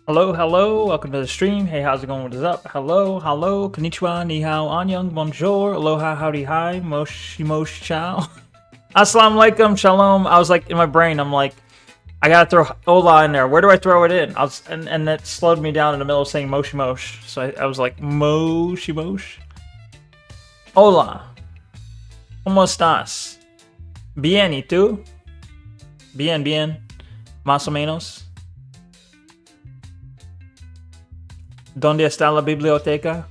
Hello, hello, welcome to the stream. Hey, how's it going? What is up? Hello, hello, konnichiwa, ni hao, annyeong, bonjour, aloha, howdy, hi, mosh, ciao. Assalamu alaikum, shalom. I was like, in my brain, I'm like, I gotta throw hola in there. Where do I throw it in? And that slowed me down in the middle of saying mosh. So I was like, mosh. Hola. ¿Cómo estás? Bien, ¿y tú? Bien. Más o menos. ¿Dónde está la biblioteca?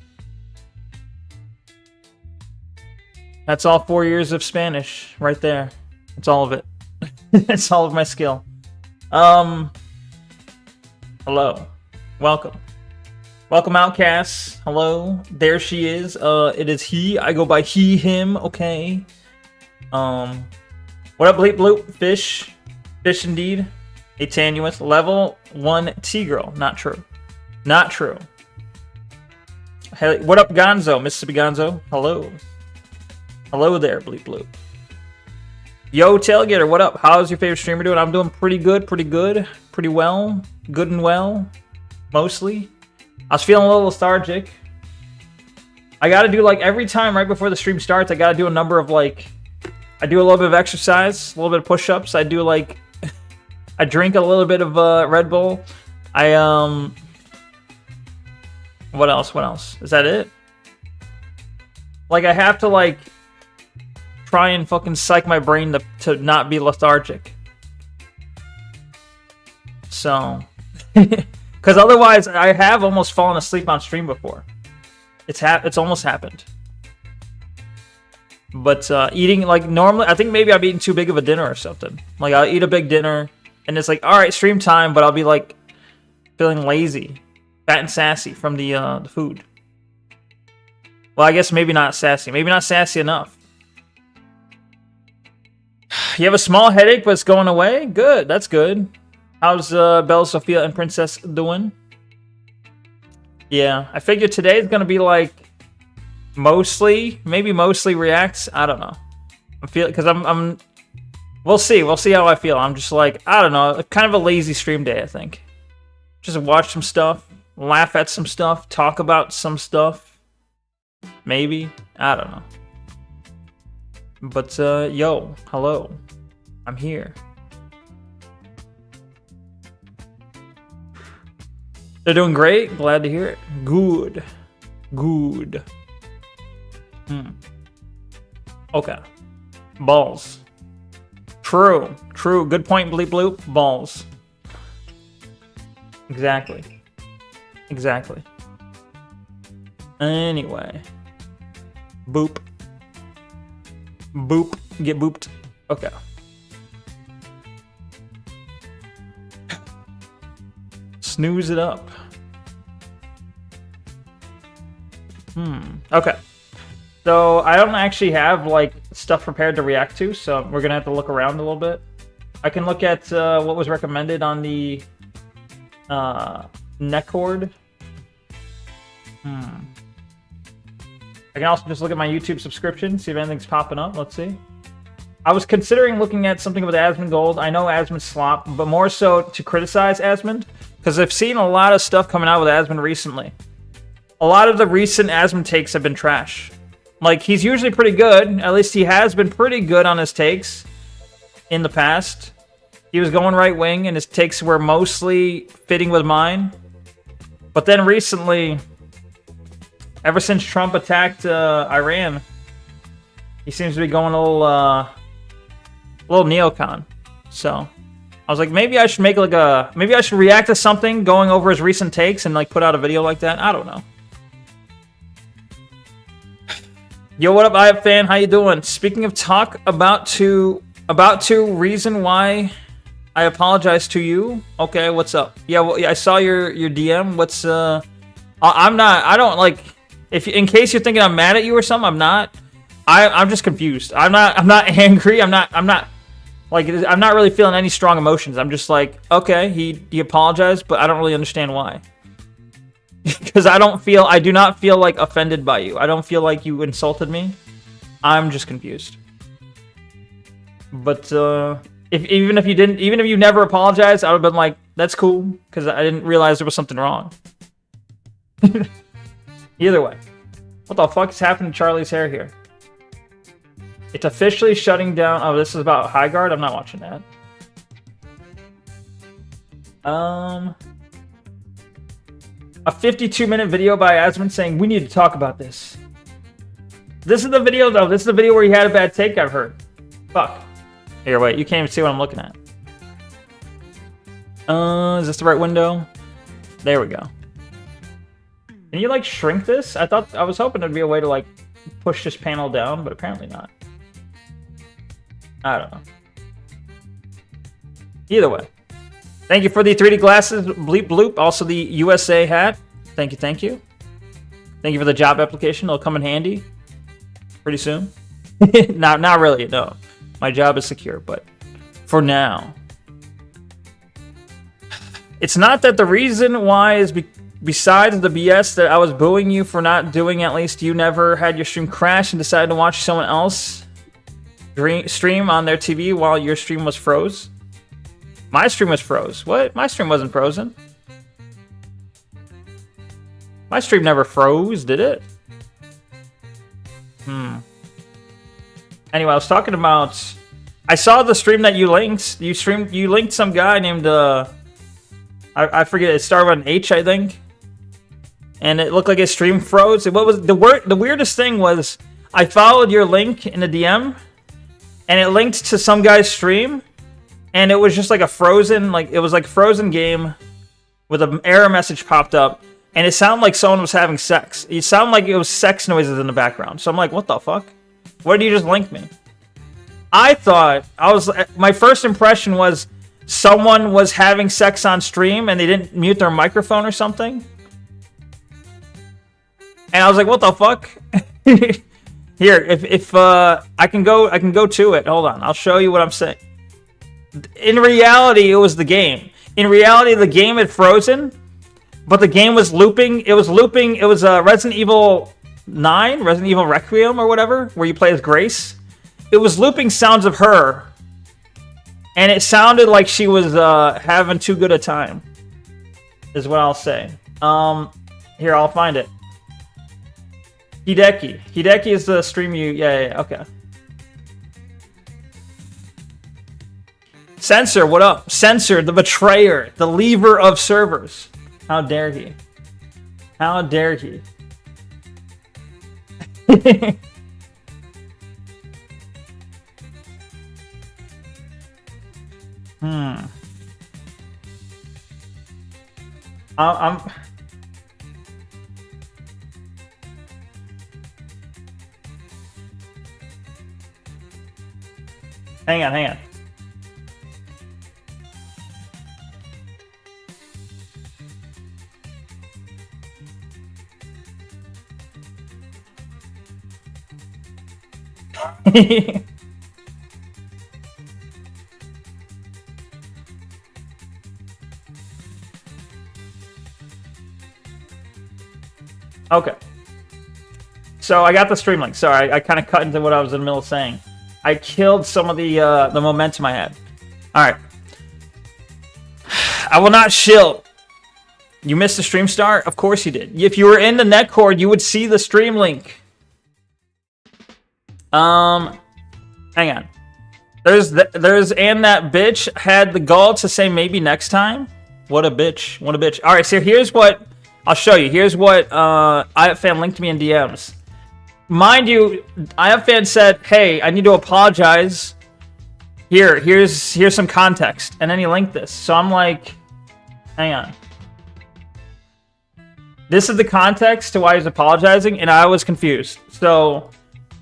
That's all 4 years of Spanish right there. That's all of it. That's all of my skill. Hello. Welcome. Welcome, Outcasts. Hello. There she is. It is he. I go by he, him. Okay. What up, bleep bloop? Fish. Fish indeed. A tenuous. Level 1 T-girl. Not true. Not true. Hey, what up, Gonzo? Mississippi Gonzo. Hello. Hello there, bleep bloop. Yo, Tailgater, what up? How's your favorite streamer doing? I'm doing pretty good. Pretty well. Good and well. Mostly. I was feeling a little lethargic. I gotta do, like, every time right before the stream starts, I gotta do a number of, like... I do a little bit of exercise, a little bit of push-ups. I do, like... I drink a little bit of Red Bull. What else? Is that it? Like, I have to, like, try and fucking psych my brain to not be lethargic. So. Because otherwise, I have almost fallen asleep on stream before. It's almost happened. But eating, like, normally, I think maybe I'm eating too big of a dinner or something. Like, I'll eat a big dinner, and it's like, alright, stream time, but I'll be, like, feeling lazy. Fat and sassy from the food. Well, I guess maybe not sassy. Maybe not sassy enough. You have a small headache, but it's going away? Good, that's good. How's Bella Sophia and Princess doing? Yeah, I figured today is going to be like mostly reacts. I don't know. I feel because I'm we'll see how I feel. I'm just like, I don't know, kind of a lazy stream day, I think. Just watch some stuff. Laugh at some stuff, talk about some stuff. Maybe. I don't know. But, yo, hello. I'm here. They're doing great. Glad to hear it. Good. Okay. Balls. True. Good point, bleep bloop. Balls. Exactly. Anyway. Boop. Get booped. Okay. Snooze it up. Okay. So I don't actually have, like, stuff prepared to react to, so we're gonna have to look around a little bit. I can look at what was recommended on the Neko. I can also just look at my YouTube subscription, see if anything's popping up. Let's see. I was considering looking at something with Asmongold. I know Asmund slop, but more so to criticize Asmund, because I've seen a lot of stuff coming out with Asmund recently. A lot of the recent Asmund takes have been trash. Like, he's usually pretty good. At least he has been pretty good on his takes in the past. He was going right wing, and his takes were mostly fitting with mine. But then recently, ever since Trump attacked Iran, he seems to be going a little neocon. So I was like, maybe I should make maybe I should react to something going over his recent takes and like put out a video like that. I don't know. Yo, what up, IF fan? How you doing? Speaking of talk, about to reason why I apologize to you. Okay, what's up? Yeah, well, I saw your DM. What's I don't like, if in case you're thinking I'm mad at you or something, I'm not. I'm just confused. I'm not angry. I'm not really feeling any strong emotions. I'm just like, okay, he apologized, but I don't really understand why. Because I do not feel like offended by you. I don't feel like you insulted me. I'm just confused. But even if you never apologized, I would have been like, That's cool, because I didn't realize there was something wrong. Either way. What the fuck is happening to Charlie's hair here? It's officially shutting down... Oh, this is about High Guard? I'm not watching that. A 52-minute video by Asmund saying, we need to talk about this. This is the video, though. This is the video where he had a bad take, I've heard. Fuck. Here, wait. You can't even see what I'm looking at. Is this the right window? There we go. Can you, like, shrink this? I was hoping there'd be a way to, like, push this panel down, but apparently not. I don't know. Either way. Thank you for the 3D glasses, bleep bloop. Also the USA hat. Thank you, thank you. Thank you for the job application. It'll come in handy pretty soon. Not really, no. My job is secure, but for now. It's not that the reason why is besides the BS that I was booing you for not doing, at least you never had your stream crash and decided to watch someone else stream on their TV while your stream was froze. My stream was froze. What? My stream wasn't frozen. My stream never froze, did it? Anyway, I was talking about... I saw the stream that you linked. You linked some guy named... I forget. It started with an H, I think. And it looked like his stream froze. What was the weirdest thing was I followed your link in a DM, and it linked to some guy's stream, and it was just like a frozen, it was like a frozen game with an error message popped up, and it sounded like someone was having sex. It sounded like it was sex noises in the background. So I'm like, what the fuck? Why did you just link me? My first impression was someone was having sex on stream and they didn't mute their microphone or something. And I was like, what the fuck? Here, if I can go to it. Hold on, I'll show you what I'm saying. In reality, it was the game. In reality, the game had frozen, but the game was looping. It was looping. It was Resident Evil 9, Resident Evil Requiem or whatever, where you play as Grace. It was looping sounds of her, and it sounded like she was having too good a time, is what I'll say. Here, I'll find it. Hideki. Hideki is the stream you... Yeah, okay. Censor, what up? Censor, the betrayer, the leaver of servers. How dare he? How dare he? I'm... Hang on. Okay. So I got the stream link. Sorry, I kind of cut into what I was in the middle of saying. I killed some of the momentum I had. All right. I will not shill. You missed the stream start? Of course you did. If you were in the netcord, you would see the stream link. Hang on. And that bitch had the gall to say maybe next time. What a bitch. What a bitch. All right, so here's what I'll show you. Here's what IFFan linked me in DMs. Mind you, IFFan said, "Hey, I need to apologize. Here's some context," and then he linked this. So I'm like, hang on. This is the context to why he's apologizing, and I was confused. So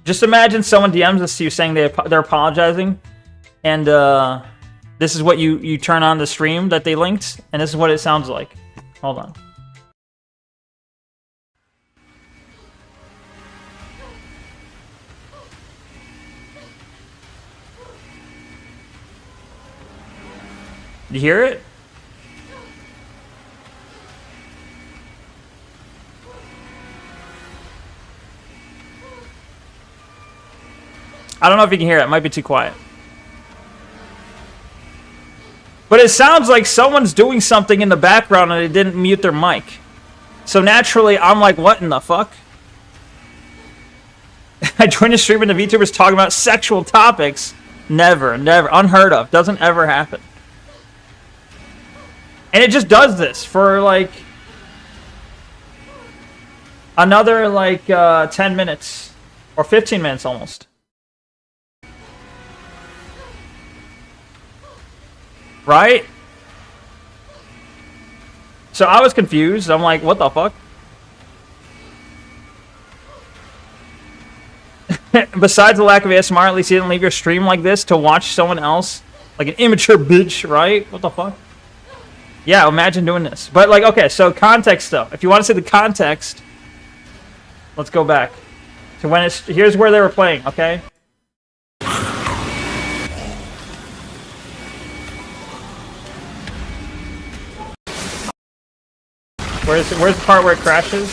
just imagine someone DMs this to you saying they're apologizing, and this is what you turn on the stream that they linked, and this is what it sounds like. Hold on. You hear it? I don't know if you can hear it. It might be too quiet. But it sounds like someone's doing something in the background and they didn't mute their mic. So naturally, I'm like, what in the fuck? I joined a stream and the VTubers talking about sexual topics. Never, never. Unheard of. Doesn't ever happen. And it just does this for, like, another, like, 10 minutes. Or 15 minutes, almost. Right? So I was confused. I'm like, what the fuck? Besides the lack of ASMR, at least you didn't leave your stream like this to watch someone else. Like an immature bitch, right? What the fuck? Yeah, imagine doing this. But, like, okay, so context, though. If you want to see the context, let's go back to when it's... Here's where they were playing, okay? Where's the part where it crashes?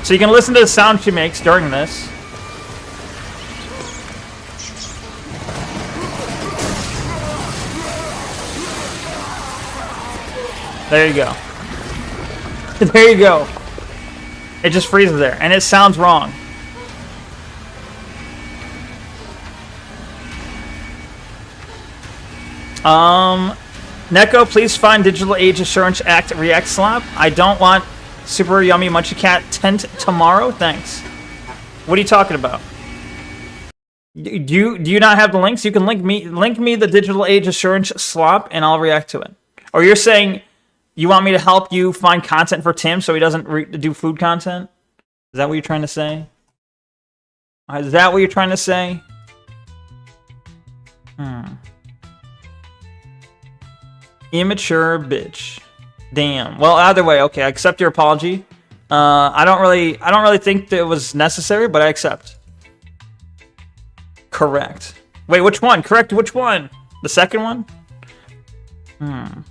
So you can listen to the sound she makes during this. There you go. There you go. It just freezes there, and it sounds wrong. Neko, please find Digital Age Assurance Act React Slap. I don't want Super Yummy Munchie Cat tent tomorrow. Thanks. What are you talking about? Do you not have the links? You can link me the Digital Age Assurance Slop, and I'll react to it. Or you're saying you want me to help you find content for Tim so he doesn't do food content? Is that what you're trying to say? Is that what you're trying to say? Immature bitch. Damn. Well, either way, okay. I accept your apology. I don't really think that it was necessary, but I accept. Correct. Wait, which one? Correct which one? The second one? I'm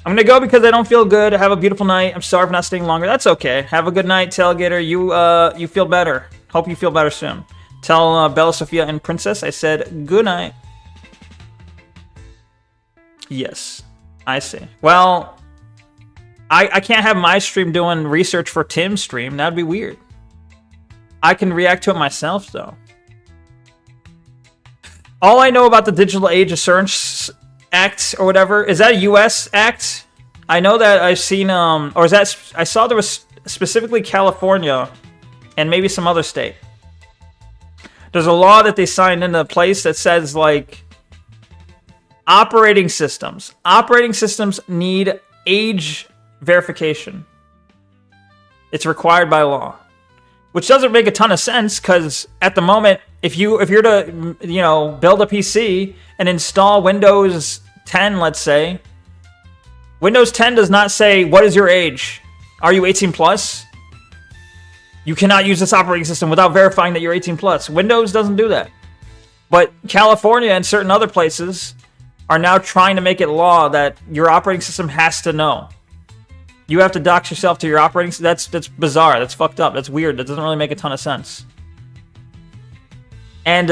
gonna go because I don't feel good. Have a beautiful night. I'm sorry for not staying longer. That's okay. Have a good night, Tailgater. You feel better. Hope you feel better soon. Tell Bella, Sophia, and Princess I said good night. Yes, I see. Well, I can't have my stream doing research for Tim's stream. That'd be weird. I can react to it myself, though. All I know about the Digital Age Assurance Act or whatever, is that a U.S. act? I know that I've seen, or is that, I saw there was specifically California and maybe some other state. There's a law that they signed into place that says, like, operating systems need age verification. It's required by law, which doesn't make a ton of sense because at the moment, if you're to build a PC and install Windows 10, let's say, Windows 10 does not say what is your age. Are you 18 plus? You cannot use this operating system without verifying that you're 18 plus. Windows doesn't do that. But California and certain other places are now trying to make it law that your operating system has to know. You have to dox yourself to your operating system. That's bizarre. That's fucked up. That's weird. That doesn't really make a ton of sense. And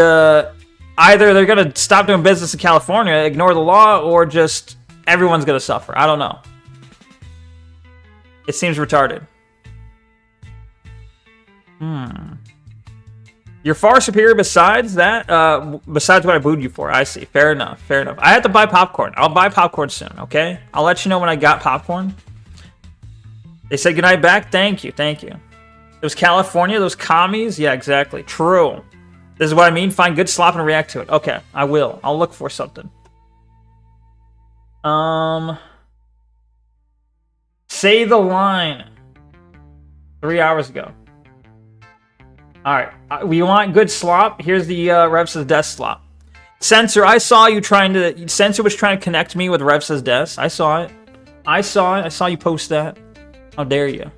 either they're going to stop doing business in California, ignore the law, or just everyone's going to suffer. I don't know. It seems retarded. You're far superior besides that, besides what I booed you for. I see. Fair enough. Fair enough. I have to buy popcorn. I'll buy popcorn soon, okay? I'll let you know when I got popcorn. They said goodnight back. Thank you. Thank you. It was California, those commies. Yeah, exactly. True. This is what I mean. Find good slop and react to it. Okay, I will. I'll look for something. Say the line. 3 hours ago. Alright. We want good slop. Here's the Rev Says Death slop. Censor, I saw you trying to... Censor was trying to connect me with Rev Says Death. I saw it. I saw it. I saw you post that. How dare you?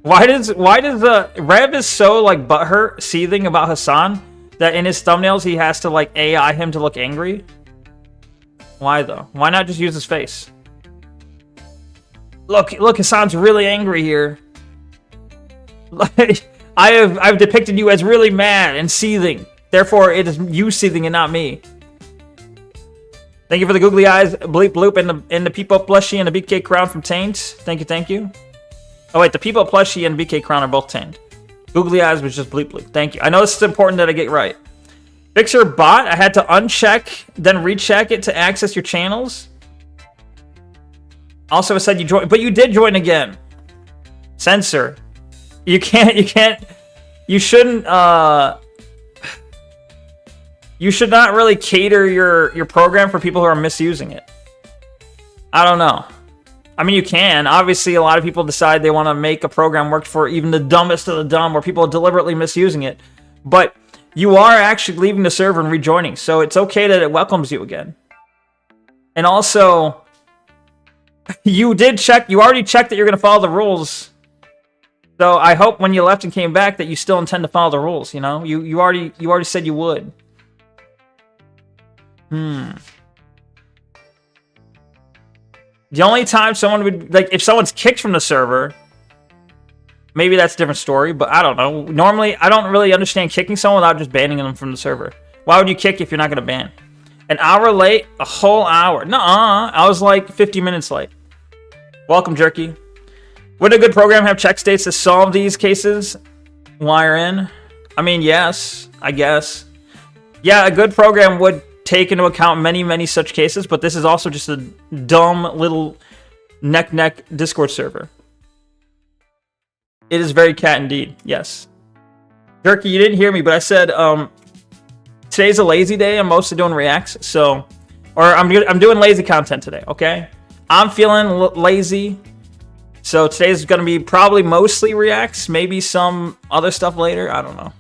Why does Rev is so like butthurt, seething about Hassan that in his thumbnails he has to like AI him to look angry? Why though? Why not just use his face? Look, Hassan's really angry here. Like, I've depicted you as really mad and seething. Therefore, it is you seething and not me. Thank you for the googly eyes, bleep bloop, and the Peepo plushie and the BK crown from Taint. Thank you, thank you. Oh wait, the Peepo plushie and BK crown are both Taint. Googly eyes was just bleep bloop. Thank you. I know this is important that I get right. Fixer bot. I had to uncheck, then recheck it to access your channels. Also, it said you joined, but you did join again. Censor. You can't. You shouldn't. You should not really cater your program for people who are misusing it. I don't know. I mean, you can. Obviously, a lot of people decide they want to make a program work for even the dumbest of the dumb, where people are deliberately misusing it. But you are actually leaving the server and rejoining, so it's okay that it welcomes you again. And also, you already checked that you're going to follow the rules. So I hope when you left and came back that you still intend to follow the rules, you know? You already said you would. The only time someone would, like, if someone's kicked from the server, maybe that's a different story, but I don't know. Normally, I don't really understand kicking someone without just banning them from the server. Why would you kick if you're not going to ban? An hour late? A whole hour? Nuh-uh. I was like 50 minutes late. Welcome, Jerky. Would a good program have check states to solve these cases? Wire in? I mean, yes, I guess. Yeah, a good program would take into account many such cases, but this is also just a dumb little neck Discord server. It is very cat indeed. Yes. Jerky, you didn't hear me, but I said today's a lazy day. I'm mostly doing reacts, so I'm doing lazy content today. Okay, I'm feeling lazy, so today's gonna be probably mostly reacts, maybe some other stuff later. I don't know.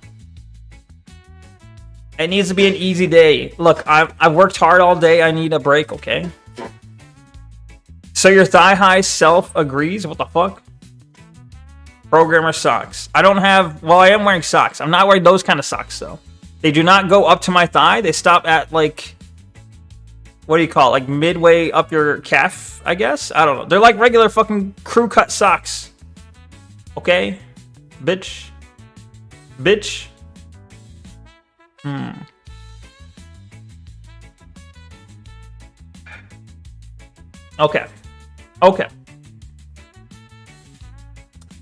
It needs to be an easy day. Look, I've worked hard all day. I need a break, okay? So your thigh-high self agrees? What the fuck? Programmer socks. I don't have... Well, I am wearing socks. I'm not wearing those kind of socks, though. They do not go up to my thigh. They stop at, like... What do you call it? Like, midway up your calf, I guess? I don't know. They're like regular fucking crew-cut socks. Okay? Bitch. Bitch. Okay.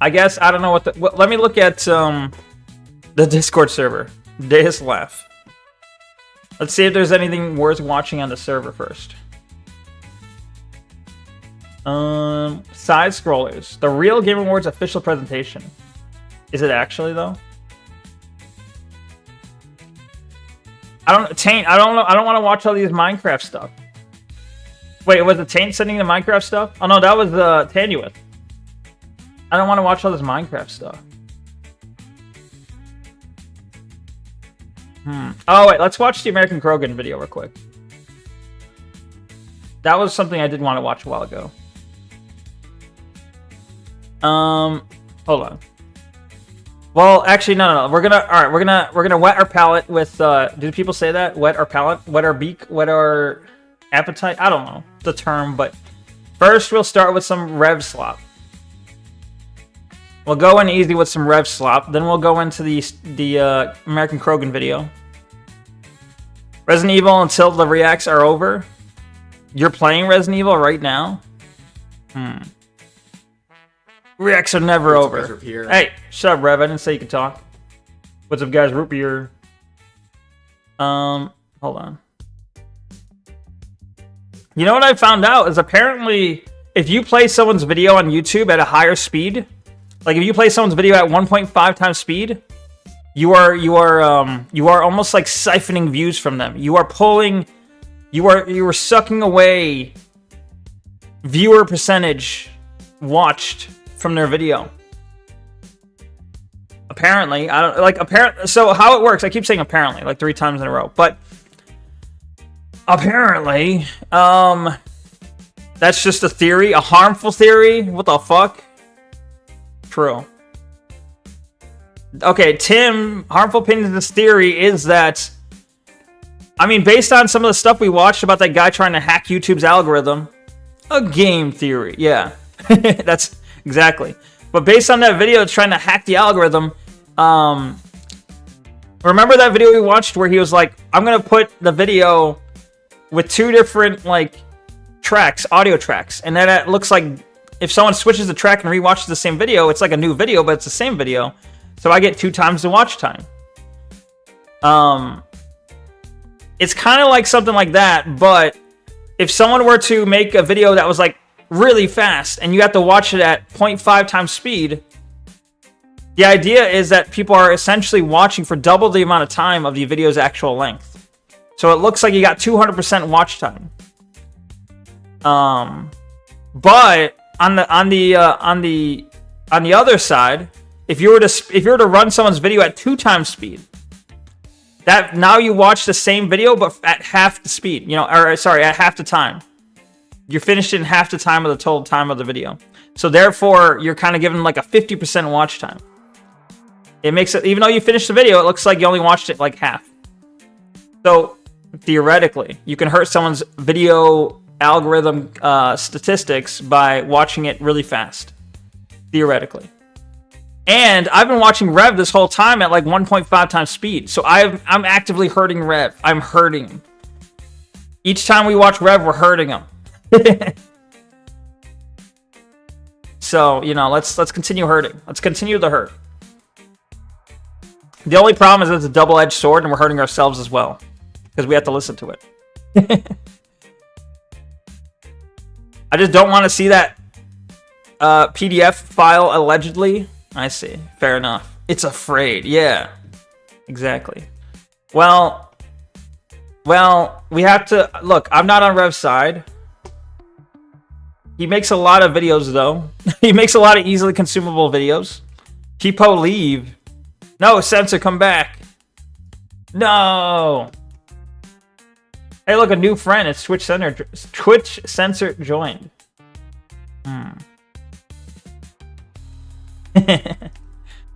I guess I don't know what let me look at the Discord server. Deus laugh. Let's see if there's anything worth watching on the server first. Side scrollers. The Real Game Awards official presentation. Is it actually though? Taint, I don't know. I don't want to watch all these Minecraft stuff. Wait, was it Taint sending the Minecraft stuff? Oh no, that was Tanuith. I don't want to watch all this Minecraft stuff. Oh wait, let's watch the American Krogan video real quick. That was something I did want to watch a while ago. Hold on. Well, actually, no. We're gonna wet our palate with. Do people say that? Wet our palate, wet our beak, wet our appetite. I don't know the term, but first we'll start with some Rev Slop. We'll go in easy with some Rev Slop. Then we'll go into the American Krogan video. Resident Evil until the reacts are over. You're playing Resident Evil right now? Reacts are never over. Hey, shut up, Rev. I didn't say you could talk. What's up, guys? Root beer. Hold on. You know what I found out is apparently if you play someone's video on YouTube at a higher speed, like if you play someone's video at 1.5 times speed, you are almost like siphoning views from them. You are sucking away viewer percentage watched from their video. Apparently, I don't like apparently. So how it works? I keep saying apparently like 3 times in a row, but apparently, that's just a theory, a harmful theory. What the fuck? True. Okay, Tim. Harmful opinions. This theory is that. I mean, based on some of the stuff we watched about that guy trying to hack YouTube's algorithm, a game theory. Yeah, that's. Exactly. But based on that video, it's trying to hack the algorithm. Remember that video we watched where he was like, I'm gonna put the video with 2 different like tracks, audio tracks, and then it looks like if someone switches the track and rewatches the same video, it's like a new video, but it's the same video. So I get 2 times the watch time. It's kind of like something like that, but if someone were to make a video that was like really fast and you have to watch it at 0.5 times speed, the idea is that people are essentially watching for double the amount of time of the video's actual length. So it looks like you got 200% watch time. But on the other side, if you were to run someone's video at 2 times speed, that now you watch the same video but at half the speed, at half the time. You're finished in half the time of the total time of the video. So therefore, you're kind of given like a 50% watch time. It makes it, even though you finished the video, it looks like you only watched it like half. So theoretically, you can hurt someone's video algorithm statistics by watching it really fast. Theoretically. And I've been watching Rev this whole time at like 1.5 times speed. So I'm actively hurting Rev. I'm hurting him. Each time we watch Rev, we're hurting him. So, let's continue hurting. Let's continue the hurt. The only problem is it's a double-edged sword and we're hurting ourselves as well. Because we have to listen to it. I just don't want to see that PDF file allegedly. I see. Fair enough. It's afraid. Yeah. Exactly. Well, we have to... Look, I'm not on Rev's side. He makes a lot of videos, though. He makes a lot of easily consumable videos. People leave. No, Censor, come back. No. Hey, look, a new friend. It's Twitch Censor joined.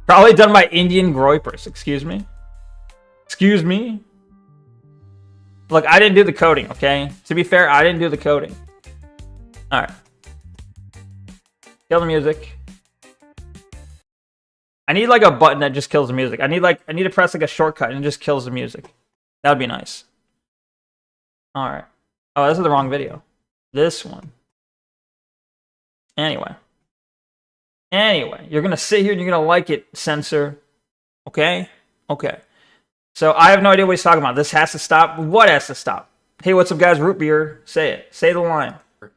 Probably done by Indian Groypers. Excuse me? Excuse me? Look, I didn't do the coding, okay? To be fair, I didn't do the coding. Alright. Kill the music. I need like a button that just kills the music. I need to press like a shortcut and it just kills the music. That would be nice. Alright. Oh, this is the wrong video. This one. Anyway, you're going to sit here and you're going to like it, Censor. Okay? Okay. So I have no idea what he's talking about. This has to stop. What has to stop? Hey, what's up, guys? Root beer. Say it. Say the line.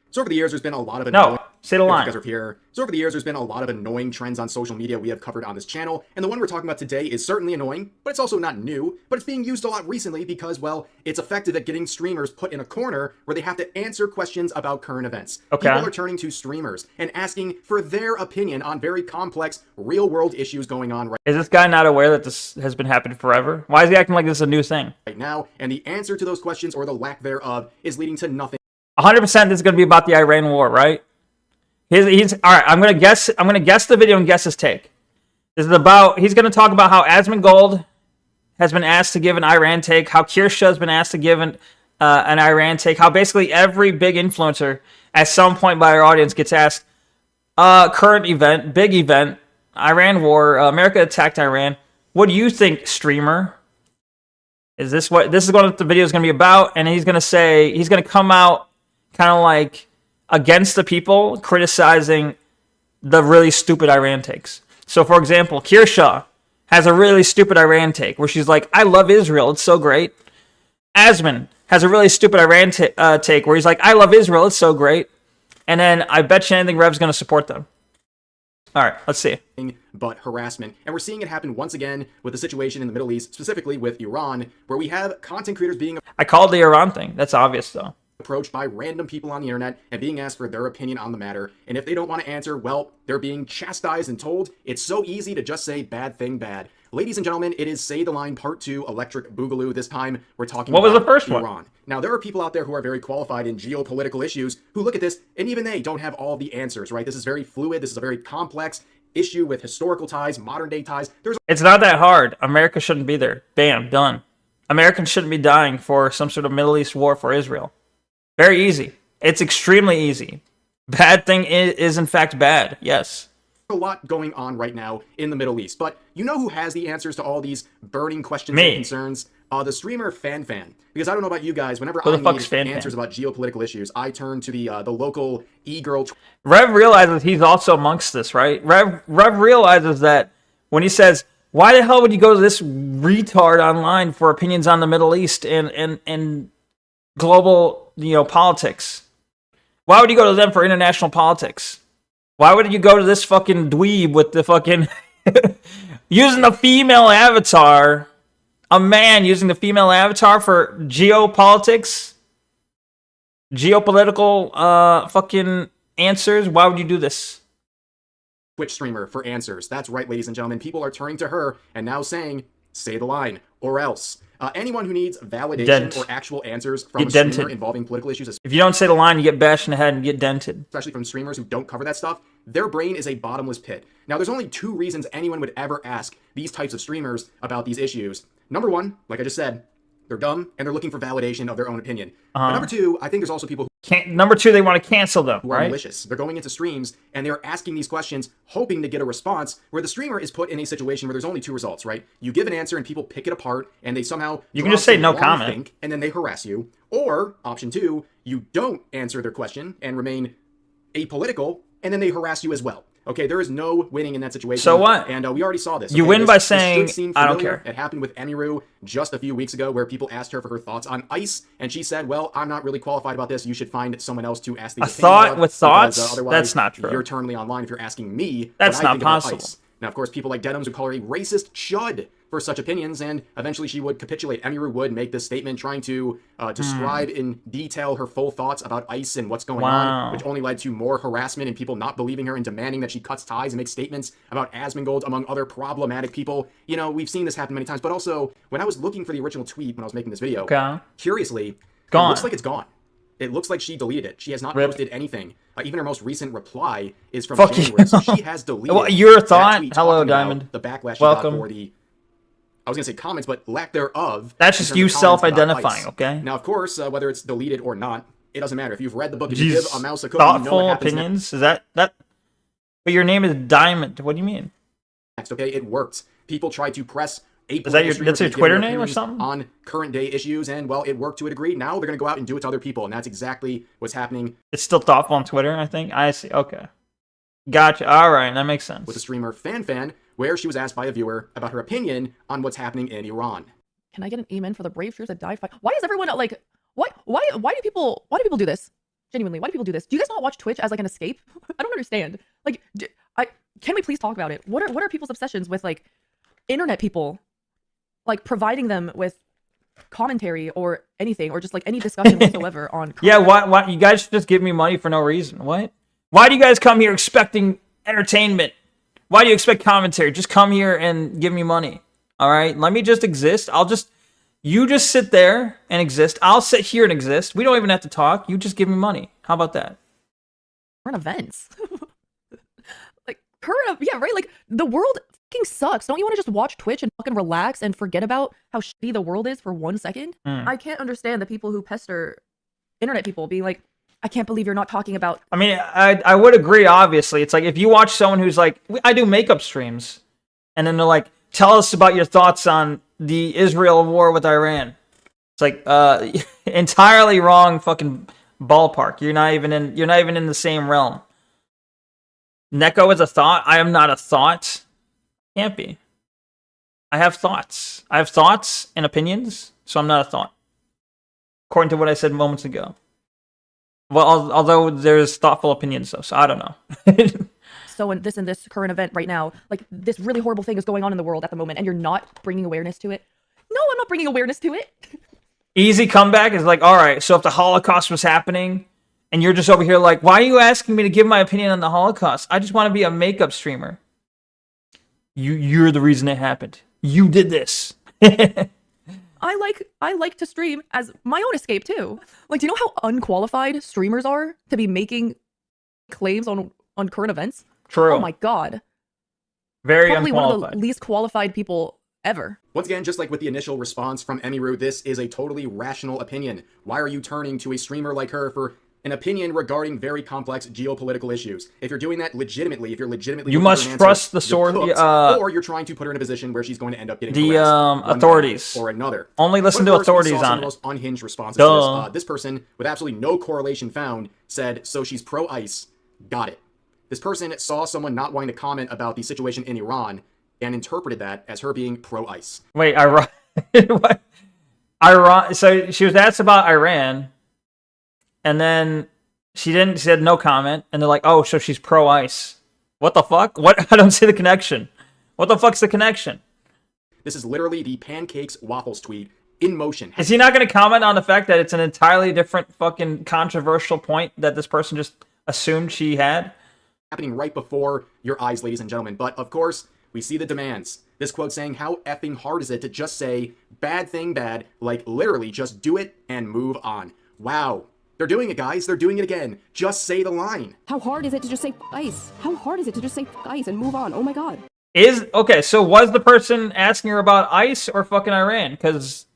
So over the years, there's been a lot of No, say the line. You guys are here. So over the years, there's been a lot of annoying trends on social media we have covered on this channel, and the one we're talking about today is certainly annoying, but it's also not new, but it's being used a lot recently because, well, it's effective at getting streamers put in a corner where they have to answer questions about current events. Okay. People are turning to streamers and asking for their opinion on very complex, real-world issues going on Is this guy not aware that this has been happening forever? Why is he acting like this is a new thing? right now, and the answer to those questions, or the lack thereof, is leading to nothing 100% this is going to be about the Iran war, right? He's all right. I'm going to guess the video and guess his take. This is about, he's going to talk about how Asmongold has been asked to give an Iran take, how Kirsha has been asked to give an Iran take, how basically every big influencer at some point by our audience gets asked, current event, big event, Iran war, America attacked Iran. What do you think, streamer? Is this what the video is going to be about? And he's going to come out kind of like against the people, criticizing the really stupid Iran takes. So, for example, Kirsha has a really stupid Iran take where she's like, I love Israel, it's so great. Asmon has a really stupid Iran take where he's like, I love Israel, it's so great. And then I bet you anything Rev's going to support them. All right, let's see. But harassment. And we're seeing it happen once again with the situation in the Middle East, specifically with Iran, where we have content creators being I called the Iran thing. That's obvious, though. Approached by random people on the internet and being asked for their opinion on the matter. And if they don't want to answer, well, they're being chastised and told it's so easy to just say bad thing bad. Ladies and gentlemen, it is Say the Line Part 2 Electric Boogaloo. This time, we're talking about What was the first Iran. one? Now, there are people out there who are very qualified in geopolitical issues who look at this, and even they don't have all the answers, right? This is very fluid. This is a very complex issue with historical ties, modern-day ties. It's not that hard. America shouldn't be there. Bam, done. Americans shouldn't be dying for some sort of Middle East war for Israel. Very easy. It's extremely easy. Bad thing is in fact bad. Yes. a lot going on right now in the Middle East. But you know who has the answers to all these burning questions Me. and concerns? The streamer FanFan. Because I don't know about you guys, whenever Who the I fuck's need FanFan? answers about geopolitical issues, I turn to the local e-girl. Rev realizes he's also amongst this, right? Rev realizes that when he says, why the hell would you go to this retard online for opinions on the Middle East and global, politics? Why would you go to them for international politics? Why would you go to this fucking dweeb with the fucking using the female avatar, a man using the female avatar for geopolitics, geopolitical fucking answers? Why would you do this? Twitch streamer for answers. That's right, ladies and gentlemen. People are turning to her and now saying, say the line, or else. Anyone who needs validation or actual answers from a streamer involving political issues, if you don't say the line, you get bashed in the head and get dented. Especially from streamers who don't cover that stuff, their brain is a bottomless pit. Now, there's only 2 reasons anyone would ever ask these types of streamers about these issues. Number 1, like I just said, they're dumb and they're looking for validation of their own opinion. But number 2, I think there's also people number 2, they want to cancel them, who are malicious. They're going into streams and they're asking these questions, hoping to get a response where the streamer is put in a situation where there's only 2 results, right? You give an answer and people pick it apart and they somehow you can just say no comment, and then they harass you. Or option 2, you don't answer their question and remain apolitical, and then they harass you as well. Okay, there is no winning in that situation. So what? And we already saw this. You win by saying, I don't care. It happened with Emiru just a few weeks ago where people asked her for her thoughts on ICE, and she said, well, I'm not really qualified about this. You should find someone else to ask these opinions thought of, with because, thoughts? otherwise, that's not true. You're eternally online if you're asking me That's what I not think about possible. ICE. Now, of course, people like Denims would call her a racist chud for such opinions, and eventually she would capitulate. Emiru would make this statement trying to describe in detail her full thoughts about ICE and what's going on, which only led to more harassment and people not believing her and demanding that she cuts ties and makes statements about Asmongold, among other problematic people. You know, we've seen this happen many times, but also, when I was looking for the original tweet when I was making this video, curiously, it looks like it's gone. It looks like she deleted it. She has not posted anything. Even her most recent reply is from January, so she has deleted your thought. Tweet Hello, Diamond. The backlash she Welcome. got for the, I was going to say comments, but lack thereoff. That's just you self-identifying, okay? Now, of course, whether it's deleted or not, it doesn't matter. If you've read the book, if you give a mouse a cookie, thoughtful you know what happens opinions. Is that? But your name is Diamond. What do you mean? next, okay? It worked. People tried to press that's your Twitter name or something? On current day issues, and well, it worked to a degree. Now they're going to go out and do it to other people, and that's exactly what's happening. It's still thoughtful on Twitter, I think. I see. Okay. Gotcha. All right. That makes sense. With the streamer FanFan, where she was asked by a viewer about her opinion on what's happening in Iran. Can I get an amen for the brave troops that die fight? Why is everyone like, why do people do this? Genuinely, why do people do this? Do you guys not watch Twitch as like an escape? I don't understand. Like, can we please talk about it? What are people's obsessions with like internet people, like providing them with commentary or anything, or just like any discussion whatsoever on? Yeah, why you guys just give me money for no reason? What? Why do you guys come here expecting entertainment? Why do you expect commentary? Just come here and give me money. All right, let me just exist. You just sit there and exist. I'll sit here and exist. We don't even have to talk. You just give me money. How about that? Current events. Like yeah, right? Like the world fucking sucks. Don't you want to just watch Twitch and fucking relax and forget about how shitty the world is for 1 second? I can't understand the people who pester internet people being like, I can't believe you're not talking about. I mean, I would agree, obviously. It's like if you watch someone who's like, I do makeup streams, and then they're like, tell us about your thoughts on the Israel war with Iran. It's like entirely wrong fucking ballpark. You're not even in the same realm. Neko is a thought. I am not a thought. Can't be. I have thoughts. I have thoughts and opinions, so I'm not a thought. According to what I said moments ago. Well, although there's thoughtful opinions though, so I don't know. So in this current event right now, like this really horrible thing is going on in the world at the moment, and you're not bringing awareness to it. No, I'm not bringing awareness to it. Easy comeback is like, all right, so if the Holocaust was happening, and you're just over here like, why are you asking me to give my opinion on the Holocaust? I just want to be a makeup streamer. You're the reason it happened. You did this. I like to stream as my own escape too. Like, do you know how unqualified streamers are to be making claims on current events? True. Oh my god. Very Probably unqualified. one of the least qualified people ever. Once again, just like with the initial response from Emiru, this is a totally rational opinion. Why are you turning to a streamer like her for an opinion regarding very complex geopolitical issues. If you're doing that legitimately, if you're legitimately You looking for must an answer, trust the you're source, cooked, or you're trying to put her in a position where she's going to end up getting the harassed one authorities way or another. only listen But to of course, we authorities saw some on of the it. most unhinged responses Duh. to this. This person, with absolutely no correlation found, said, "So she's pro-ICE. Got it." This person saw someone not wanting to comment about the situation in Iran and interpreted that as her being pro-ICE. Wait, Iran. What? Iran. So she was asked about Iran, and then she said no comment, and they're like, "Oh, so she's pro-ICE." What the fuck? What? I don't see the connection. What the fuck's the connection? This is literally the pancakes waffles tweet in motion. Is he not going to comment on the fact that it's an entirely different fucking controversial point that this person just assumed she had? Happening right before your eyes, ladies and gentlemen. But of course, we see the demands. This quote saying, "How effing hard is it to just say bad thing bad, like literally just do it and move on." Wow. They're doing it, guys. They're doing it again. Just say the line. How hard is it to just say "F ICE"? How hard is it to just say "F ICE" and move on? Oh my god. Okay, so was the person asking her about ICE or fucking Iran? Because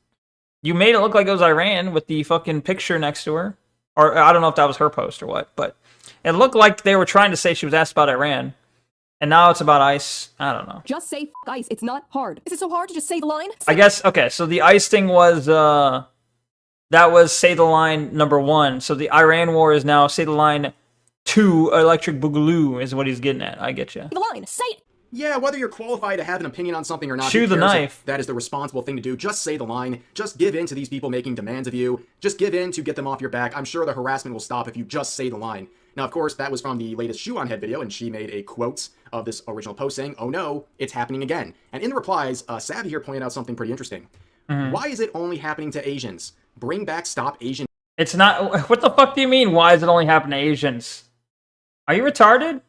you made it look like it was Iran with the fucking picture next to her. Or I don't know if that was her post or what, but it looked like they were trying to say she was asked about Iran. And now it's about ICE. I don't know. Just say "F ICE." It's not hard. Is it so hard to just say the line? I guess, okay, so the ICE thing was, that was say the line number 1. So the Iran war is now say the line 2, electric boogaloo is what he's getting at. I get you. The line. Say it. Yeah, whether you're qualified to have an opinion on something or not, Chew who the cares if knife. that is the responsible thing to do. Just say the line. Just give in to these people making demands of you. Just give in to get them off your back. I'm sure the harassment will stop if you just say the line. Now, of course, that was from the latest Shoe on Head video, and she made a quote of this original post saying, "Oh no, it's happening again." And in the replies, Savvy here pointed out something pretty interesting. Why is it only happening to Asians? Bring back Stop Asian. It's not. What the fuck do you mean? Why is it only happening to Asians? Are you retarded?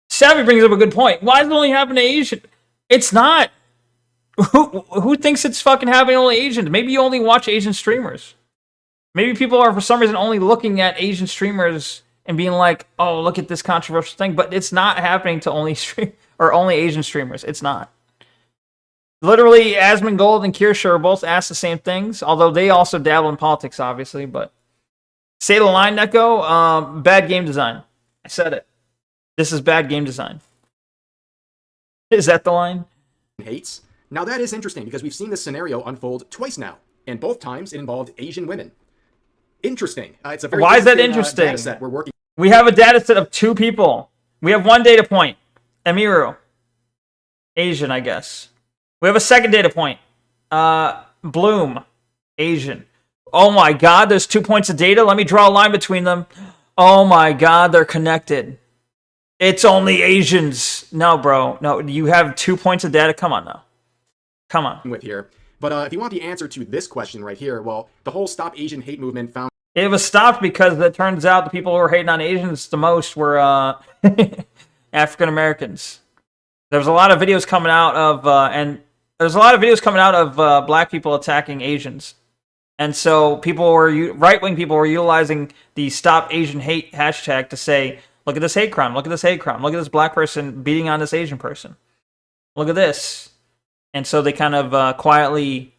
Savvy brings up a good point. Why does it only happen to Asians? It's not. Who thinks it's fucking happening to only Asians? Maybe you only watch Asian streamers. Maybe people are for some reason only looking at Asian streamers and being like, "Oh, look at this controversial thing," but it's not happening to only only Asian streamers. It's not. Literally, Asmongold and Kirscher are both asked the same things, although they also dabble in politics, obviously. But say the line, Neko. Bad game design. I said it. This is bad game design. Is that the line? hates. Now that is interesting because we've seen this scenario unfold twice now, and both times it involved Asian women. Interesting. It's a very Why is that interesting? data set we're working. We have a data set of 2 people. We have one data point. Emiru. Asian, I guess. We have a second data point. Bloom. Asian. Oh my god, there's 2 points of data. Let me draw a line between them. Oh my god, they're connected. It's only Asians. No, bro. No, you have 2 points of data. Come on now. Come on. With here. But if you want the answer to this question right here, well, the whole Stop Asian Hate movement found It was stopped because it turns out the people who were hating on Asians the most were African Americans. There's a lot of videos coming out of black people attacking Asians. And so right-wing people were utilizing the Stop Asian Hate hashtag to say, look at this hate crime, look at this hate crime, look at this black person beating on this Asian person. Look at this. And so they kind of quietly,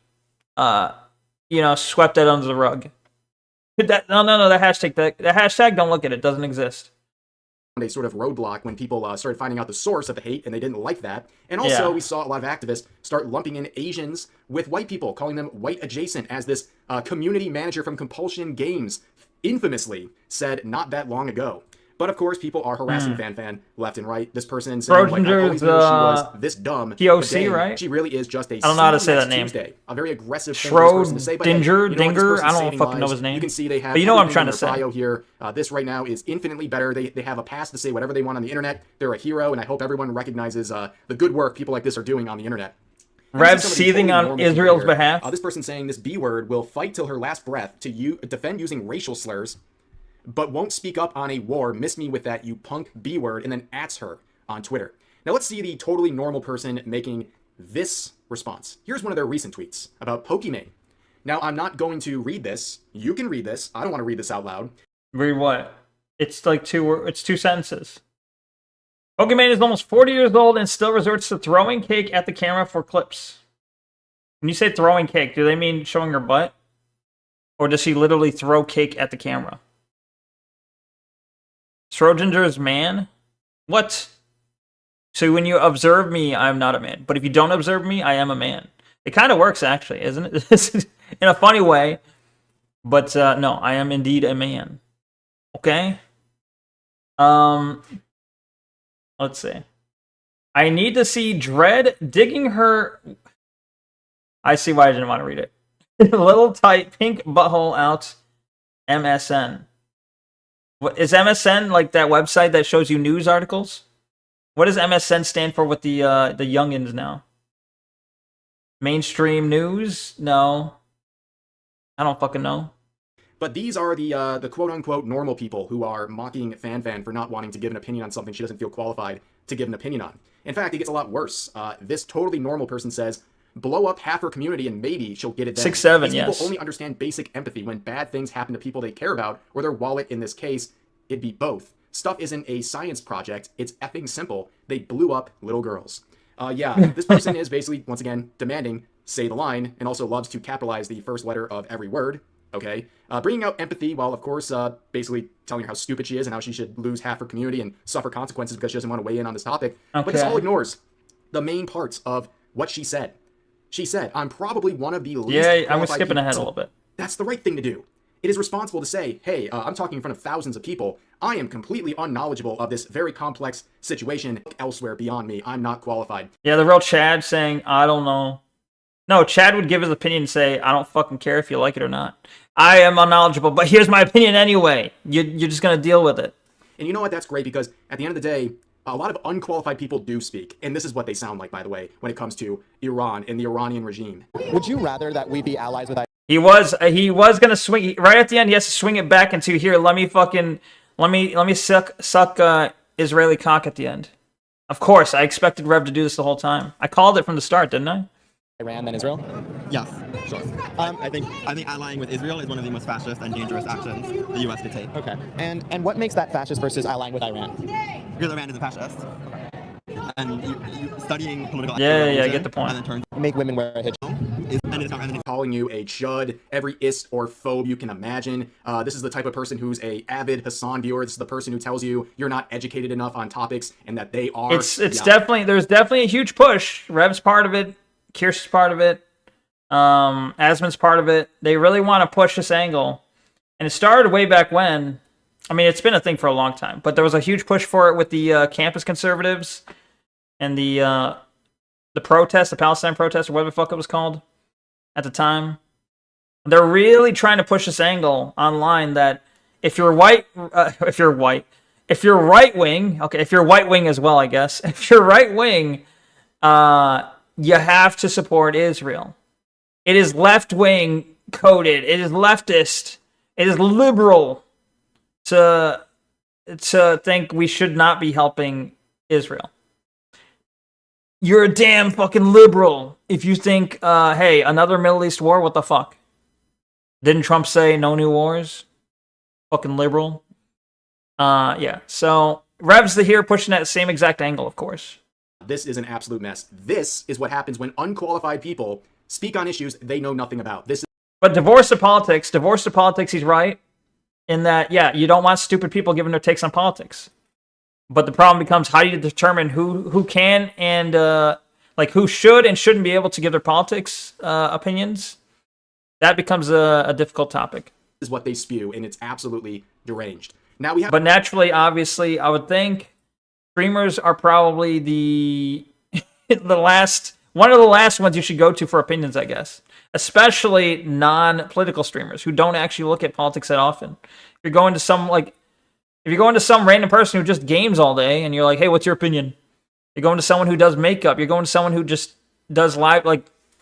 swept that under the rug. No, that hashtag, that hashtag, don't look at it, doesn't exist. a sort of roadblock when people started finding out the source of the hate, and they didn't like that. And also, we saw a lot of activists start lumping in Asians with white people, calling them white adjacent, as this community manager from Compulsion Games infamously said not that long ago. But of course, people are harassing Fan left and right. This person saying, like, I always knew she was this dumb. POC, right? She really is just a I don't know how to say that name. Tuesday. A very aggressive thing for this person to say. But Dinger, I don't fucking know his name. You can see they have but you know what I'm everything trying in to their say. bio here. This right now is infinitely better. They have a pass to say whatever they want on the internet. They're a hero, and I hope everyone recognizes the good work people like this are doing on the internet. Rev seething on Israel's behalf. This person saying this B word will fight till her last breath to defend using racial slurs, but won't speak up on a war. Miss me with that, you punk B word, and then ats her on Twitter. Now let's see the totally normal person making this response. Here's one of their recent tweets about Pokimane. Now I'm not going to read this. You can read this. I don't want to read this out loud. Read what? It's like it's 2 sentences. Pokimane is almost 40 years old and still resorts to throwing cake at the camera for clips. When you say throwing cake, do they mean showing her butt? Or does she literally throw cake at the camera? Schrodinger's man? What? So when you observe me, I'm not a man. But if you don't observe me, I am a man. It kind of works, actually, isn't it? In a funny way. But no, I am indeed a man. Okay? Let's see. I need to see Dread digging her... I see why I didn't want to read it. Little tight pink butthole out MSN. What, is MSN like that website that shows you news articles? What does MSN stand for with the youngins now? Mainstream news? No. I don't fucking know. But these are the quote-unquote normal people who are mocking FanFan for not wanting to give an opinion on something she doesn't feel qualified to give an opinion on. In fact, it gets a lot worse. This totally normal person says, blow up half her community and maybe she'll get it then. 6'7", These yes. people only understand basic empathy when bad things happen to people they care about, or their wallet in this case. It'd be both. Stuff isn't a science project, it's effing simple. They blew up little girls. Yeah, this person is basically, once again, demanding, say the line, and also loves to capitalize the first letter of every word. Okay, bringing out empathy while, of course, basically telling her how stupid she is and how she should lose half her community and suffer consequences because she doesn't want to weigh in on this topic. Okay. But this all ignores the main parts of what she said. She said, I'm probably one of the least Yeah, I'm skipping people. ahead a little bit. That's the right thing to do. It is responsible to say, hey, I'm talking in front of thousands of people. I am completely unknowledgeable of this very complex situation elsewhere beyond me. I'm not qualified. Yeah, the real Chad saying, I don't know. No, Chad would give his opinion and say, I don't fucking care if you like it or not. I am unknowledgeable, but here's my opinion anyway. You're just going to deal with it. And you know what? That's great because at the end of the day, a lot of unqualified people do speak. And this is what they sound like, by the way, when it comes to Iran and the Iranian regime. Would you rather that we be allies with He was going to swing, right at the end, he has to swing it back into, here, let me suck Israeli cock at the end. Of course, I expected Rev to do this the whole time. I called it from the start, didn't I? Iran than Israel? Yes, sure. I think allying with Israel is one of the most fascist and dangerous actions the U.S. could take. Okay. And what makes that fascist versus allying with Iran? Because Iran is a fascist. And you studying political Yeah, I get the point. And then turns Make women wear a hijab. is Calling you a chud, every ist or phobe you can imagine. This is the type of person who's a avid Hassan viewer. This is the person who tells you you're not educated enough on topics and that they are. It's definitely, there's definitely a huge push. Rev's part of it. Kirsten's part of it. Asmon's part of it. They really want to push this angle. And it started way back when. I mean, it's been a thing for a long time. But there was a huge push for it with the campus conservatives and the protest, the Palestine protest, or whatever the fuck it was called at the time. They're really trying to push this angle online that if you're right wing, okay, if you're right wing as well, I guess. If you're right wing, you have to support Israel. It is left-wing coded. It is leftist. It is liberal to think we should not be helping Israel. You're a damn fucking liberal if you think, hey, another Middle East war, what the fuck? Didn't Trump say no new wars? Fucking liberal. Yeah, so Rev's here pushing that same exact angle, of course. This is an absolute mess. This is what happens when unqualified people speak on issues they know nothing about. But divorce to politics, he's right. In that, yeah, you don't want stupid people giving their takes on politics. But the problem becomes, how do you determine who can and, who should and shouldn't be able to give their politics opinions? That becomes a difficult topic. This is what they spew, and it's absolutely deranged. Now we have... But naturally, obviously, I would think streamers are probably one of the last ones you should go to for opinions, I guess. Especially non-political streamers who don't actually look at politics that often. If you're going to some random person who just games all day and you're like, hey, what's your opinion? You're going to someone who does makeup. You're going to someone who just does live,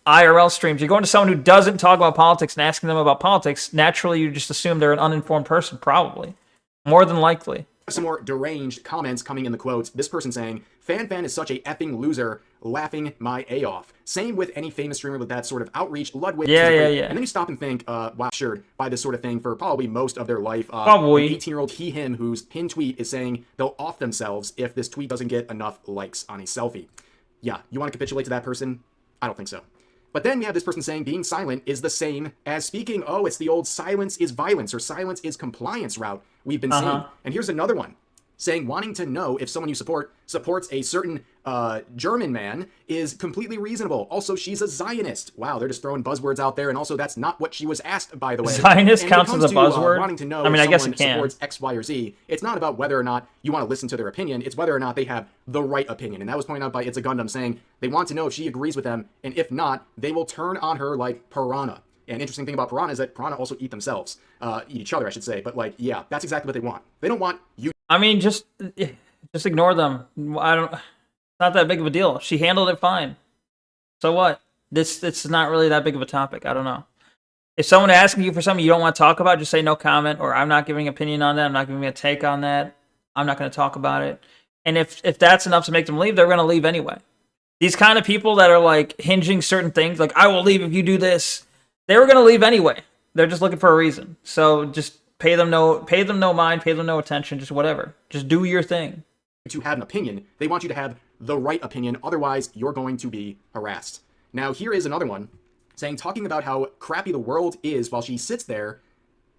IRL streams. You're going to someone who doesn't talk about politics and asking them about politics. Naturally, you just assume they're an uninformed person, probably. More than likely. Some more deranged comments coming in the quotes. This person saying, FanFan is such a effing loser, laughing my A off. Same with any famous streamer with that sort of outreach. Ludwig. Yeah. And then you stop and think, wow, sure, by this sort of thing for probably most of their life. Probably. An 18-year-old he/him whose pinned tweet is saying they'll off themselves if this tweet doesn't get enough likes on a selfie. Yeah, you want to capitulate to that person? I don't think so. But then we have this person saying being silent is the same as speaking. Oh, it's the old silence is violence or silence is compliance route we've been seeing. And here's another one. saying wanting to know if someone you support supports a certain German man is completely reasonable. Also, she's a Zionist. Wow, they're just throwing buzzwords out there, and also that's not what she was asked, by the way. Zionist And when it counts as comes a to, buzzword? wanting to know I mean, if I guess someone it can. supports X, Y, or Z, it's not about whether or not you want to listen to their opinion, it's whether or not they have the right opinion. And that was pointed out by It's a Gundam, saying they want to know if she agrees with them, and if not, they will turn on her like piranha. And interesting thing about piranha is that piranha also eat themselves. Eat each other, I should say. But, like, yeah, that's exactly what they want. They don't want you. I mean, just ignore them. I don't. It's not that big of a deal. She handled it fine. So what? It's not really that big of a topic. I don't know. If someone asking you for something you don't want to talk about, just say no comment, or I'm not giving an opinion on that. I'm not giving a take on that. I'm not going to talk about it. And if that's enough to make them leave, they're going to leave anyway. These kind of people that are like hinging certain things, like I will leave if you do this. They were going to leave anyway. They're just looking for a reason. So just pay them no mind, pay them no attention, just whatever. Just do your thing. To have an opinion, they want you to have the right opinion. Otherwise, you're going to be harassed. Now, here is another one saying, talking about how crappy the world is while she sits there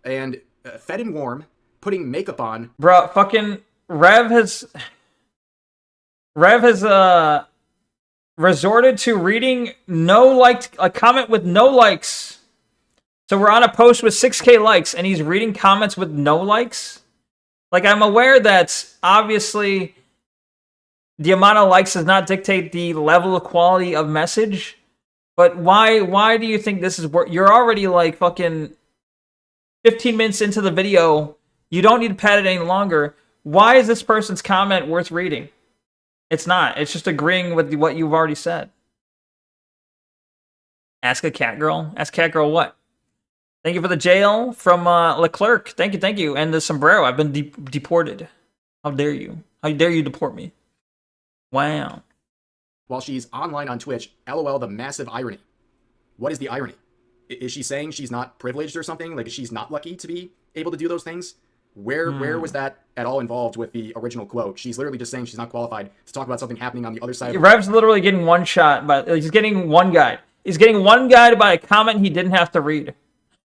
and fed and warm, putting makeup on. Bro, fucking Rev has resorted to reading a comment with no likes. So we're on a post with 6K likes, and he's reading comments with no likes? Like, I'm aware that, obviously, the amount of likes does not dictate the level of quality of message, but why do you think this is you're already, like, fucking 15 minutes into the video, you don't need to pad it any longer. Why is this person's comment worth reading? It's not. It's just agreeing with what you've already said. Ask a cat girl? Ask cat girl what? Thank you for the jail from Leclerc. Thank you. And the sombrero. I've been deported. How dare you? How dare you deport me? Wow. While she's online on Twitch, LOL, the massive irony. What is the irony? Is she saying she's not privileged or something? Like, she's not lucky to be able to do those things? Where was that at all involved with the original quote? She's literally just saying she's not qualified to talk about something happening on the other side. Rev's literally getting one shot, but he's getting one guide. He's getting one guide by a comment he didn't have to read.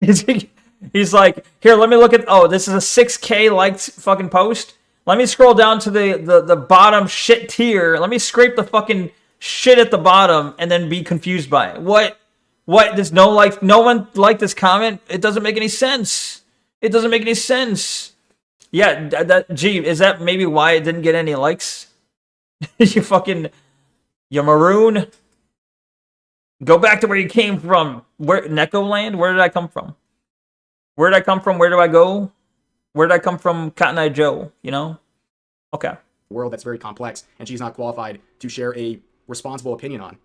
He's like, here, let me look at. Oh, this is a 6K liked fucking post. Let me scroll down to the bottom shit tier. Let me scrape the fucking shit at the bottom and then be confused by it. What? There's no one liked this comment. It doesn't make any sense. It doesn't make any sense. Yeah, gee, is that maybe why it didn't get any likes? You maroon. Go back to where you came from. Where Neko land? Where did I come from? Where did I come from? Where do I go? Where did I come from? Cotton Eye Joe, you know? Okay. World that's very complex, and she's not qualified to share a responsible opinion on.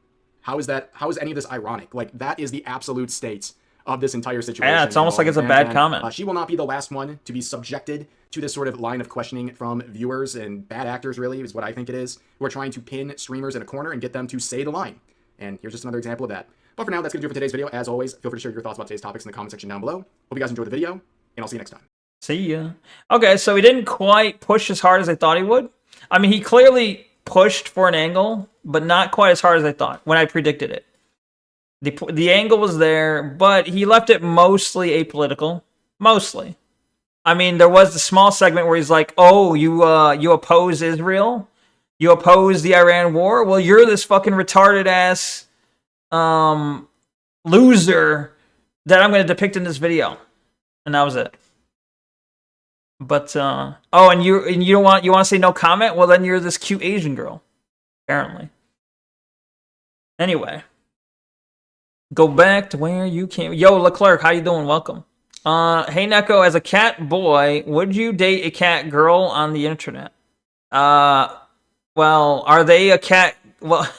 How is any of this ironic? Like, that is the absolute state of this entire situation. Yeah, it's almost like it's a bad comment. She will not be the last one to be subjected to this sort of line of questioning from viewers and bad actors, really, is what I think it is, who are trying to pin streamers in a corner and get them to say the line. And here's just another example of that. But for now, that's going to do it for today's video. As always, feel free to share your thoughts about today's topics in the comment section down below. Hope you guys enjoyed the video, and I'll see you next time. See ya. Okay, so he didn't quite push as hard as I thought he would. I mean, he clearly pushed for an angle, but not quite as hard as I thought when I predicted it. The angle was there, but he left it mostly apolitical. Mostly. I mean, there was the small segment where he's like, oh, you oppose Israel? You oppose the Iran war? Well, you're this fucking retarded ass loser that I'm going to depict in this video. And that was it. But oh, and you want to say no comment? Well, then you're this cute Asian girl, apparently. Anyway, go back to where you came. Yo, Leclerc, how you doing? Welcome. Hey Neko, as a cat boy, would you date a cat girl on the internet? Well, are they a cat? Well,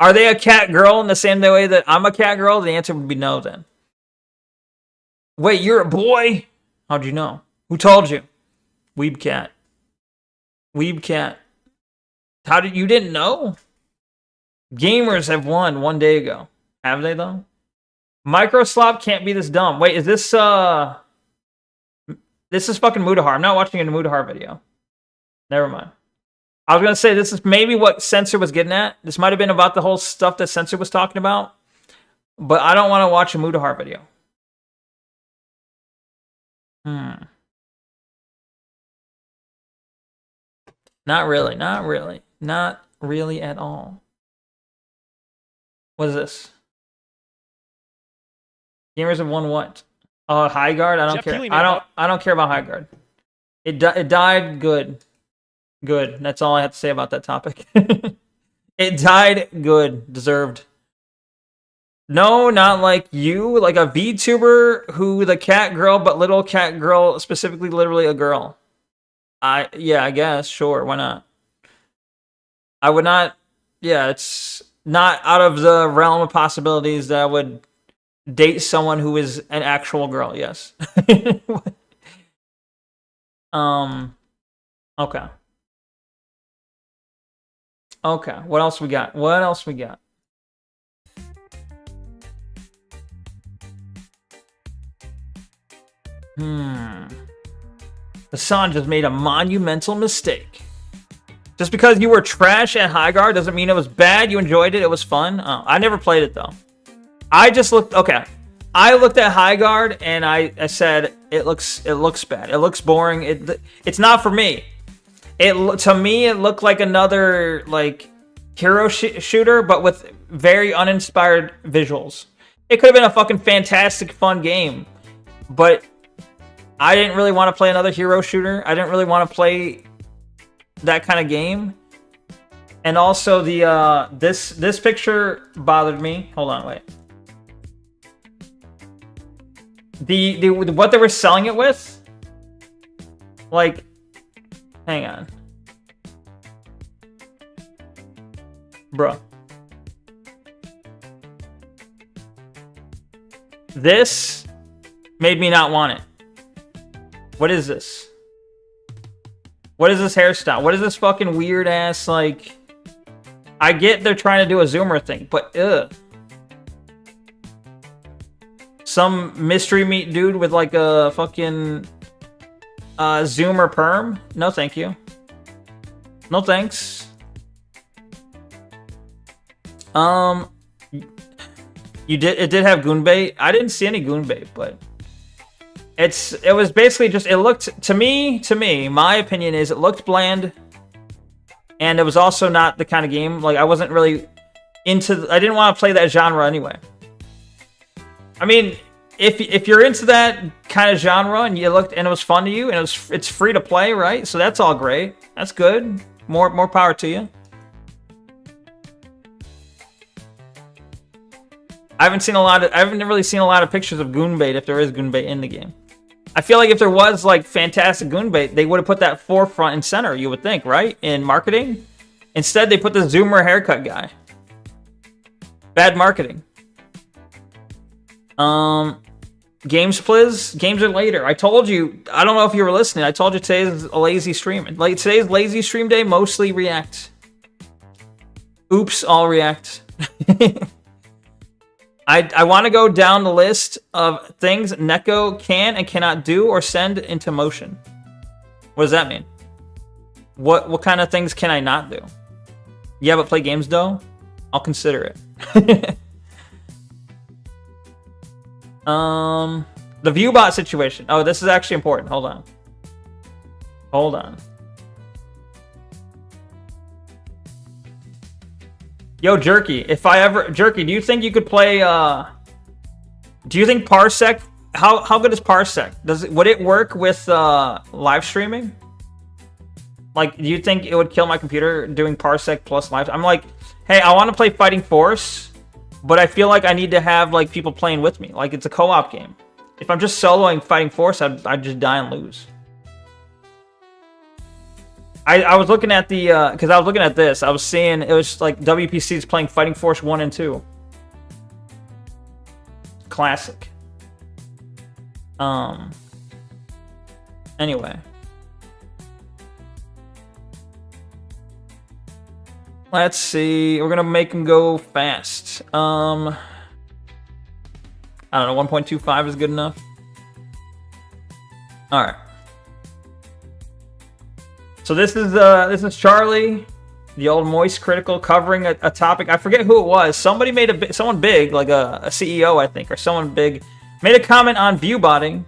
are they a cat girl in the same way that I'm a cat girl? The answer would be no. Then. Wait, you're a boy? How'd you know? Who told you? Weeb cat. Weeb cat. How did you didn't know? Gamers have won 1 day ago. Have they though? Microslop can't be this dumb. Wait, is this this is fucking Mudahar. I'm not watching a Mudahar video. Never mind. I was gonna say this is maybe what Censor was getting at. This might have been about the whole stuff that Censor was talking about. But I don't want to watch a Mudahar video. Not really. Not really. Not really at all. What is this? Gamers have won what? Oh, high guard. I don't Jeff care. Keighley made I don't care about high guard. It died good. Good. That's all I have to say about that topic. It died good. Deserved. No, not like you, like a VTuber who the cat girl, but little cat girl, specifically literally a girl. Yeah, I guess, sure, why not? I would not, yeah, it's not out of the realm of possibilities that I would date someone who is an actual girl, yes. Okay. Okay, what else we got? What else we got? Hassan just made a monumental mistake. Just because you were trash at High Guard doesn't mean it was bad. You enjoyed it. It was fun. I never played it, though. I just looked... Okay. I looked at High Guard, and I said, it looks bad. It looks boring. It's not for me. To me, it looked like another, like, hero shooter, but with very uninspired visuals. It could have been a fucking fantastic, fun game. But I didn't really want to play another hero shooter. I didn't really want to play that kind of game. And also the this picture bothered me. Hold on, wait. The what they were selling it with, like, hang on, bro. This made me not want it. What is this? What is this hairstyle? What is this fucking weird ass, like... I get they're trying to do a zoomer thing, but ugh. Some mystery meat dude with like a fucking zoomer perm? No thank you. No thanks. It did have goon bait. I didn't see any goon bait, but it was basically just, it looked to me, my opinion is it looked bland, and it was also not the kind of game, like I wasn't really into, I didn't want to play that genre anyway. I mean, if you're into that kind of genre and you looked and it was fun to you and it's free to play, right? So that's all great. That's good. More power to you. I haven't really seen a lot of pictures of Goonbait, if there is Goonbait in the game. I feel like if there was like fantastic Goonbait, they would have put that forefront and center, you would think, right? In marketing. Instead, they put the zoomer haircut guy. Bad marketing. Games, please. Games are later. I told you, I don't know if you were listening, I told you today's a lazy stream. Like, today's lazy stream day, mostly React. Oops, all React. I want to go down the list of things Neko can and cannot do or send into motion. What does that mean? What kind of things can I not do? Yeah, but play games though? I'll consider it. The viewbot situation. Oh, this is actually important. Hold on. Hold on. Yo, Jerky, Jerky, do you think you could play, do you think Parsec, how good is Parsec? Would it work with, live streaming? Like, do you think it would kill my computer doing Parsec plus live? I'm like, hey, I want to play Fighting Force, but I feel like I need to have, like, people playing with me. Like, it's a co-op game. If I'm just soloing Fighting Force, I'd just die and lose. I was looking at the, because I was looking at this. I was seeing, it was like WPC's playing Fighting Force 1 and 2. Classic. Anyway. Let's see. We're going to make them go fast. I don't know, 1.25 is good enough. All right. So this is Charlie, the old Moist Critical, covering a topic. I forget who it was. Somebody made someone big, like a CEO, I think, or someone big, made a comment on viewbotting,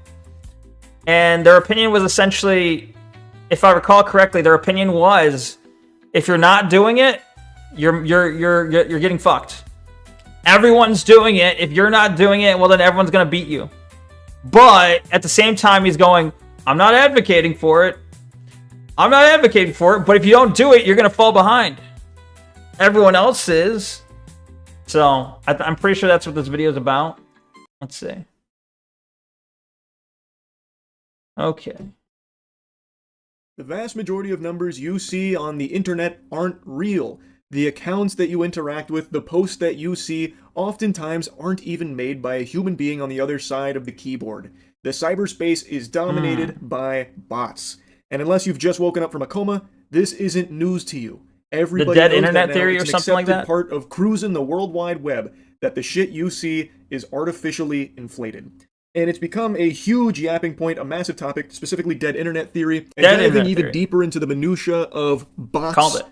and their opinion was essentially if I recall correctly, their opinion was, if you're not doing it, you're getting fucked. Everyone's doing it. If you're not doing it, well, then everyone's gonna beat you. But at the same time, he's going, I'm not advocating for it. I'm not advocating for it, but if you don't do it, you're gonna fall behind. Everyone else is. So I'm pretty sure that's what this video is about. Let's see. Okay. The vast majority of numbers you see on the internet aren't real. The accounts that you interact with, the posts that you see, oftentimes aren't even made by a human being on the other side of the keyboard. The cyberspace is dominated by bots. And unless you've just woken up from a coma, this isn't news to you. Everybody dead knows internet that now. theory It's or an something like accepted that? part of cruising the World Wide Web, that the shit you see is artificially inflated. And it's become a huge yapping point, a massive topic, specifically dead internet theory, and Dead diving internet even theory. deeper into the minutia of bots. Called it.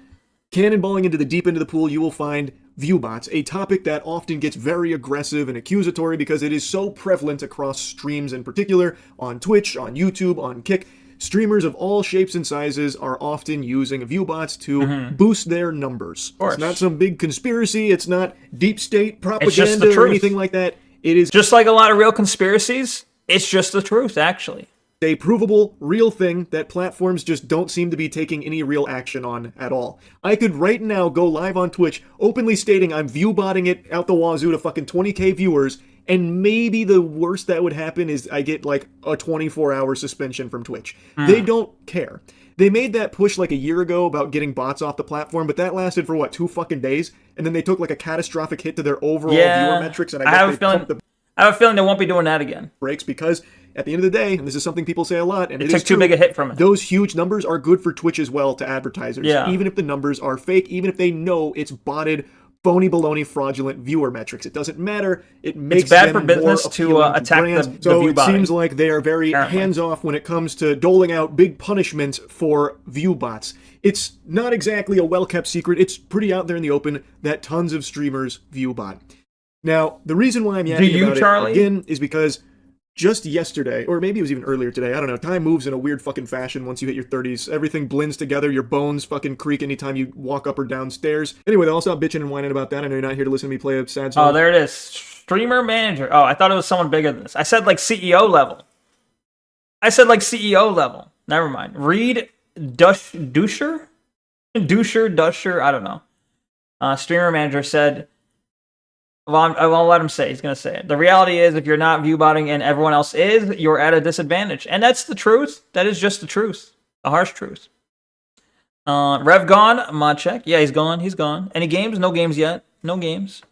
Cannonballing into the deep end of the pool, you will find viewbots, a topic that often gets very aggressive and accusatory because it is so prevalent across streams in particular, on Twitch, on YouTube, on Kick. Streamers of all shapes and sizes are often using viewbots to boost their numbers. course. It's not some big conspiracy, it's not deep state just the propaganda or truth. anything like that. It is Just like a lot of real conspiracies, it's just the truth, actually. a provable, real thing that platforms just don't seem to be taking any real action on at all. I could right now go live on Twitch, openly stating I'm viewbotting it out the wazoo to fucking 20k viewers, and maybe the worst that would happen is I get like a 24-hour suspension from Twitch. They don't care. They made that push like a year ago about getting bots off the platform, but that lasted for what, 2 fucking days? And then they took like a catastrophic hit to their overall viewer metrics, and I guess they pumped the I have a feeling they won't be doing that again. breaks because at the end of the day, and this is something people say a lot, and It it took is too true, big a hit from it. those huge numbers are good for Twitch as well to advertisers. Yeah. Even if the numbers are fake, even if they know it's botted, phony, baloney, fraudulent viewer metrics. It doesn't matter. It makes bad them for business more to, appealing attack brands. the So view it botting. seems like they are very Apparently. hands-off when it comes to doling out big punishments for view bots. It's not exactly a well-kept secret. It's pretty out there in the open that tons of streamers view bot. Now, the reason why I'm yapping you, about Charlie? it again is because just yesterday, or maybe it was even earlier today, I don't know, time moves in a weird fucking fashion once you hit your 30s. Everything blends together, your bones fucking creak anytime you walk up or down stairs. Anyway, they'll stop bitching and whining about that. I know you're not here to listen to me play a sad song. Oh, there it is. Streamer manager. Oh, I thought it was someone bigger than this. I said like CEO level. Never mind. Reed Dusher? Dusher, I don't know. Streamer manager said, well, I won't let him say. He's going to say it. The reality is, if you're not viewbotting and everyone else is, you're at a disadvantage. And that's the truth. That is just the truth. The harsh truth. Rev gone. Mod check. Yeah, he's gone. He's gone. Any games? No games yet. No games.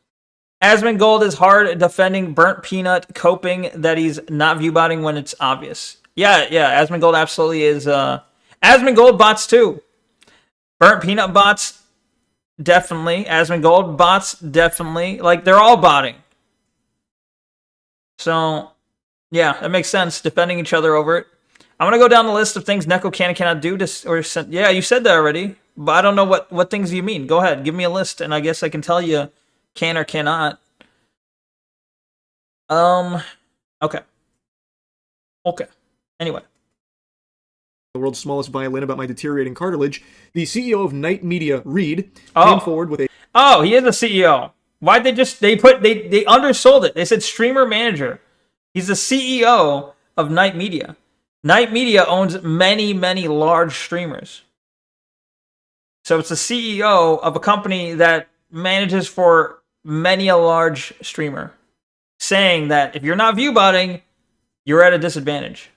Asmongold is hard defending Burnt Peanut, coping that he's not viewbotting when it's obvious. Yeah, Asmongold absolutely is. Asmongold bots too. Burnt Peanut bots, definitely. Asmongold bots, definitely. Like, they're all botting. So, yeah, that makes sense. Defending each other over it. I'm going to go down the list of things Neko can and cannot do. Yeah, you said that already. But I don't know what things you mean. Go ahead. Give me a list, and I guess I can tell you can or cannot. Okay. Anyway. The world's smallest violin about my deteriorating cartilage. The CEO of Night Media, Reed, came forward with a Oh, he is a CEO. Why'd they undersold it. They said streamer manager. He's the CEO of Night Media. Night Media owns many, many large streamers. So it's the CEO of a company that manages for many a large streamer, saying that if you're not viewbotting, you're at a disadvantage.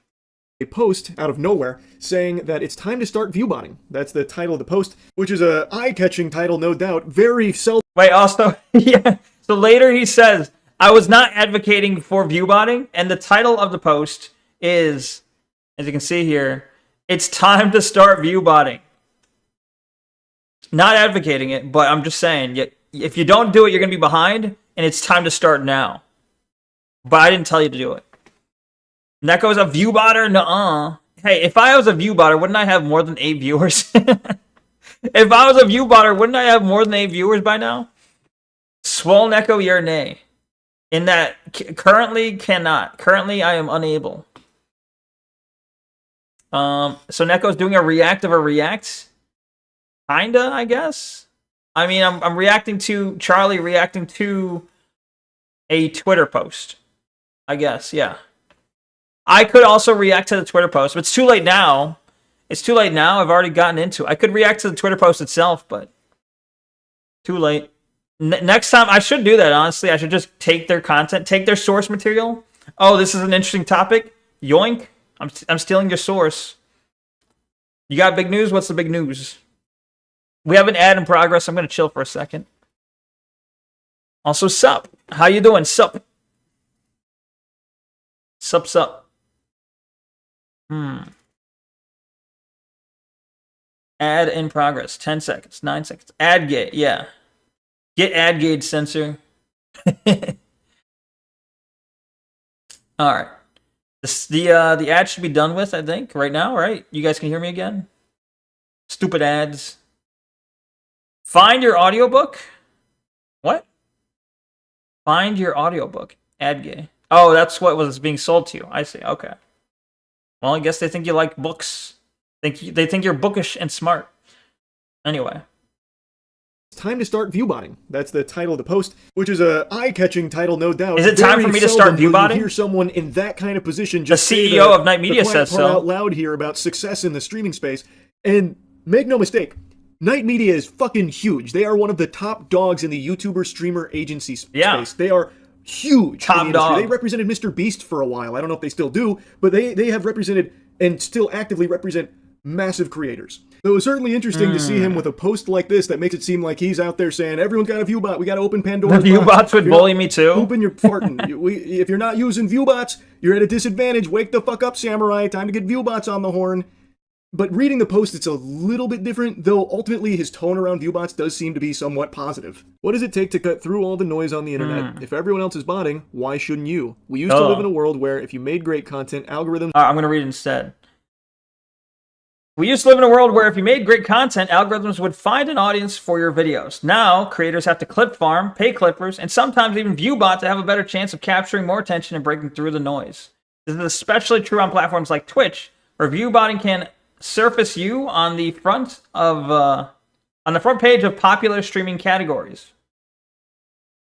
a post out of nowhere saying that it's time to start viewbotting. That's the title of the post, which is a eye-catching title, no doubt. Very Wait, also, yeah. So later he says, I was not advocating for viewbotting, and the title of the post is, as you can see here, it's time to start viewbotting. Not advocating it, but I'm just saying, if you don't do it, you're going to be behind, and it's time to start now. But I didn't tell you to do it. Neko's a viewbotter? Nuh-uh. Hey, if I was a viewbotter, wouldn't I have more than 8 viewers? If I was a viewbotter, wouldn't I have more than 8 viewers by now? Swole Neko, your nay. In that, currently cannot. Currently, I am unable. So Neko's doing a react of a react, kinda, I guess. I mean, I'm reacting to Charlie reacting to a Twitter post, I guess. Yeah, I could also react to the Twitter post, but it's too late now. It's too late now. I've already gotten into it. I could react to the Twitter post itself, but too late. Next time, I should do that, honestly. I should just take their content, take their source material. Oh, this is an interesting topic. Yoink. I'm stealing your source. You got big news? What's the big news? We have an ad in progress. I'm going to chill for a second. Also, sup. How you doing? Sup. Sup. Ad in progress. 10 seconds. 9 seconds. Ad gate. Yeah. Get ad gauge sensor. All right. The ad should be done with, I think, right now, right? You guys can hear me again? Stupid ads. Find your audiobook? What? Find your audiobook. Ad gay. Oh, that's what was being sold to you. I see. Okay. Well, I guess they think you like books. They think you're bookish and smart. Anyway. It's time to start viewbotting. That's the title of the post, which is a eye-catching title, no doubt. Is it time for me to start viewbotting? Hear someone in that kind of position just the CEO of Night Media says so. Out loud here about success in the streaming space, and make no mistake, Night Media is fucking huge. They are one of the top dogs in the YouTuber streamer agency space. They are huge. Top dog. They represented Mr. Beast for a while. I don't know if they still do, but they have represented and still actively represent massive creators. So it was certainly interesting to see him with a post like this that makes it seem like he's out there saying, everyone's got a viewbot, we got to open Pandora's box. The viewbots would bully me too. Pooping, you're farting. If you're not using viewbots, you're at a disadvantage. Wake the fuck up, Samurai. Time to get viewbots on the horn. But reading the post, it's a little bit different, though ultimately his tone around viewbots does seem to be somewhat positive. What does it take to cut through all the noise on the internet? If everyone else is botting, why shouldn't you? We used to live in a world where if you made great content, algorithms... I'm going to read it instead. We used to live in a world where if you made great content, algorithms would find an audience for your videos. Now, creators have to clip farm, pay clippers, and sometimes even viewbot to have a better chance of capturing more attention and breaking through the noise. This is especially true on platforms like Twitch, where viewbotting can surface you on the front page of popular streaming categories.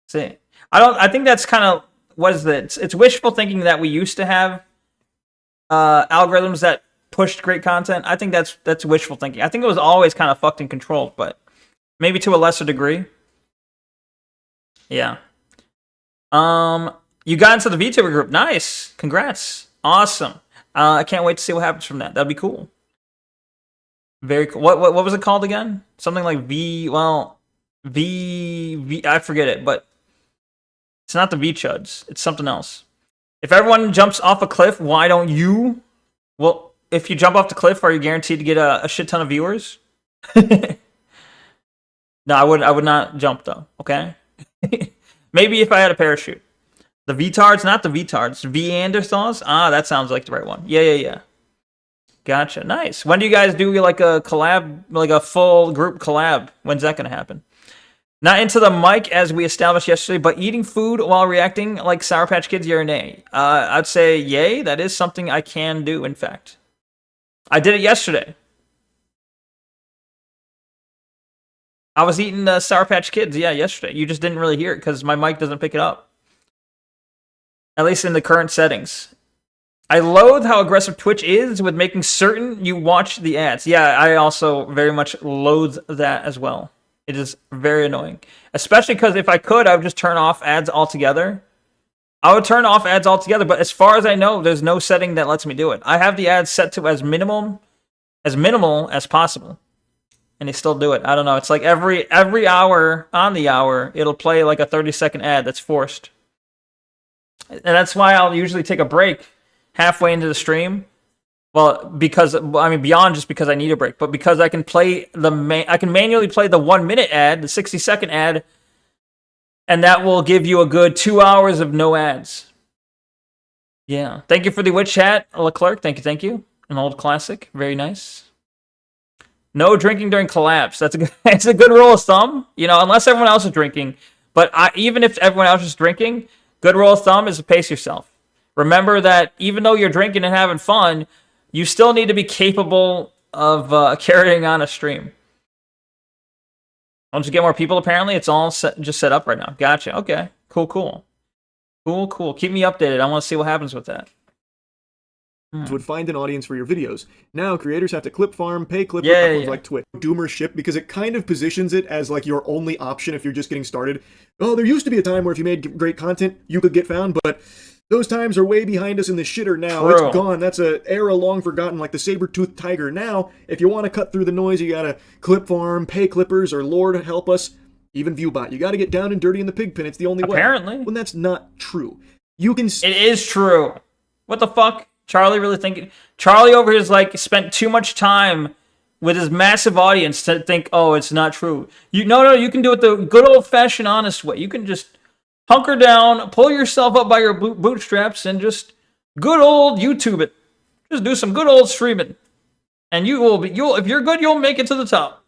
See, I think that's kind of what is it? It's wishful thinking that we used to have algorithms that pushed great content. I think that's wishful thinking. I think it was always kind of fucked and controlled, but maybe to a lesser degree. Yeah. You got into the VTuber group. Nice. Congrats. Awesome. I can't wait to see what happens from that. That'd be cool. Very cool. What was it called again? Something like V. I forget it, but it's not the V-Chuds. It's something else. If everyone jumps off a cliff, why don't you? Well, if you jump off the cliff, are you guaranteed to get a shit ton of viewers? No, I would not jump though. Okay. Maybe if I had a parachute. The VTards, not the VTards. V-Anderthals? Ah, that sounds like the right one. Yeah. Gotcha. Nice. When do you guys do like a collab, like a full group collab? When's that going to happen? Not into the mic as we established yesterday, but eating food while reacting like Sour Patch Kids, yay or nay? I'd say yay. That is something I can do, in fact. I did it yesterday. I was eating Sour Patch Kids, yesterday. You just didn't really hear it because my mic doesn't pick it up. At least in the current settings. I loathe how aggressive Twitch is with making certain you watch the ads. Yeah, I also very much loathe that as well. It is very annoying. Especially because if I could, I would just turn off ads altogether. I would turn off ads altogether, but as far as I know, there's no setting that lets me do it. I have the ads set to as minimal as possible. And they still do it. I don't know. It's like every hour on the hour, it'll play like a 30-second ad that's forced. And that's why I'll usually take a break halfway into the stream. Well, beyond just because I need a break, but because I can manually play the 1 minute ad, the 60-second ad, and that will give you a good 2 hours of no ads. Yeah. Thank you for the witch chat, Leclerc. Thank you. An old classic. Very nice. No drinking during collapse. It's a good rule of thumb, unless everyone else is drinking. But even if everyone else is drinking, good rule of thumb is to pace yourself. Remember that even though you're drinking and having fun, You still need to be capable of carrying on a stream. Once you get more people, apparently, it's all just set up right now. Gotcha. Okay. Cool, cool. Cool, cool. Keep me updated. I want to see what happens with that. Would find an audience for your videos. Now, creators have to clip farm, pay clipper, Yeah, platforms yeah. like Twitch. Doomer ship, because it kind of positions it as like your only option if you're just getting started. Oh, there used to be a time where if you made great content, you could get found, but those times are way behind us in the shitter now. True. It's gone. That's an era long forgotten, like the saber-toothed tiger. Now, if you want to cut through the noise, you gotta clip farm, pay clippers, or Lord help us, even Viewbot. You gotta get down and dirty in the pig pen. It's the only way. Apparently. When that's not true. You can... It is true. What the fuck? Charlie really thinking... Charlie over here is like, spent too much time with his massive audience to think, oh, it's not true. No, you can do it the good old-fashioned honest way. You can just hunker down, pull yourself up by your bootstraps, and just good old YouTube it. Just do some good old streaming. And if you're good, you'll make it to the top.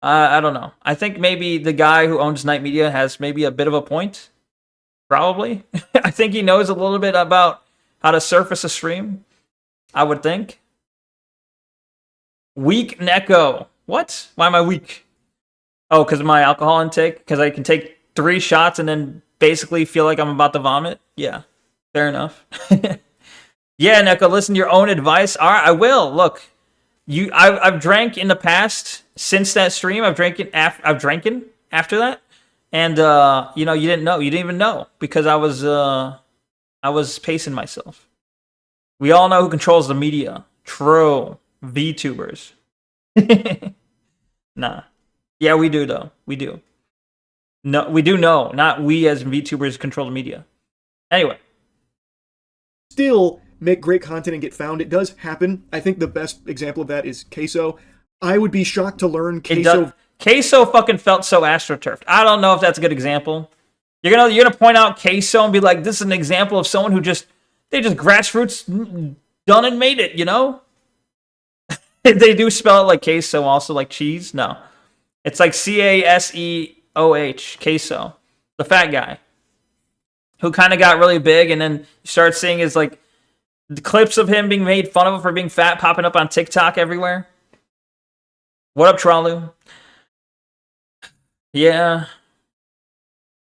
I don't know. I think maybe the guy who owns Night Media has maybe a bit of a point. Probably. I think he knows a little bit about how to surface a stream. I would think. Weak Neko. What? Why am I weak? Oh, because of my alcohol intake? Because I can take 3 shots and then basically feel like I'm about to vomit? Yeah. Fair enough. Yeah, Neko, listen to your own advice. All right, I will. Look, I've drank in the past since that stream. I've drank after that. And, you didn't know. You didn't even know because I was pacing myself. We all know who controls the media. True. VTubers. Nah. Yeah, we do, though. We do. No, we do know. Not we as VTubers control the media. Anyway. Still make great content and get found. It does happen. I think the best example of that is Queso. I would be shocked to learn Queso... Queso fucking felt so astroturfed. I don't know if that's a good example. You're gonna point out Queso and be like, this is an example of someone who they just grassroots done and made it, you know? They do spell it like queso, also like cheese. No. It's like Caseoh, queso. The fat guy. Who kind of got really big, and then you start seeing his like the clips of him being made fun of for being fat popping up on TikTok everywhere. What up, Tralu? Yeah.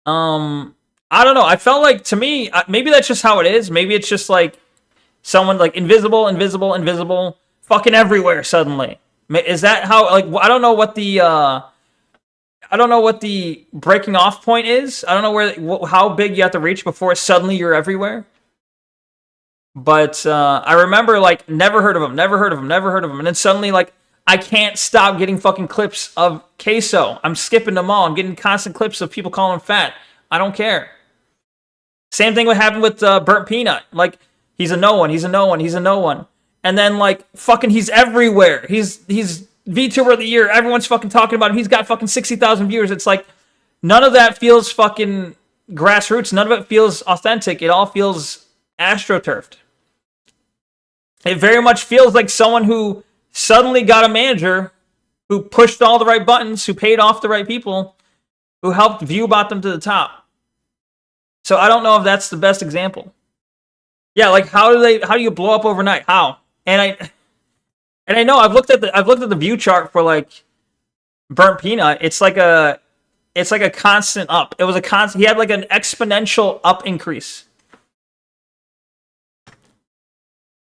I don't know. I felt like, to me, maybe that's just how it is. Maybe it's just like someone like invisible, fucking everywhere suddenly. Is that how? Like, I don't know what the breaking off point is. I don't know how big you have to reach before suddenly you're everywhere. But I remember like never heard of him, and then suddenly like I can't stop getting fucking clips of Queso. I'm skipping them all. I'm getting constant clips of people calling him fat. I don't care. Same thing would happen with Burnt Peanut. Like, he's a no one. And then, like, fucking he's everywhere. He's VTuber of the year. Everyone's fucking talking about him. He's got fucking 60,000 viewers. It's like, none of that feels fucking grassroots. None of it feels authentic. It all feels astroturfed. It very much feels like someone who suddenly got a manager who pushed all the right buttons, who paid off the right people, who helped Viewbot them to the top. So I don't know if that's the best example. Yeah, like how do you blow up overnight? How? And I know I've looked at the view chart for like Burnt Peanut. It's like a constant up. It was a constant. He had like an exponential up increase.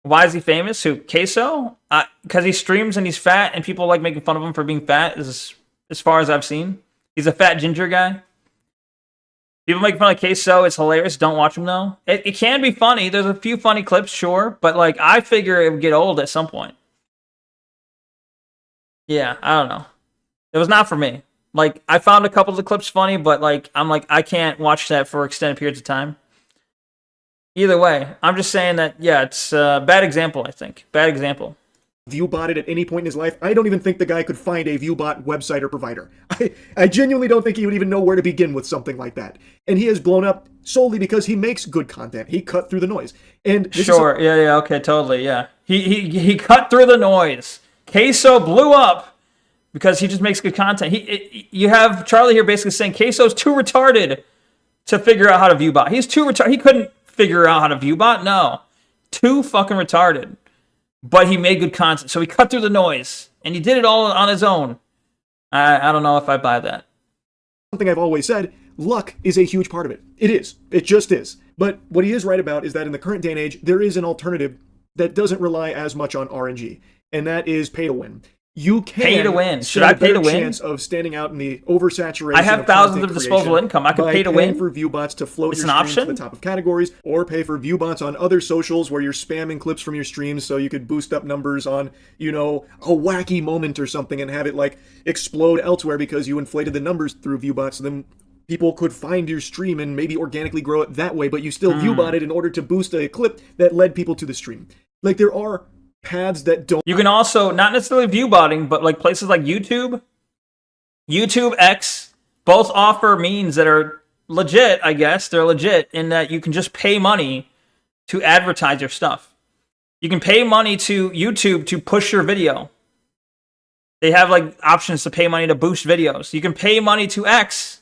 Why is he famous? Who? Queso? Because he streams and he's fat, and people like making fun of him for being fat. As far as I've seen, he's a fat ginger guy. People make fun of Queso. It's hilarious. Don't watch him though. It can be funny. There's a few funny clips, sure, but like I figure it would get old at some point. Yeah, I don't know. It was not for me. Like I found a couple of the clips funny, but like I'm like I can't watch that for extended periods of time. Either way, I'm just saying that yeah, it's a bad example. I think bad example. Viewbot it at any point in his life. I don't even think the guy could find a Viewbot website or provider. I genuinely don't think he would even know where to begin with something like that. And he has blown up solely because he makes good content. He cut through the noise. And sure, yeah, okay, totally, yeah. He cut through the noise. Queso blew up because he just makes good content. You have Charlie here basically saying Queso's too retarded to figure out how to Viewbot. He's too retarded. He couldn't figure out how to Viewbot. No, too fucking retarded. but he made good content. So he cut through the noise, and he did it all on his own. I don't know if I buy that. Something I've always said, luck is a huge part of it. It is. It just is. But what he is right about is that in the current day and age, there is an alternative that doesn't rely as much on RNG, and that is pay to win. You can pay to win. Should stand I a pay to better win? chance of standing out in the oversaturation. I have of thousands content of disposable creation income. I can by pay to paying win. for ViewBots to float It's your an streams to option? the top of categories, or pay for ViewBots on other socials where you're spamming clips from your streams so you could boost up numbers on, you know, a wacky moment or something and have it like explode elsewhere because you inflated the numbers through ViewBots. So then people could find your stream and maybe organically grow it that way, but you still ViewBot it in order to boost a clip that led people to the stream. Like, there are paths that don't. You can also, not necessarily view botting, but like places like YouTube, YouTube X, both offer means that are legit, I guess. They're legit in that you can just pay money to advertise your stuff. You can pay money to YouTube to push your video. They have like options to pay money to boost videos. You can pay money to X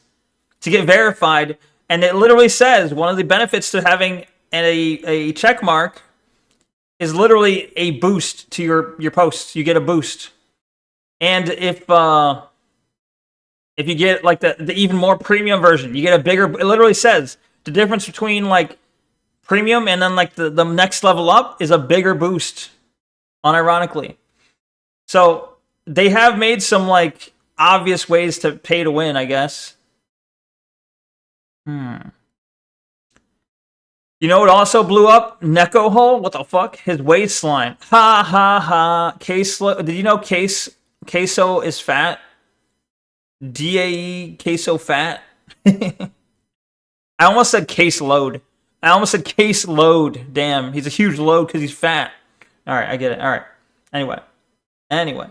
to get verified. And it literally says one of the benefits to having a check mark is literally a boost to your posts. You get a boost. And if you get like the even more premium version, you get a bigger, it literally says the difference between like premium and then like the next level up is a bigger boost, unironically. So they have made some like obvious ways to pay to win, I guess. You know what also blew up? Neko hole? What the fuck? His waistline. Ha ha ha. Did you know queso is fat? DAE queso fat? I almost said case load. Damn, he's a huge load because he's fat. Alright, I get it. Alright. Anyway.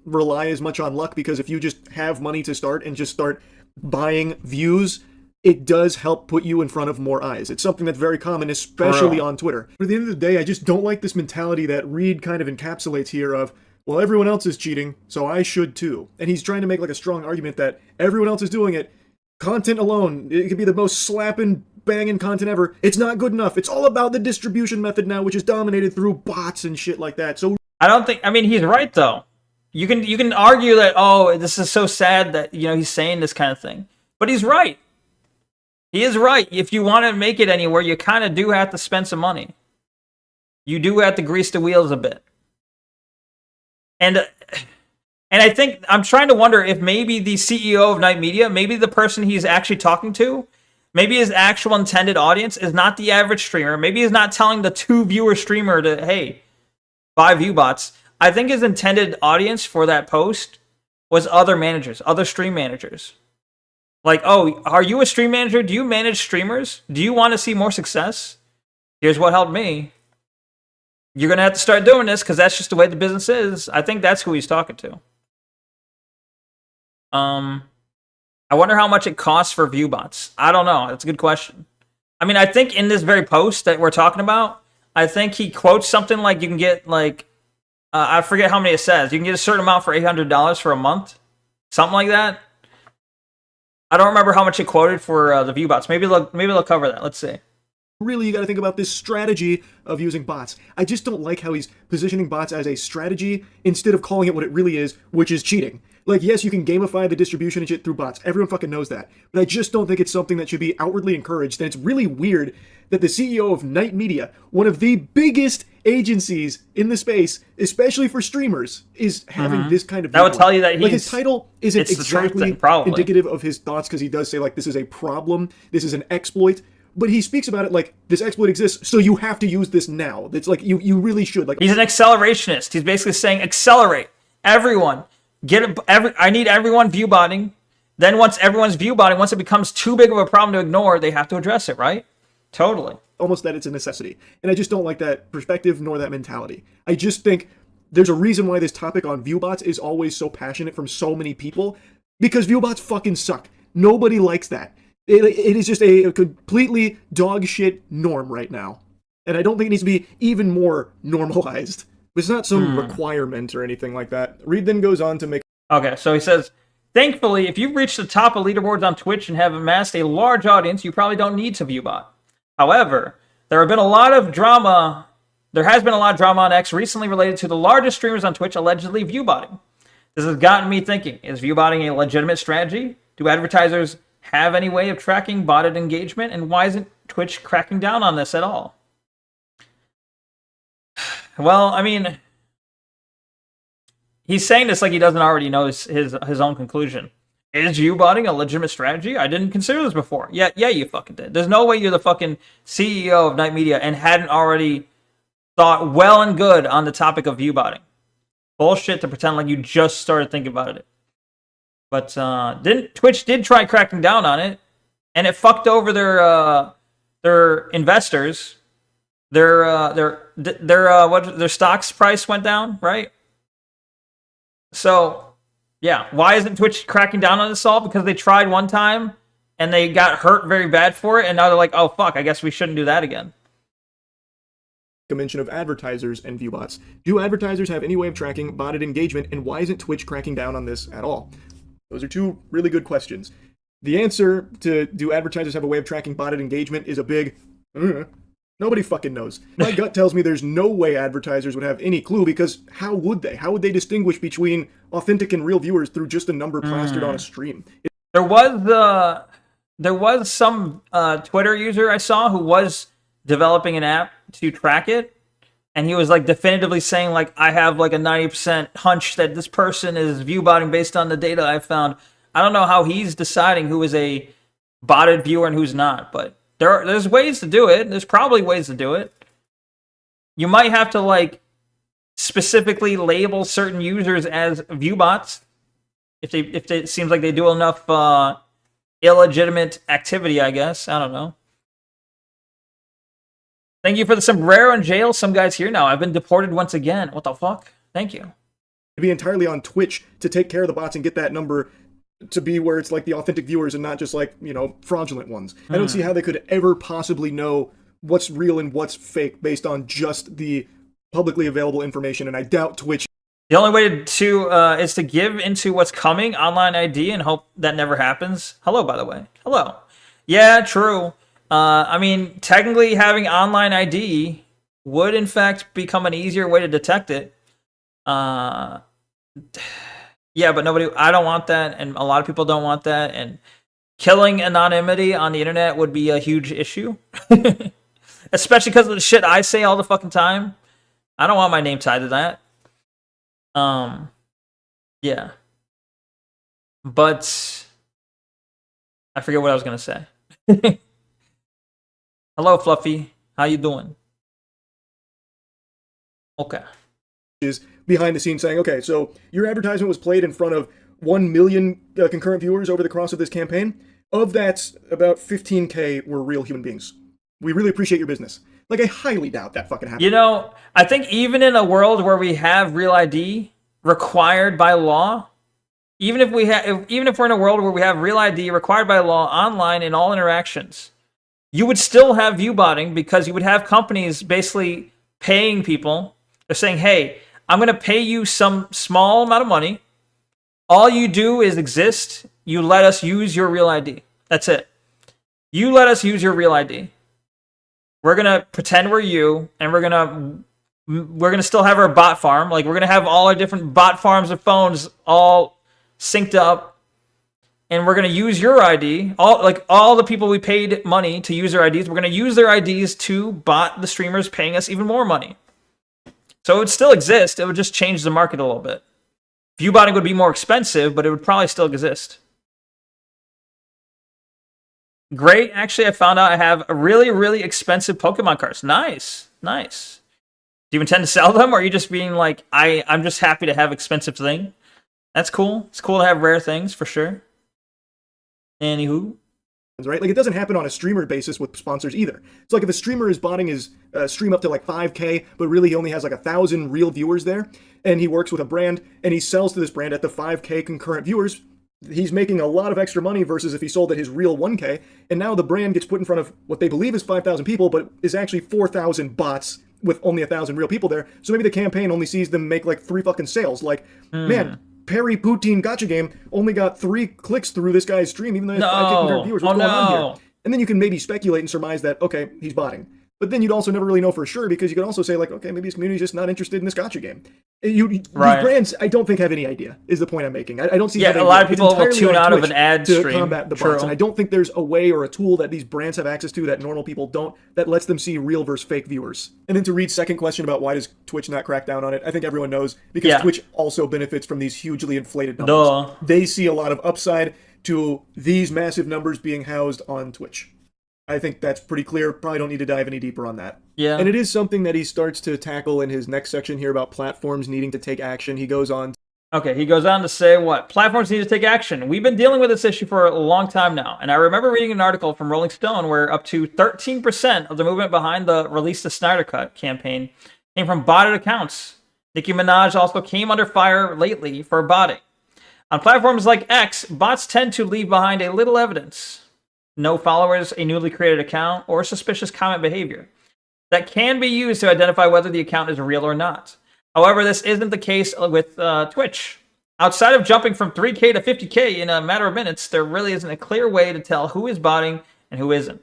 Rely as much on luck, because if you just have money to start and just start buying views, it does help put you in front of more eyes. It's something that's very common, especially on Twitter. But at the end of the day, I just don't like this mentality that Reed kind of encapsulates here of, well, everyone else is cheating, so I should too. And he's trying to make like a strong argument that everyone else is doing it. Content alone, it could be the most slapping, banging content ever. It's not good enough. It's all about the distribution method now, which is dominated through bots and shit like that. So I mean, he's right though. You can argue that, oh, this is so sad that, you know, he's saying this kind of thing. But he's right. He is right. If you want to make it anywhere, you kind of do have to spend some money. You do have to grease the wheels a bit. And I think, I'm trying to wonder if maybe the CEO of Night Media, maybe the person he's actually talking to, maybe his actual intended audience is not the average streamer. Maybe he's not telling the 2-viewer streamer to, hey, buy ViewBots. I think his intended audience for that post was other managers, other stream managers. Like, oh, are you a stream manager? Do you manage streamers? Do you want to see more success? Here's what helped me. You're going to have to start doing this because that's just the way the business is. I think that's who he's talking to. I wonder how much it costs for ViewBots. I don't know. That's a good question. I mean, I think in this very post that we're talking about, I think he quotes something like you can get like, I forget how many it says. You can get a certain amount for $800 for a month. Something like that. I don't remember how much it quoted for the ViewBots. Maybe they'll cover that. Let's see. really, you got to think about this strategy of using bots. I just don't like how he's positioning bots as a strategy instead of calling it what it really is, which is cheating. Like, yes, you can gamify the distribution and shit through bots. Everyone fucking knows that. But I just don't think it's something that should be outwardly encouraged. And it's really weird that the CEO of Night Media, one of the biggest agencies in the space, especially for streamers, is having this kind of... That would tell you that like, his title isn't exactly indicative of his thoughts, because he does say, like, this is a problem, this is an exploit, but he speaks about it like, this exploit exists, so you have to use this now. It's like, you really should. Like, he's an accelerationist. He's basically saying, accelerate. Everyone. I need everyone view botting. Then once everyone's view botting, once it becomes too big of a problem to ignore, they have to address it, right? Totally. Almost that it's a necessity. And I just don't like that perspective nor that mentality. I just think there's a reason why this topic on viewbots is always so passionate from so many people, because viewbots fucking suck. Nobody likes that. It is just a completely dog shit norm right now. And I don't think it needs to be even more normalized. It's not some requirement or anything like that. Reed then goes on to make... Okay, so he says, thankfully, if you've reached the top of leaderboards on Twitch and have amassed a large audience, you probably don't need to viewbot. However, there have been a lot of drama There has been a lot of drama on X recently related to the largest streamers on Twitch allegedly viewbotting. This has gotten me thinking, is viewbotting a legitimate strategy? Do advertisers have any way of tracking botted engagement? And why isn't Twitch cracking down on this at all? Well, I mean, he's saying this like he doesn't already know his own conclusion. Is viewbotting a legitimate strategy? I didn't consider this before. Yeah, you fucking did. There's no way you're the fucking CEO of Night Media and hadn't already thought well and good on the topic of viewbotting. Bullshit to pretend like you just started thinking about it. But Twitch did try cracking down on it, and it fucked over their investors. Their stocks price went down, right? So, yeah, why isn't Twitch cracking down on this all? Because they tried one time and they got hurt very bad for it, and now they're like, oh fuck, I guess we shouldn't do that again. A mention of advertisers and viewbots. Do advertisers have any way of tracking botted engagement, and why isn't Twitch cracking down on this at all? Those are two really good questions. The answer to do advertisers have a way of tracking botted engagement is a big nobody fucking knows. My gut tells me there's no way advertisers would have any clue, because how would they? How would they distinguish between authentic and real viewers through just a number plastered on a stream? There was some Twitter user I saw who was developing an app to track it, and he was like definitively saying like, I have like a 90% hunch that this person is viewbotting based on the data I found. I don't know how he's deciding who is a botted viewer and who's not, but there's ways to do it. There's probably ways to do it. You might have to like specifically label certain users as viewbots if it seems like they do enough illegitimate activity, I guess. I don't know. Thank you for the sombrero in jail. Some guy's here now. I've been deported once again. What the fuck? Thank you. To be entirely on Twitch to take care of the bots and get that number to be where it's like the authentic viewers and not just like, fraudulent ones. I don't see how they could ever possibly know what's real and what's fake based on just the publicly available information, and I doubt Twitch. The only way to is to give into what's coming, online ID, and hope that never happens. Hello, by the way. Hello. Yeah, true. I mean, technically having online ID would in fact become an easier way to detect it. Yeah, but I don't want that, and a lot of people don't want that, and killing anonymity on the internet would be a huge issue. Especially because of the shit I say all the fucking time. I don't want my name tied to that. Yeah. But I forget what I was gonna say. Hello, Fluffy. How you doing? Okay. Is behind the scenes saying, okay, so your advertisement was played in front of 1 million concurrent viewers over the course of this campaign. Of that, about 15K were real human beings. We really appreciate your business. Like, I highly doubt that fucking happened. I think even in a world where we have real ID required by law, even if we're in a world where we have real ID required by law online in all interactions, you would still have viewbotting, because you would have companies basically paying people. They're saying, hey, I'm going to pay you some small amount of money. All you do is exist. You let us use your real ID. That's it. You let us use your real ID. We're going to pretend we're you, and we're going to still have our bot farm. Like, we're going to have all our different bot farms of phones all synced up, and we're going to use your ID. All the people we paid money to use their IDs, we're going to use their IDs to bot the streamers paying us even more money. So it would still exist. It would just change the market a little bit. Viewbotting would be more expensive, but it would probably still exist. Great. Actually, I found out I have a really, really expensive Pokemon cards. Nice. Nice. Do you intend to sell them, or are you just being like, I'm just happy to have expensive thing? That's cool. It's cool to have rare things, for sure. Anywho. Right? Like, it doesn't happen on a streamer basis with sponsors either. It's like if a streamer is botting his stream up to like 5K, but really he only has like 1,000 real viewers there, and he works with a brand, and he sells to this brand at the 5K concurrent viewers, he's making a lot of extra money versus if he sold at his real 1K, and now the brand gets put in front of what they believe is 5,000 people, but is actually 4,000 bots with only 1,000 real people there. So maybe the campaign only sees them make like 3 fucking sales. Like, man, Perry Poutine Gotcha Game only got 3 clicks through this guy's stream, even though he has 5K concurrent viewers. What's going on here? And then you can maybe speculate and surmise that, okay, he's botting. But then you'd also never really know for sure because you could also say like, okay, maybe his community's just not interested in this gacha game. These brands, I don't think have any idea. Is the point I'm making? I don't see. Yeah, a lot of people will tune out of an ad to stream combat the bots, and I don't think there's a way or a tool that these brands have access to that normal people don't that lets them see real versus fake viewers. And then to Reed's second question about why does Twitch not crack down on it, I think everyone knows because Twitch also benefits from these hugely inflated numbers. They see a lot of upside to these massive numbers being housed on Twitch. I think that's pretty clear. Probably don't need to dive any deeper on that. Yeah. And it is something that he starts to tackle in his next section here about platforms needing to take action. He goes on. Okay, he goes on to say what? Platforms need to take action. We've been dealing with this issue for a long time now. And I remember reading an article from Rolling Stone where up to 13% of the movement behind the Release the Snyder Cut campaign came from botted accounts. Nicki Minaj also came under fire lately for botting. On platforms like X, bots tend to leave behind a little evidence. No followers, a newly created account, or suspicious comment behavior that can be used to identify whether the account is real or not. However, this isn't the case with Twitch. Outside of jumping from 3K to 50K in a matter of minutes, there really isn't a clear way to tell who is botting and who isn't.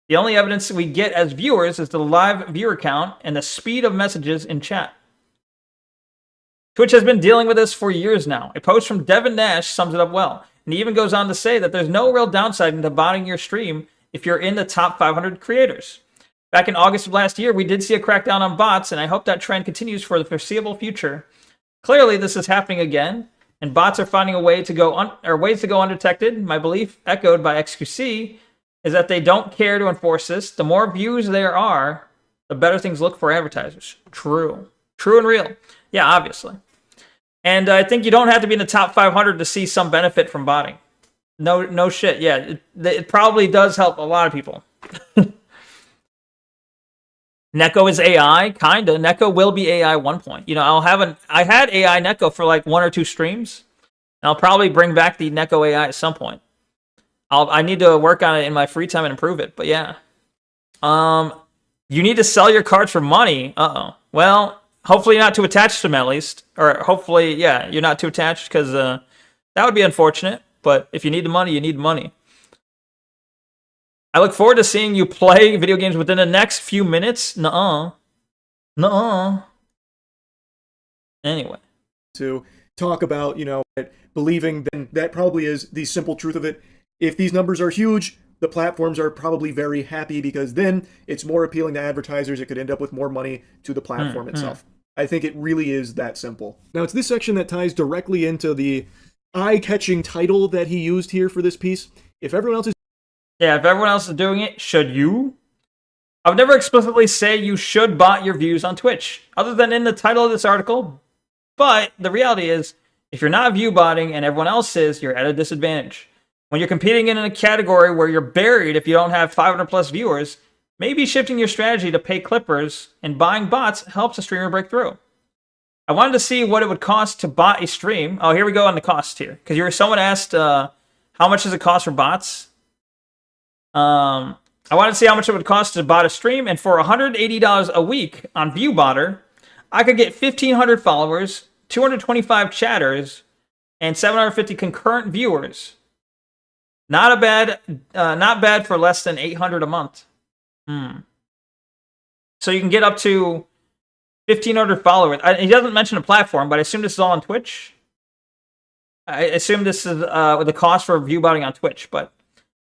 The only evidence we get as viewers is the live viewer count and the speed of messages in chat. Twitch has been dealing with this for years now. A post from Devin Nash sums it up well. And he even goes on to say that there's no real downside into botting your stream if you're in the top 500 creators. Back in August of last year, we did see a crackdown on bots, and I hope that trend continues for the foreseeable future. Clearly, this is happening again, and bots are finding a way to go ways to go undetected. My belief, echoed by XQC, is that they don't care to enforce this. The more views there are, the better things look for advertisers. True and real. Yeah, obviously. And I think you don't have to be in the top 500 to see some benefit from botting. No shit. Yeah, it probably does help a lot of people. Neko is AI, kinda. Neko will be AI at one point. You know, I had AI Neko for like 1 or 2 streams. And I'll probably bring back the Neko AI at some point. I need to work on it in my free time and improve it. But yeah. You need to sell your cards for money. Well, hopefully you're not too attached to them at least. Or hopefully, yeah, you're not too attached because that would be unfortunate. But if you need the money, you need the money. I look forward to seeing you play video games within the next few minutes. Nuh-uh. Anyway. To talk about, believing that probably is the simple truth of it. If these numbers are huge, the platforms are probably very happy because then it's more appealing to advertisers. It could end up with more money to the platform itself. I think it really is that simple. Now, it's this section that ties directly into the eye-catching title that he used here for this piece. If everyone else is doing it, should you? I would never explicitly say you should bot your views on Twitch, other than in the title of this article. But the reality is, if you're not view botting and everyone else is, you're at a disadvantage. When you're competing in a category where you're buried if you don't have 500 plus viewers, maybe shifting your strategy to pay clippers and buying bots helps a streamer break through. I wanted to see what it would cost to bot a stream. Oh, here we go on the cost here. Because someone asked, how much does it cost for bots? I wanted to see how much it would cost to bot a stream. And for $180 a week on ViewBotter, I could get 1,500 followers, 225 chatters, and 750 concurrent viewers. Not bad for less than 800 a month. So you can get up to 1,500 followers. He doesn't mention a platform, but I assume this is all on Twitch. I assume this is the cost for view botting on Twitch, but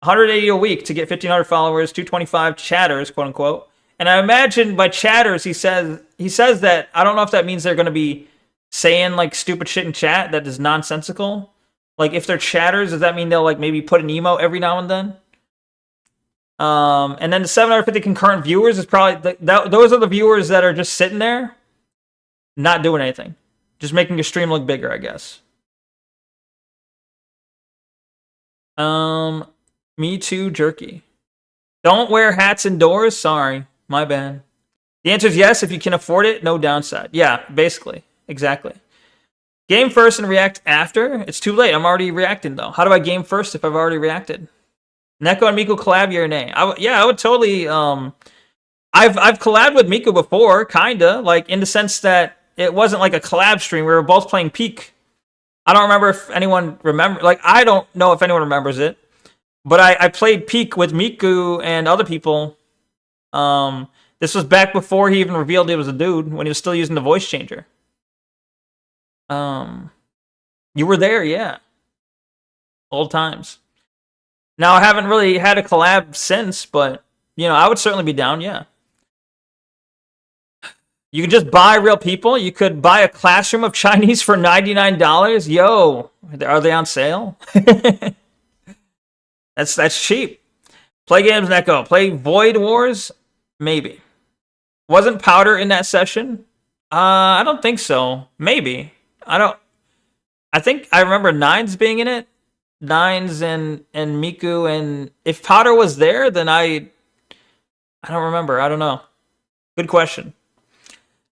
180 a week to get 1,500 followers, 225 chatters, quote unquote. And I imagine by chatters, he says that, I don't know if that means they're going to be saying like stupid shit in chat that is nonsensical. Like if they're chatters, does that mean they'll like maybe put an emo every now and then? And then the 750 concurrent viewers is probably those are the viewers that are just sitting there, not doing anything, just making your stream look bigger, I guess. Me too, jerky. Don't wear hats indoors. Sorry, my bad. The answer is yes if you can afford it. No downside. Yeah, basically, exactly. Game first and react after. It's too late. I'm already reacting though. How do I game first if I've already reacted? Neko and Miku collab, yeah or nay? I would totally. I've collabed with Miku before, kinda, like in the sense that it wasn't like a collab stream. We were both playing Peak. I don't remember if anyone I don't know if anyone remembers it, but I played Peak with Miku and other people. This was back before he even revealed he was a dude, when he was still using the voice changer. You were there, yeah. Old times. Now, I haven't really had a collab since, but, you know, I would certainly be down, yeah. You could just buy real people. You could buy a classroom of Chinese for $99. Yo, are they on sale? That's cheap. Play games, Neko. Play Void Wars? Maybe. Wasn't Powder in that session? I don't think so. Maybe. I think I remember Nines being in it. Nines and Miku, and if Powder was there, then I don't remember. I don't know. Good question.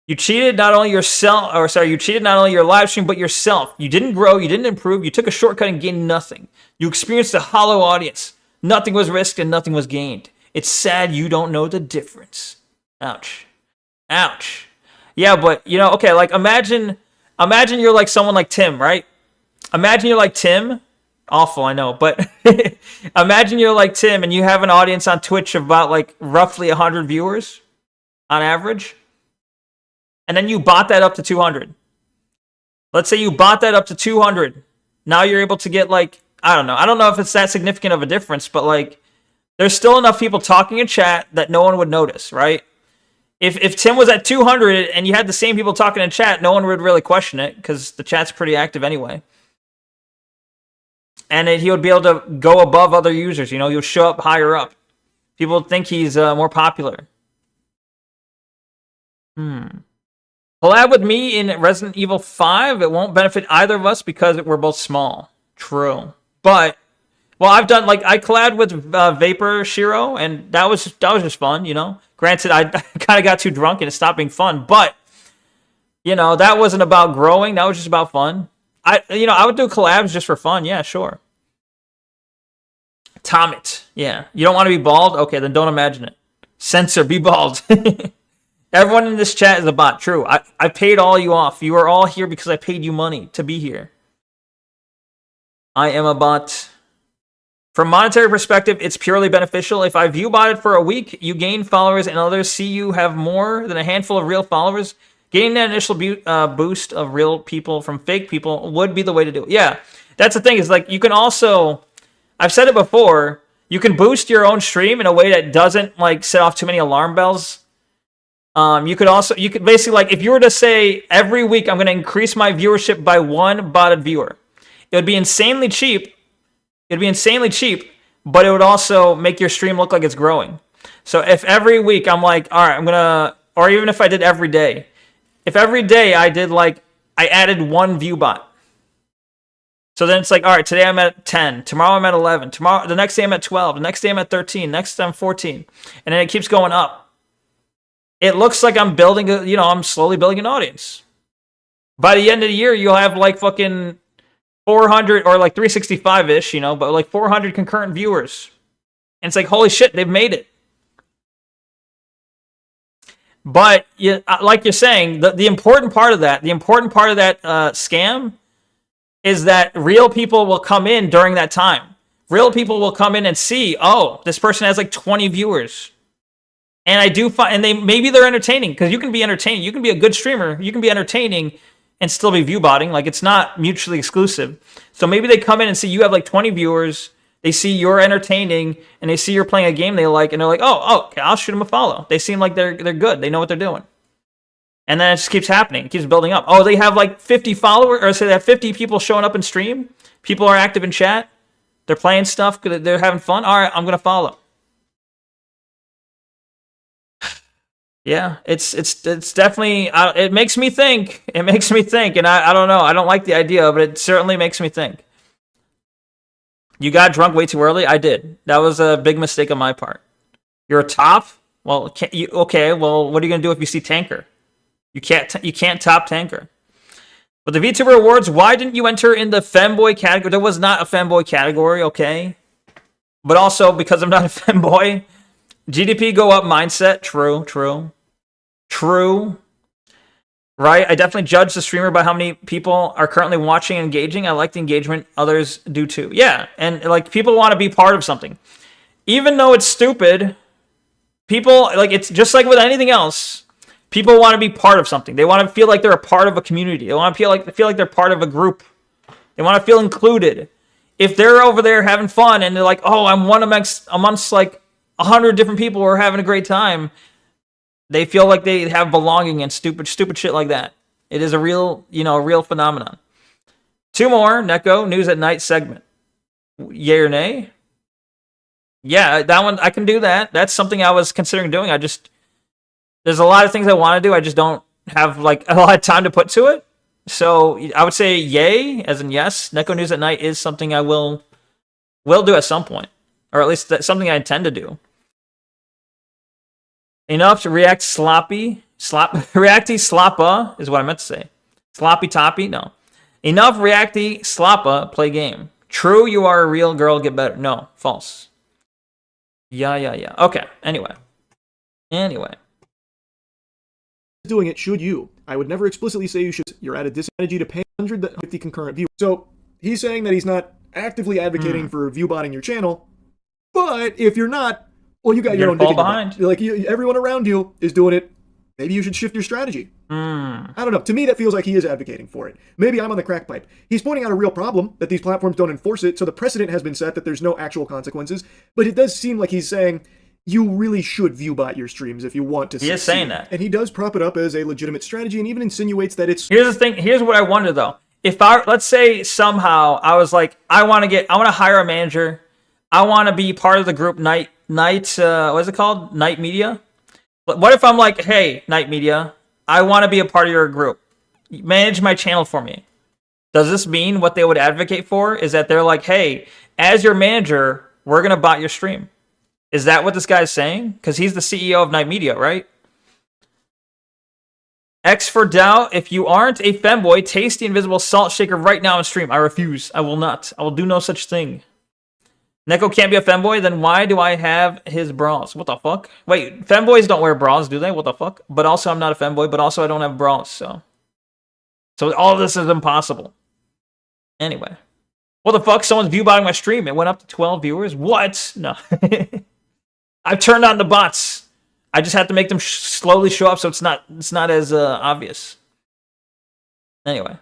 You cheated not only yourself, or sorry, you cheated not only your live stream, but yourself. You didn't grow, you didn't improve, you took a shortcut and gained nothing. You experienced a hollow audience. Nothing was risked and nothing was gained. It's sad you don't know the difference. Ouch. Ouch. Yeah, but, you know, okay, like, imagine you're like someone like Tim, right? Imagine you're like Tim. Awful, I know, but imagine you're like Tim and you have an audience on Twitch of about like roughly 100 viewers on average, and then you bought that up to 200. Let's say you bought that up to 200. Now you're able to get like, I don't know if it's that significant of a difference, but like there's still enough people talking in chat that no one would notice, right? If Tim was at 200 and you had the same people talking in chat, no one would really question it because the chat's pretty active anyway. And he would be able to go above other users. You know, he'll show up higher up. People would think he's more popular. Collab with me in Resident Evil 5. It won't benefit either of us because we're both small. True. But, well, I've done, like, I collabed with Vapor Shiro, and that was just fun, you know. Granted, I kind of got too drunk and it stopped being fun. But, you know, that wasn't about growing. That was just about fun. I would do collabs just for fun. Yeah, sure. Tomit. Yeah. You don't want to be bald? Okay, then don't imagine it. Censor, be bald. Everyone in this chat is a bot. True. I paid all you off. You are all here because I paid you money to be here. I am a bot. From a monetary perspective, it's purely beneficial. If I view botted for a week, you gain followers and others see you have more than a handful of real followers. Getting that initial boost of real people from fake people would be the way to do it. Yeah, that's the thing is like you can also, I've said it before, you can boost your own stream in a way that doesn't like set off too many alarm bells. You could basically like if you were to say every week I'm going to increase my viewership by one botted viewer, it would be insanely cheap. It'd be insanely cheap, but it would also make your stream look like it's growing. So if every week I'm like, all right, or even if I did every day. If every day I added one view bot. So then it's like, all right, today I'm at 10. Tomorrow I'm at 11. The next day I'm at 12. The next day I'm at 13. Next day I'm 14. And then it keeps going up. It looks like I'm building I'm slowly building an audience. By the end of the year, you'll have like fucking 400 or like 365-ish, but like 400 concurrent viewers. And it's like, holy shit, they've made it. But like you're saying, the important part of that, scam is that real people will come in during that time. Real people will come in and see, oh, this person has like 20 viewers. And I do find, and maybe they're entertaining, because you can be entertaining. You can be a good streamer. You can be entertaining and still be view botting. Like, it's not mutually exclusive. So maybe they come in and see you have like 20 viewers. They see you're entertaining, and they see you're playing a game they like, and they're like, oh, okay, I'll shoot them a follow. They seem like they're good. They know what they're doing. And then it just keeps happening. It keeps building up. Oh, they have like 50 followers, or say they have 50 people showing up in stream. People are active in chat. They're playing stuff. They're having fun. All right, I'm going to follow. Yeah, it's definitely, it makes me think. It makes me think, and I don't know. I don't like the idea, but it certainly makes me think. You got drunk way too early? I did. That was a big mistake on my part. You're a top? Well, okay, well, what are you going to do if you see Tanker? You can't top Tanker. But the VTuber Awards, why didn't you enter in the femboy category? There was not a femboy category, okay? But also, because I'm not a femboy, GDP go up mindset, true. Right, I definitely judge the streamer by how many people are currently watching and engaging. I like the engagement. Others do too. Yeah, and like people want to be part of something. Even though it's stupid, people, like, it's just like with anything else. People want to be part of something. They want to feel like they're a part of a community. They want to feel like they're part of a group. They want to feel included. If they're over there having fun and they're like, oh, I'm one amongst like 100 different people who are having a great time, they feel like they have belonging and stupid shit like that. It is a real, a real phenomenon. 2 more, Neko, news at night segment. Yay or nay? Yeah, that one, I can do that. That's something I was considering doing. There's a lot of things I want to do. I just don't have like a lot of time to put to it. So I would say yay, as in yes. Neko news at night is something I will do at some point. Or at least that's something I intend to do. Enough to react reacty sloppa is what I meant to say. Sloppy toppy? No. Enough reacty sloppa, play game. True, you are a real girl, get better. No, false. Yeah. Okay, anyway. Doing it, should you? I would never explicitly say you should. You're at a disadvantage to pay 150 concurrent viewers. So he's saying that he's not actively advocating for viewbotting your channel, but if you're not, well, you got your own dick in your butt. Like everyone around you is doing it. Maybe you should shift your strategy. I don't know. To me, that feels like he is advocating for it. Maybe I'm on the crack pipe. He's pointing out a real problem, that these platforms don't enforce it, so the precedent has been set that there's no actual consequences. But it does seem like he's saying you really should viewbot your streams if you want to succeed. He is saying that. And he does prop it up as a legitimate strategy and even insinuates that it's... Here's the thing. Here's what I wonder, though. Let's say somehow I was like, I want to hire a manager. I want to be part of the group Night, what is it called? Night Media? But what if I'm like, hey, Night Media, I want to be a part of your group. Manage my channel for me. Does this mean what they would advocate for is that they're like, hey, as your manager, we're going to bot your stream? Is that what this guy's saying? Because he's the CEO of Night Media, right? X for doubt. If you aren't a femboy, taste the invisible salt shaker right now on stream. I refuse. I will not. I will do no such thing. Neko can't be a femboy, then why do I have his bras? What the fuck? Wait, femboys don't wear bras, do they? What the fuck? But also, I'm not a femboy, but also I don't have bras, so all of this is impossible. Anyway. What the fuck? Someone's viewbotting my stream. It went up to 12 viewers? What? No. I've turned on the bots. I just have to make them slowly show up so it's not as obvious. Anyway.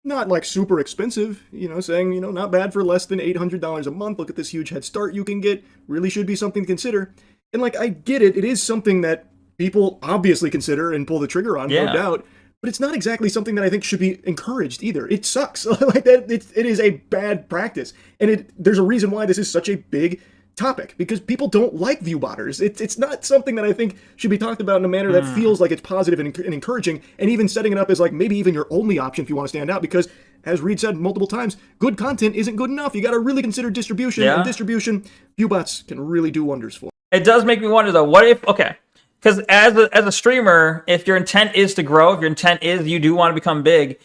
Not like super expensive, saying, not bad for less than $800 a month. Look at this huge head start you can get. Really should be something to consider. And like, I get it. It is something that people obviously consider and pull the trigger on, no doubt. But it's not exactly something that I think should be encouraged either. It sucks. Like that, it is a bad practice. And there's a reason why this is such a big topic, because people don't like viewbotters. It's not something that I think should be talked about in a manner that feels like it's positive and encouraging, and even setting it up as like maybe even your only option if you want to stand out, because as Reed said multiple times, good content isn't good enough. You got to really consider distribution, and distribution, viewbots can really do wonders for. It does make me wonder though, what if, okay, because as a streamer, if your intent is to grow, if your intent is you do want to become big,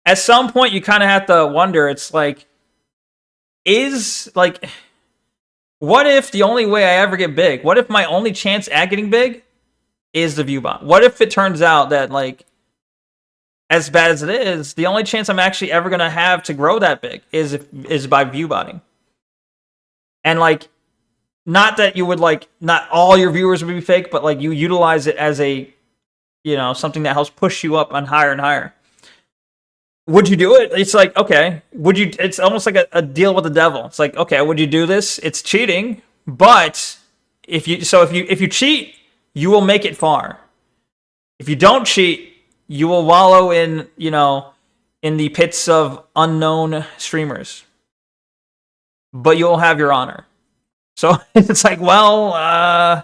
at some point you kind of have to wonder, it's like, what if the only way I ever get big, what if my only chance at getting big is the viewbot? What if it turns out that, like, as bad as it is, the only chance I'm actually ever going to have to grow that big is by viewbotting? And, like, not that you would, like, not all your viewers would be fake, but, like, you utilize it as a, something that helps push you up on higher and higher. Would you do it? It's like, okay, would you? It's almost like a deal with the devil. It's like, okay, would you do this? It's cheating, but if you cheat, you will make it far. If you don't cheat, you will wallow in the pits of unknown streamers. But you'll have your honor. So it's like, well, I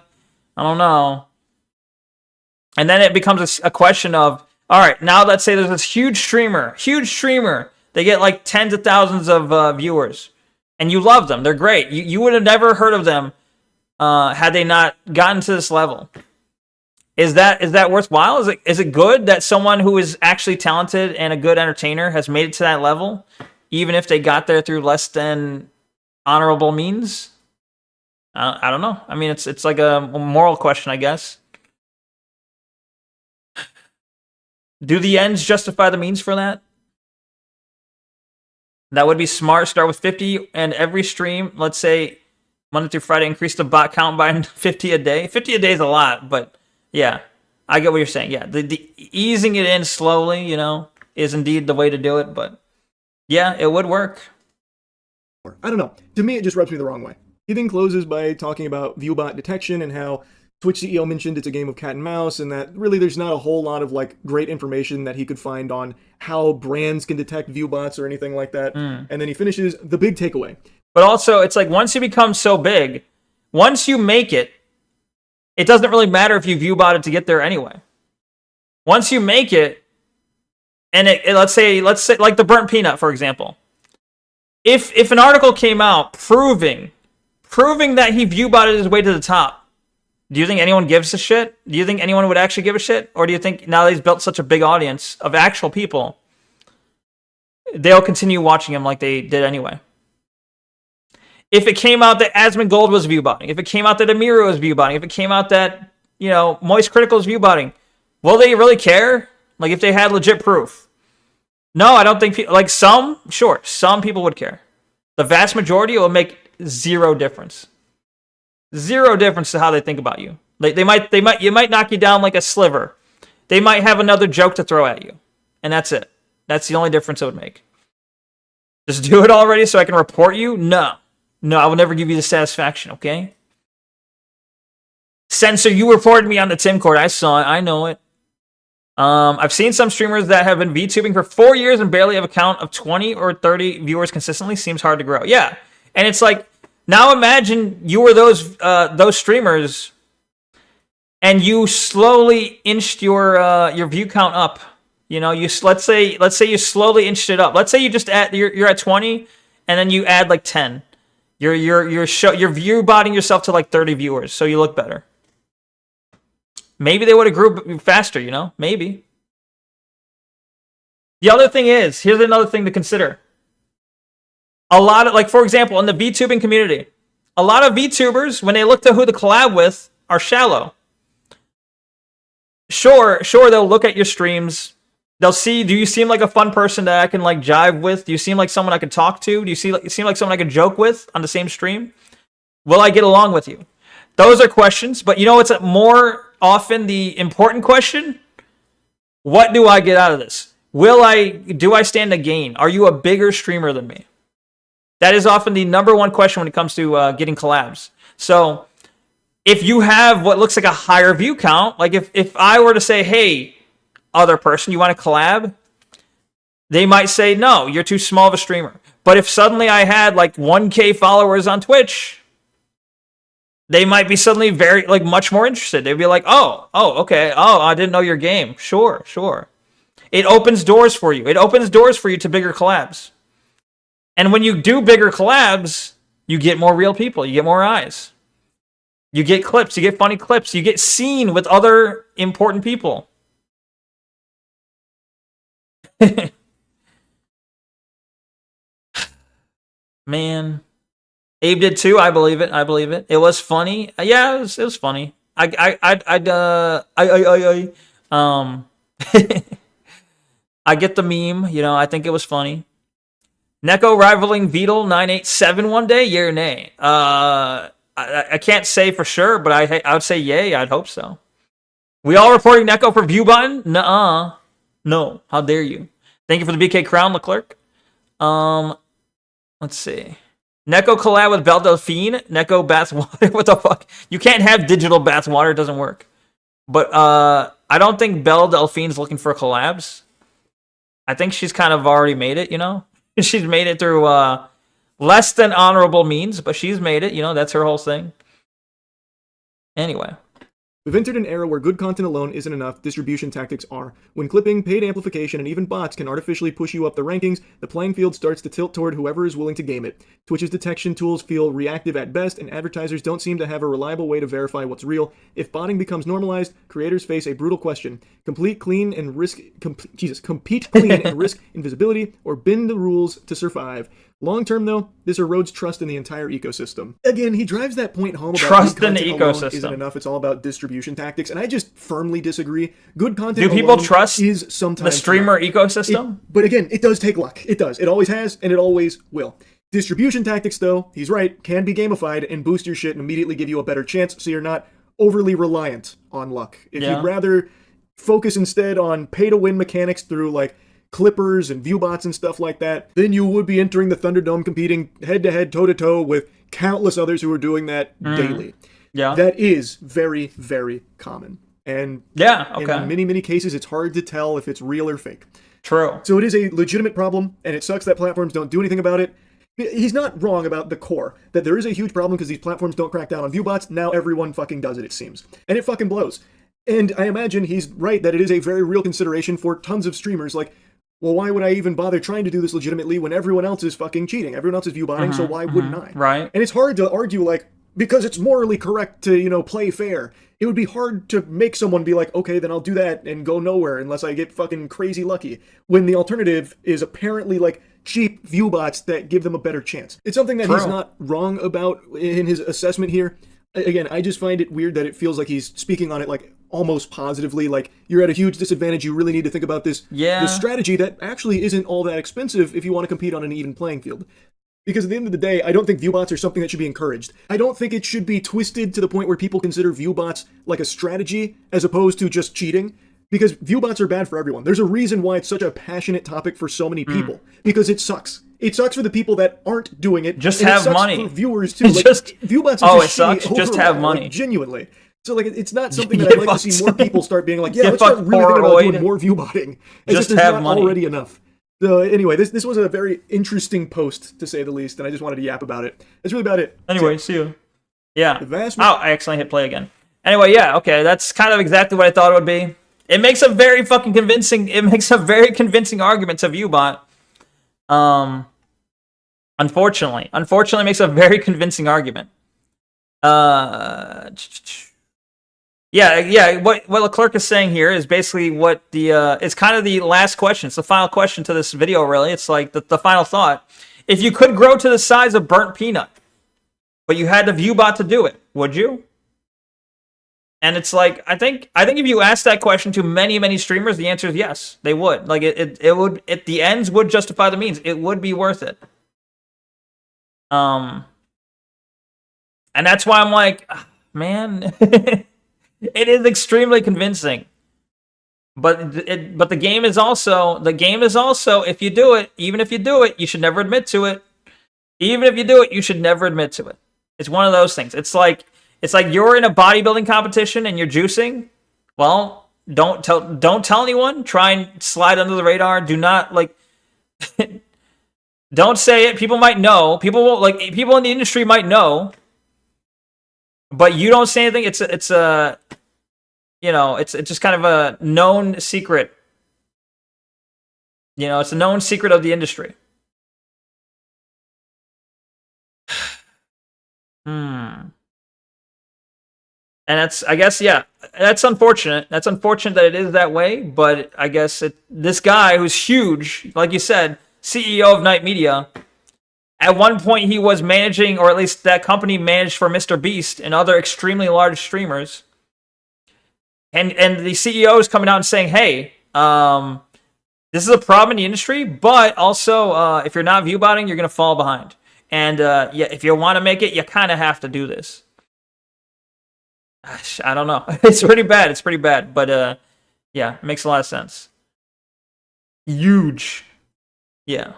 don't know. And then it becomes a question of, all right, now let's say there's this huge streamer. They get like tens of thousands of viewers, and you love them. They're great. You would have never heard of them had they not gotten to this level. Is that worthwhile? Is it good that someone who is actually talented and a good entertainer has made it to that level, even if they got there through less than honorable means? I don't know. I mean, it's like a moral question, I guess. Do the ends justify the means for that? That would be smart. Start with 50, and every stream, let's say, Monday through Friday, increase the bot count by 50 a day. 50 a day is a lot, but yeah, I get what you're saying. Yeah, the easing it in slowly, you know, is indeed the way to do it. But yeah, it would work. I don't know. To me, it just rubs me the wrong way. He then closes by talking about viewbot detection and how Twitch CEO mentioned it's a game of cat and mouse, and that really there's not a whole lot of like great information that he could find on how brands can detect viewbots or anything like that. And then he finishes the big takeaway. But also, it's like once you become so big, once you make it, it doesn't really matter if you viewbot it to get there anyway. Once you make it, and let's say like the burnt peanut, for example. If an article came out proving that he viewbotted his way to the top, do you think anyone gives a shit? Do you think anyone would actually give a shit? Or do you think now that he's built such a big audience of actual people, they'll continue watching him like they did anyway? If it came out that Asmongold was viewbotting, if it came out that Amiru was viewbotting, if it came out that, you know, Moist Critical is viewbotting, will they really care? Like if they had legit proof? No, I don't think people, like some people would care. The vast majority will make zero difference. Zero difference to how they think about you. Like you might knock you down like a sliver. They might have another joke to throw at you. And that's it. That's the only difference it would make. Just do it already so I can report you? No, I will never give you the satisfaction, okay? Censor, you reported me on the Tim Court. I saw it. I know it. I've seen some streamers that have been VTubing for 4 years and barely have a count of 20 or 30 viewers consistently. Seems hard to grow. Yeah. And it's like, now imagine you were those streamers and you slowly inched your view count up. You know, let's say you slowly inched it up. Let's say you just you're at 20 and then you add like 10. You're view botting yourself to like 30 viewers, so you look better. Maybe they would have grew faster, you know? Maybe. The other thing is, here's another thing to consider. A lot of, like, for example, in the VTubing community, a lot of VTubers, when they look to who to collab with, are shallow. Sure, they'll look at your streams. They'll see, do you seem like a fun person that I can, like, jive with? Do you seem like someone I can talk to? Do you seem like someone I can joke with on the same stream? Will I get along with you? Those are questions, but you know what's more often the important question? What do I get out of this? Do I stand to gain? Are you a bigger streamer than me? That is often the number one question when it comes to getting collabs. So if you have what looks like a higher view count, like if I were to say, hey, other person, you want to collab? They might say, no, you're too small of a streamer. But if suddenly I had like 1K followers on Twitch, they might be suddenly very, like, much more interested. They'd be like, oh, okay. Oh, I didn't know your game. Sure. It opens doors for you. It opens doors for you to bigger collabs. And when you do bigger collabs, you get more real people. You get more eyes. You get clips. You get funny clips. You get seen with other important people. Man. Abe did too. I believe it. It was funny. Yeah, it was funny. I get the meme. You know, I think it was funny. Neko rivaling Beetle 987 one day? Yay or nay? I can't say for sure, but I would say yay. I'd hope so. We all reporting Neko for view button? Nuh-uh. No. How dare you? Thank you for the BK crown, Leclerc. Let's see. Neko collab with Belle Delphine. Neko Bath Water. What the fuck? You can't have digital bath water. It doesn't work. But I don't think Belle Delphine's looking for collabs. I think she's kind of already made it, you know? She's made it through less than honorable means, but she's made it. You know, that's her whole thing. Anyway. We've entered an era where good content alone isn't enough, distribution tactics are. When clipping, paid amplification, and even bots can artificially push you up the rankings, the playing field starts to tilt toward whoever is willing to game it. Twitch's detection tools feel reactive at best, and advertisers don't seem to have a reliable way to verify what's real. If botting becomes normalized, creators face a brutal question. Compete clean and risk invisibility, or bend the rules to survive. Long term, though, this erodes trust in the entire ecosystem. Again, he drives that point home about trust good in the content alone ecosystem isn't enough. It's all about distribution tactics, and I just firmly disagree. Good content Do people alone trust is sometimes the streamer ecosystem? but again, it does take luck. It does. It always has, and it always will. Distribution tactics, though, he's right, can be gamified and boost your shit and immediately give you a better chance, so you're not overly reliant on luck. If Yeah. you'd rather focus instead on pay-to-win mechanics through, like, clippers and viewbots and stuff like that, then you would be entering the Thunderdome competing head-to-head, toe-to-toe with countless others who are doing that daily. Yeah. That is very, very common. And Yeah, okay. in many, many cases, it's hard to tell if it's real or fake. True. So it is a legitimate problem, and it sucks that platforms don't do anything about it. He's not wrong about the core, that there is a huge problem because these platforms don't crack down on viewbots. Now everyone fucking does it, it seems. And it fucking blows. And I imagine he's right that it is a very real consideration for tons of streamers. Like, well, why would I even bother trying to do this legitimately when everyone else is fucking cheating? Everyone else is viewbotting, so why wouldn't I? Right. And it's hard to argue, like, because it's morally correct to, you know, play fair. It would be hard to make someone be like, okay, then I'll do that and go nowhere unless I get fucking crazy lucky. When the alternative is apparently, like, cheap viewbots that give them a better chance. It's something that he's not wrong about in his assessment here. Again, I just find it weird that it feels like he's speaking on it, like, almost positively, like, you're at a huge disadvantage, you really need to think about this strategy that actually isn't all that expensive if you want to compete on an even playing field. Because at the end of the day, I don't think viewbots are something that should be encouraged. I don't think it should be twisted to the point where people consider viewbots like a strategy as opposed to just cheating. Because viewbots are bad for everyone. There's a reason why it's such a passionate topic for so many people. Because it sucks. It sucks for the people that aren't doing it. Just and have it sucks money. For viewers too. Like, viewbots Oh, are it just sucks. shitty Just overall, have money. like, genuinely. So, like, it's not something that I'd like to see more people start being like, yeah, let's start fuck really thinking about Polaroid. doing more viewbotting. It's Just there's have not money. already enough. So anyway, this was a very interesting post, to say the least, and I just wanted to yap about it. That's really about it. Anyway, see you. Yeah. The vast Oh, I accidentally hit play again. Anyway, yeah, okay, that's kind of exactly what I thought it would be. It makes a very fucking convincing. It makes a very convincing argument to viewbot. Unfortunately, it makes a very convincing argument. Yeah. What Leclerc is saying here is basically what the it's kind of the last question. It's the final question to this video. Really, it's like the final thought. If you could grow to the size of burnt peanut, but you had the viewbot to do it, would you? And it's like, I think if you ask that question to many streamers, the answer is yes, they would. Like it would. The ends would justify the means. It would be worth it. And that's why I'm like, man, it is extremely convincing. But the game is also if you do it, even if you do it, you should never admit to it. Even if you do it, you should never admit to it. It's one of those things. It's like you're in a bodybuilding competition and you're juicing. Well, don't tell anyone. Try and slide under the radar. Do not like don't say it. People might know. People in the industry might know. But you don't say anything. It's just kind of a known secret. You know, it's a known secret of the industry. And I guess, that's unfortunate. That's unfortunate that it is that way, but I guess this guy who's huge, like you said, CEO of Night Media, at one point he was managing, or at least that company managed for Mr. Beast and other extremely large streamers. And the CEO is coming out and saying, hey, this is a problem in the industry, but also if you're not viewbotting, you're going to fall behind. And if you want to make it, you kind of have to do this. I don't know. It's pretty bad. But yeah, it makes a lot of sense. Huge. Yeah.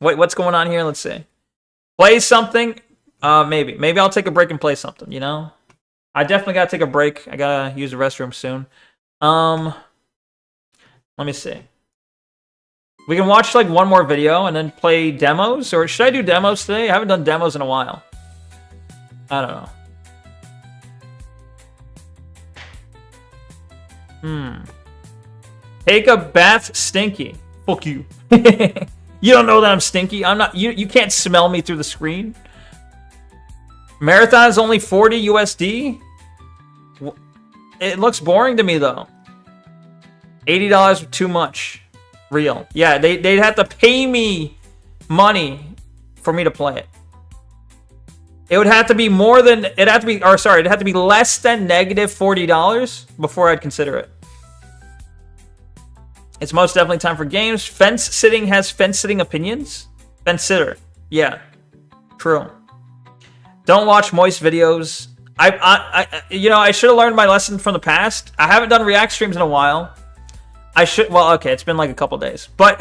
Wait, what's going on here? Let's see. Play something. Maybe I'll take a break and play something, you know? I definitely gotta take a break. I gotta use the restroom soon. Let me see. We can watch like one more video and then play demos, or should I do demos today? I haven't done demos in a while. I don't know. Take a bath stinky. Fuck you. You don't know that I'm stinky. I'm not. You can't smell me through the screen. Marathon is only 40 USD. It looks boring to me though. $80 too much. Real. Yeah, they'd have to pay me money for me to play it. It would have to be more than it'd have to be less than negative $40 before I'd consider it. It's most definitely time for games. Fence sitting has fence sitting opinions. Fence sitter. Yeah, true. Don't watch moist videos. I should have learned my lesson from the past. I haven't done react streams in a while. Well, okay, it's been like a couple days, but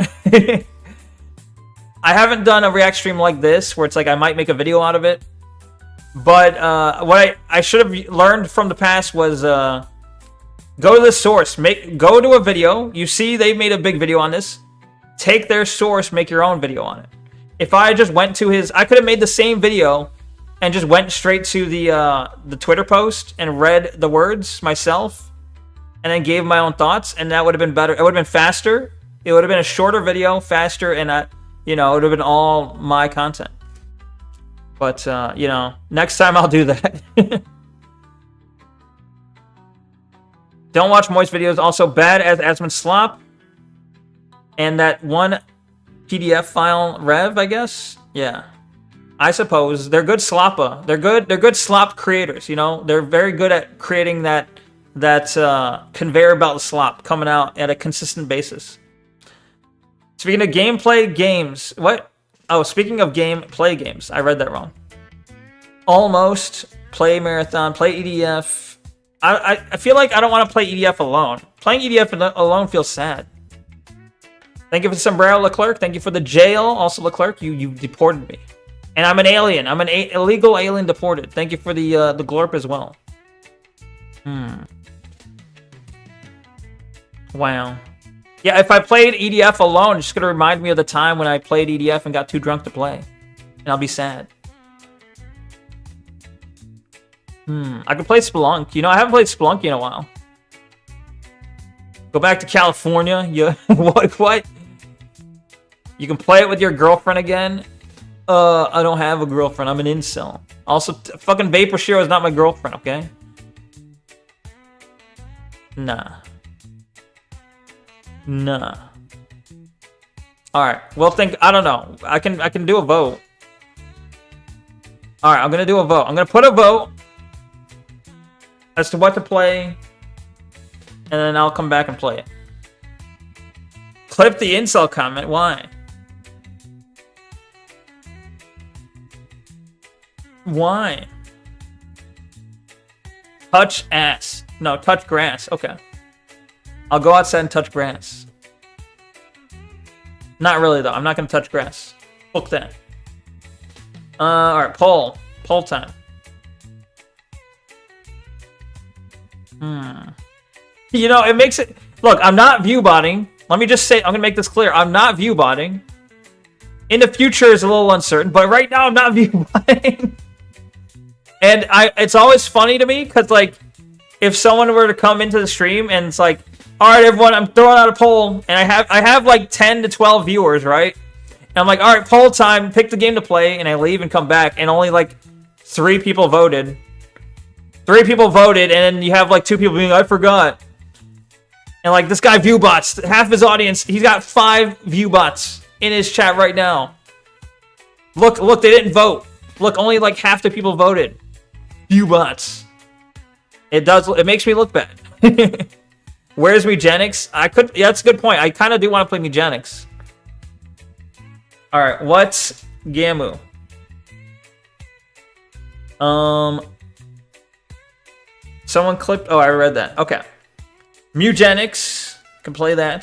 I haven't done a react stream like this where it's like I might make a video out of it. But what I should have learned from the past was go to the source, go to a video. You see, they made a big video on this. Take their source, make your own video on it. If I just went to I could have made the same video and just went straight to the Twitter post and read the words myself, and then gave my own thoughts, and that would have been better. It would have been faster. It would have been a shorter video, faster, and it would have been all my content. But next time I'll do that. Don't watch moist videos. Also bad as Asmund Slop, and that one PDF file Rev, I guess. Yeah. I suppose they're good sloppa. They're good slop creators. They're very good at creating that conveyor belt slop coming out at a consistent basis. Speaking of gameplay games, what? Oh, speaking of gameplay games, I read that wrong. Almost play marathon, play EDF. I feel like I don't want to play EDF alone. Playing EDF alone feels sad. Thank you for the sombrero, Leclerc. Thank you for the jail, also Leclerc. You deported me. And I'm an alien. I'm an illegal alien deported. Thank you for the glorp as well. Wow. Yeah, if I played EDF alone, it's just going to remind me of the time when I played EDF and got too drunk to play. And I'll be sad. I could play Splunk. I haven't played Splunk in a while. Go back to California. Yeah. What? You can play it with your girlfriend again? I don't have a girlfriend. I'm an incel. Also, fucking Vapor Shiro is not my girlfriend, okay? Nah. Alright, well, I don't know. I can do a vote. Alright, I'm gonna do a vote. I'm gonna put a vote as to what to play, and then I'll come back and play it. Clip the incel comment. Why? Why? Touch ass. No, touch grass. Okay. I'll go outside and touch grass. Not really, though. I'm not going to touch grass. Fuck that. Alright, poll. Poll time. It makes it... Look, I'm not view-botting. Let me just say, I'm going to make this clear. I'm not view-botting. In the future is a little uncertain, but right now I'm not view-botting. And it's always funny to me, because, like, if someone were to come into the stream and it's like, alright, everyone, I'm throwing out a poll, and I have like 10 to 12 viewers, right? And I'm like, alright, poll time, pick the game to play, and I leave and come back, and only like 3 people voted. 3 people voted, and then you have like 2 people being, I forgot. And like, this guy viewbots, half his audience, he's got 5 viewbots in his chat right now. Look, they didn't vote. Look, only like half the people voted. Viewbots. It makes me look bad. Where's Megenics? Yeah, that's a good point. I kind of do want to play Megenics. Alright, what's Gamu? Someone clipped... Oh, I read that. Okay. Mugenics. Can play that.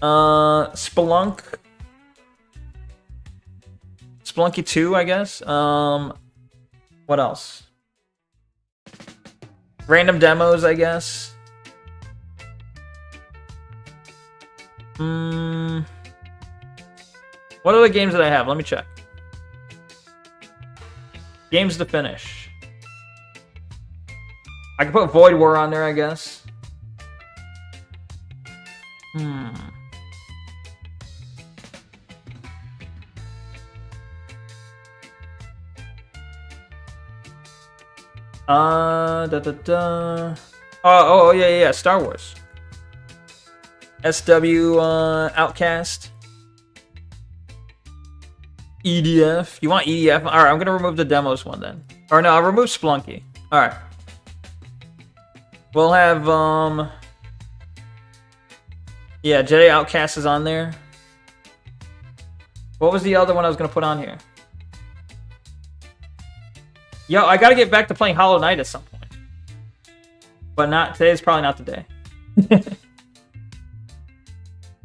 Spelunk. Spelunky 2, I guess. What else? Random demos, I guess. What other games did I have? Let me check. Games to finish. I can put Void War on there, I guess. Oh, yeah, Star Wars. SW, Outcast. EDF. You want EDF? Alright, I'm gonna remove the demos one then. Or no, I'll remove Splunky. Alright. We'll have, yeah, Jedi Outcast is on there. What was the other one I was gonna put on here? Yo, I gotta get back to playing Hollow Knight at some point. But not today's probably not the day.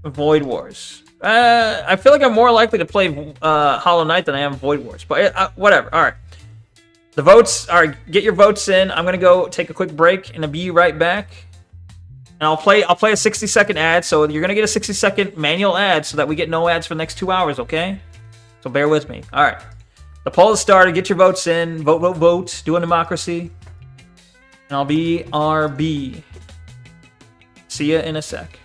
Void Wars. I feel like I'm more likely to play Hollow Knight than I am Void Wars. But whatever. All right. The votes. All right. Get your votes in. I'm gonna go take a quick break and I'll be right back. And I'll play a 60-second ad. So you're gonna get a 60-second manual ad so that we get no ads for the next 2 hours. Okay. So bear with me. All right. The poll has started. Get your votes in. Vote, vote, vote. Do a democracy. And I'll be RB. See ya in a sec.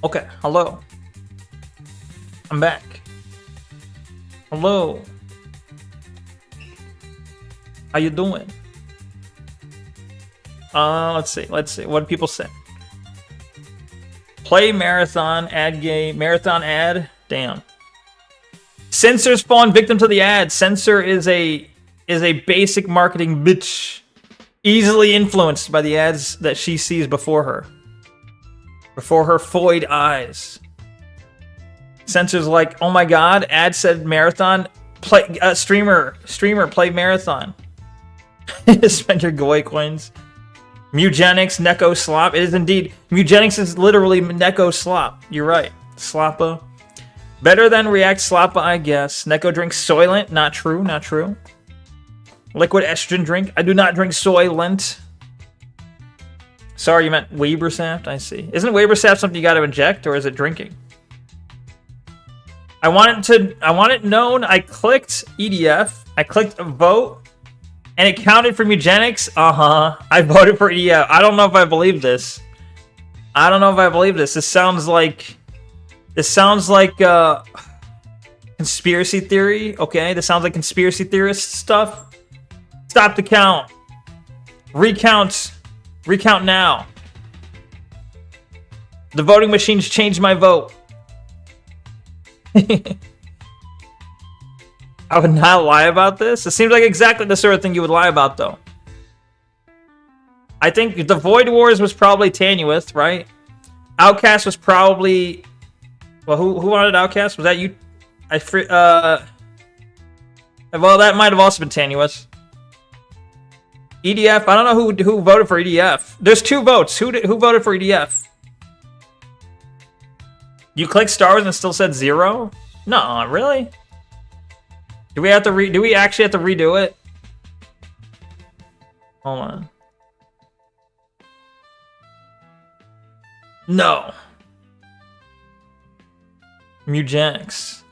Okay, hello. I'm back. Hello. How you doing? Let's see. What do people say? Play marathon ad game. Marathon ad. Damn. Censors fallen victim to the ad. Censor is a basic marketing bitch, easily influenced by the ads that she sees before her foid eyes. Censor's like, oh my god, ad said marathon. Play streamer play marathon. Spend your Goy coins. Mugenics, Neko slop. It is indeed. Mugenics is literally Neko slop. You're right. Sloppa. Better than React Sloppa, I guess. Neko drinks Soylent. Not true, not true. Liquid estrogen drink. I do not drink Soylent. Sorry, you meant Webersaft? I see. Isn't Webersaft something you gotta inject, or is it drinking? I want it known. I clicked EDF. I clicked vote. And it counted for Mugenics? I voted for EDF. I don't know if I believe this. This sounds like conspiracy theory. Okay, this sounds like conspiracy theorist stuff. Stop the count. Recount now. The voting machines changed my vote. I would not lie about this. It seems like exactly the sort of thing you would lie about, though. I think the Void Wars was probably Tenuous, right? Outcast was probably... Well, who wanted Outcast? Was that you? Well, that might have also been Tenuous. EDF, I don't know who voted for EDF. There's 2 votes. Who voted for EDF? You clicked Star Wars and it still said 0? No, really? Do we actually have to redo it? Hold on. No. Mugenics.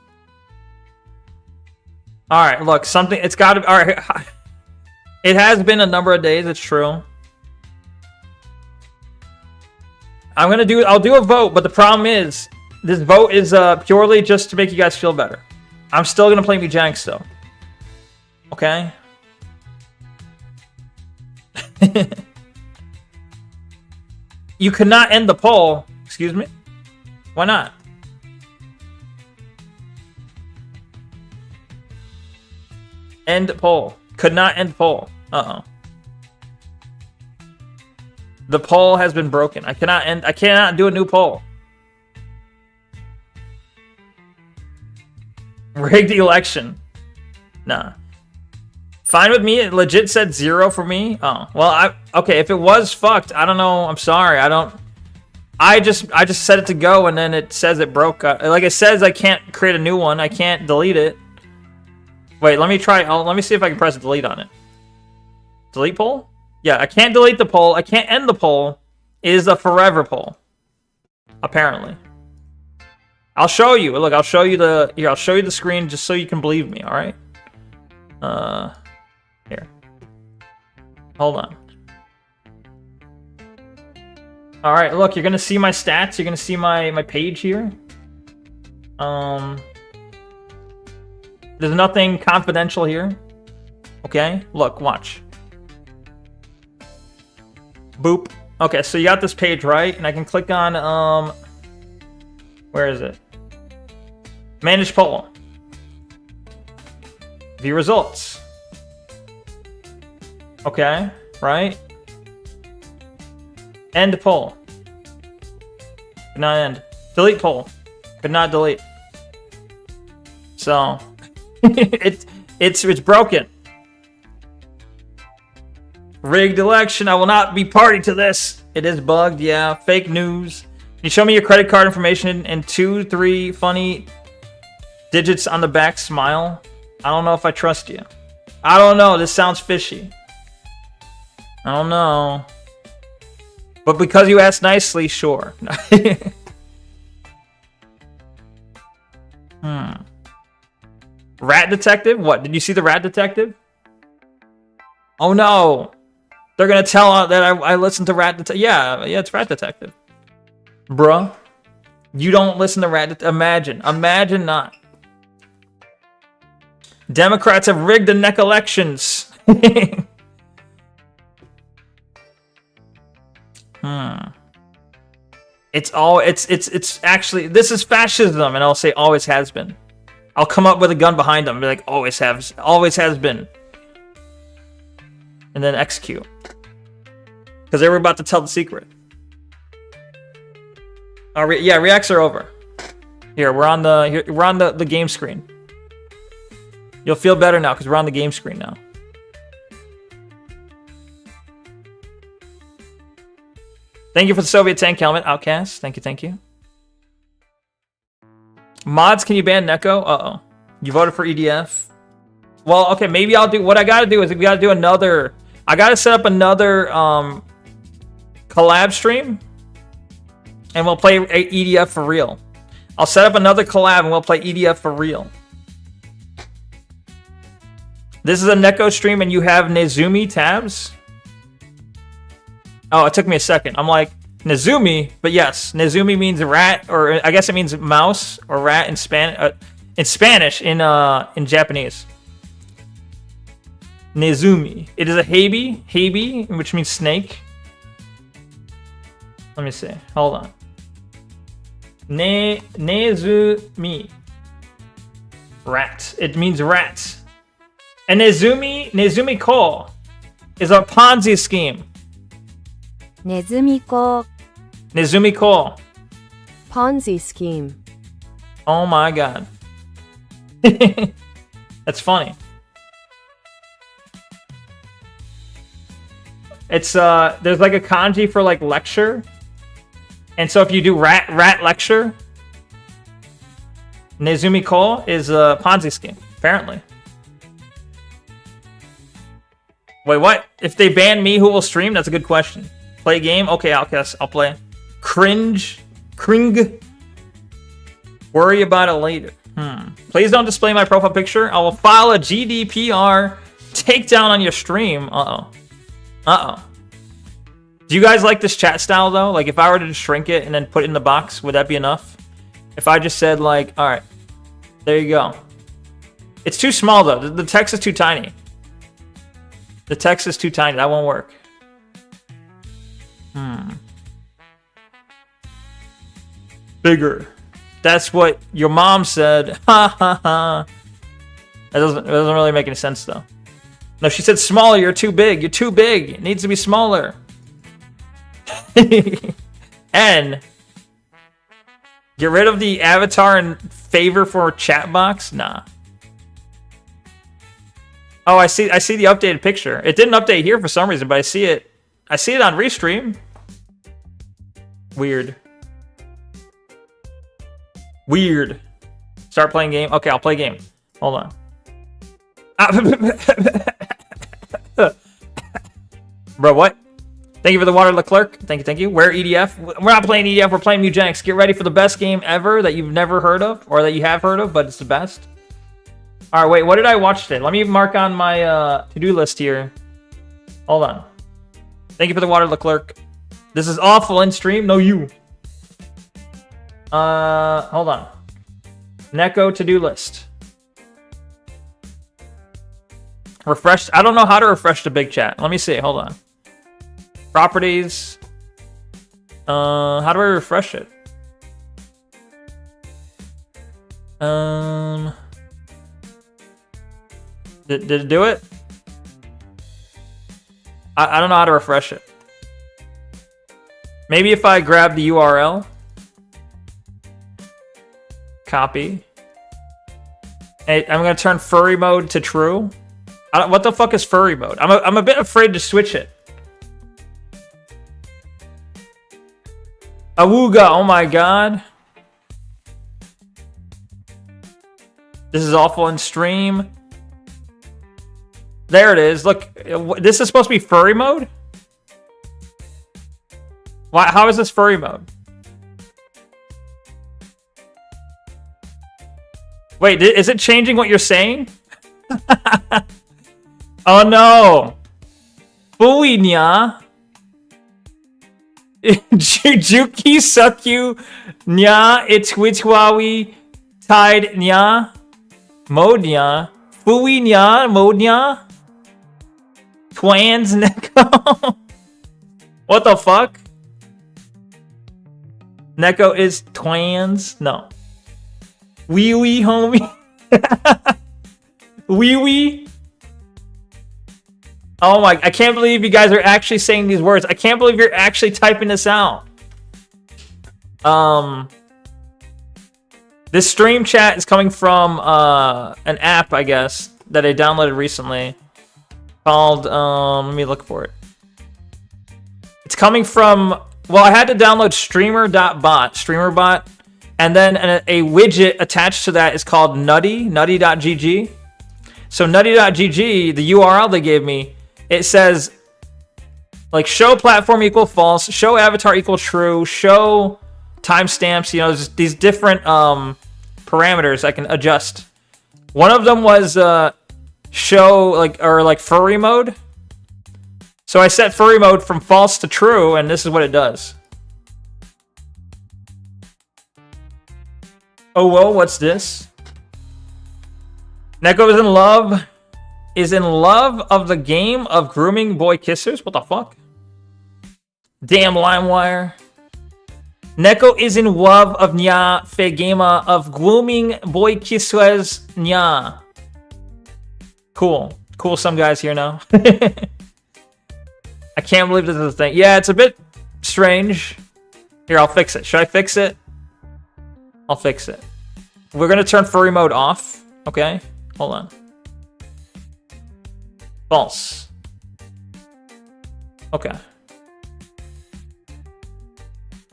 Alright, look, something, it's gotta be, alright. It has been a number of days, it's true. I'll do a vote, but the problem is, this vote is purely just to make you guys feel better. I'm still gonna play Mugenics though. Okay? You could not end the poll. Excuse me? Why not? End poll. Could not end poll. Uh-oh. The poll has been broken. I cannot do a new poll. Rigged election. Nah. Fine with me. It legit said 0 for me. Oh. Well, okay, if it was fucked, I don't know. I'm sorry. I just set it to go and then it says it broke. Like it says I can't create a new one. I can't delete it. Wait, let me try. Let me see if I can press delete on it. Delete poll? Yeah, I can't delete the poll. I can't end the poll. It is a forever poll. Apparently. I'll show you. Look, I'll show you the screen just so you can believe me, all right? Here. Hold on. All right, look, you're going to see my stats. You're going to see my page here. There's nothing confidential here. Okay? Look, watch. Boop. Okay, so you got this page, right? And I can click on, where is it? Manage poll. View results. Okay, right? End poll. Could not end. Delete poll. Could not delete. So, it's broken. Rigged election. I will not be party to this. It is bugged. Yeah. Fake news. Can you show me your credit card information and 2, 3 funny digits on the back? Smile. I don't know if I trust you. I don't know. This sounds fishy. I don't know. But because you asked nicely, sure. Rat detective? What? Did you see the rat detective? Oh no. They're gonna tell that I listened to rat detective. Yeah, it's rat detective. Bruh. You don't listen to Rat. Imagine not. Democrats have rigged the neck elections. It's actually, this is fascism, and I'll say always has been. I'll come up with a gun behind them and be like, always has been. And then execute. Because they were about to tell the secret. Yeah, reacts are over. Here, we're on the game screen. You'll feel better now because we're on the game screen now. Thank you for the Soviet tank helmet, Outcast. Thank you. Mods, can you ban Neko? Uh-oh. You voted for EDF? Well, okay, maybe I'll do... What I gotta do is we gotta do another... I gotta set up another collab stream. And we'll play EDF for real. I'll set up another collab and we'll play EDF for real. This is a Neko stream and you have Nezumi tabs? Oh, it took me a second. I'm like, Nezumi? But yes, Nezumi means rat, or I guess it means mouse or rat in Spanish, in Japanese. Nezumi. It is a heibi, which means snake. Let me see. Hold on. Nezumi. Rat. It means rat. And Nezumi ko is a Ponzi scheme. Nezumi ko Ponzi scheme. Oh my god. That's funny. It's there's like a kanji for like lecture. And so if you do rat lecture, Nezumi ko is a Ponzi scheme, apparently. Wait, what? If they ban me, who will stream? That's a good question. Play game? Okay, I'll play. Cring. Worry about it later. Please don't display my profile picture. I will file a GDPR takedown on your stream. Uh-oh. Do you guys like this chat style, though? Like, if I were to just shrink it and then put it in the box, would that be enough? If I just said, like, alright, there you go. It's too small, though. The text is too tiny. The text is too tiny. That won't work. Bigger. That's what your mom said. Ha ha ha. It doesn't really make any sense, though. No, she said smaller. You're too big. You're too big. It needs to be smaller. And get rid of the avatar in favor for chat box? Nah. Oh, I see the updated picture. It didn't update here for some reason, but I see it on Restream. Weird. Start playing game. Okay, I'll play game. Hold on. Bro, what? Thank you for the water, Leclerc. Thank you. Where EDF? We're not playing EDF. We're playing Mujangx. Get ready for the best game ever that you've never heard of, or that you have heard of, but it's the best. All right, wait. What did I watch today? Let me mark on my to-do list here. Hold on. Thank you for the water, Leclerc. This is awful in stream. No, you. Hold on. Neko to-do list. Refresh. I don't know how to refresh the big chat. Let me see. Hold on. Properties. How do I refresh it? Did it do it? I don't know how to refresh it. Maybe if I grab the URL. Copy. Hey, I'm gonna turn furry mode to true. What the fuck is furry mode? I'm a bit afraid to switch it. Awooga, oh my god. This is awful in stream. There it is. Look, this is supposed to be furry mode? Why? How is this furry mode? Wait, is it changing what you're saying? Oh no. Fuinya. Jujuki Sukyu Nya Itwitwawi Tide Nya Modnya Fui Nya Modnya Twans Neko. What the fuck? Neko is twans? No. Wee wee homie. Wee wee. Oh my, I can't believe you guys are actually saying these words. I can't believe you're actually typing this out. This stream chat is coming from an app, I guess, that I downloaded recently called, let me look for it. It's coming from, well, I had to download streamerbot, and then a widget attached to that is called nutty.gg. So nutty.gg, the URL they gave me, it says, like, show platform equal false, show avatar equal true, show timestamps, you know, there's these different parameters I can adjust. One of them was show, like furry mode. So I set furry mode from false to true, and this is what it does. Oh, whoa, what's this? Neko is in love of the game of grooming boy kissers? What the fuck? Damn LimeWire. Neko is in love of nya fegema of grooming boy kissers nya. Cool. Cool, some guys here now. I can't believe this is a thing. Yeah, it's a bit strange. Here, I'll fix it. Should I fix it? I'll fix it. We're gonna turn furry mode off. Okay, hold on. False. Okay.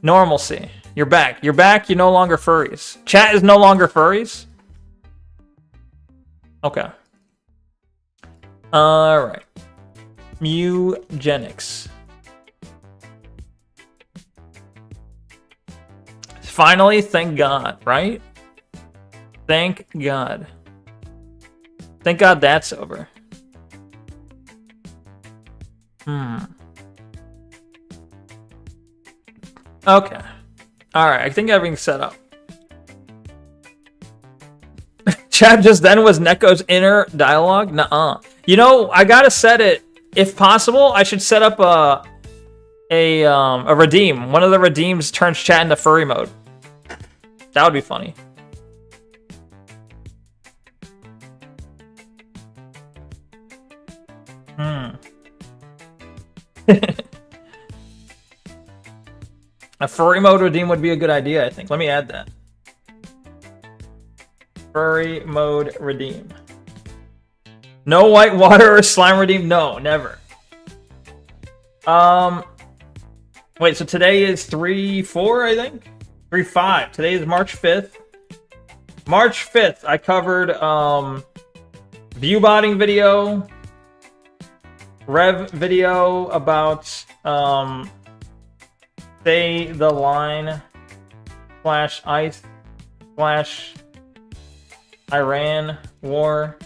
Normalcy. You're back. You're back. You're no longer furries. Chat is no longer furries. Okay. Alright. Mugenics. Finally, thank God, right? Thank God. Thank God that's over. Okay. Alright, I think everything's set up. Chat just then was Neko's inner dialogue? Nuh-uh. You know, I gotta set it. If possible, I should set up a redeem. One of the redeems turns chat into furry mode. That would be funny. A furry mode redeem would be a good idea, I think. Let me add that. Furry mode redeem. No white water or slime redeem? No, never. Wait, so today is 3/4, I think? 3/5. Today is March 5th. March 5th, I covered viewbotting video, Rev video about say the line / ice / Iran war.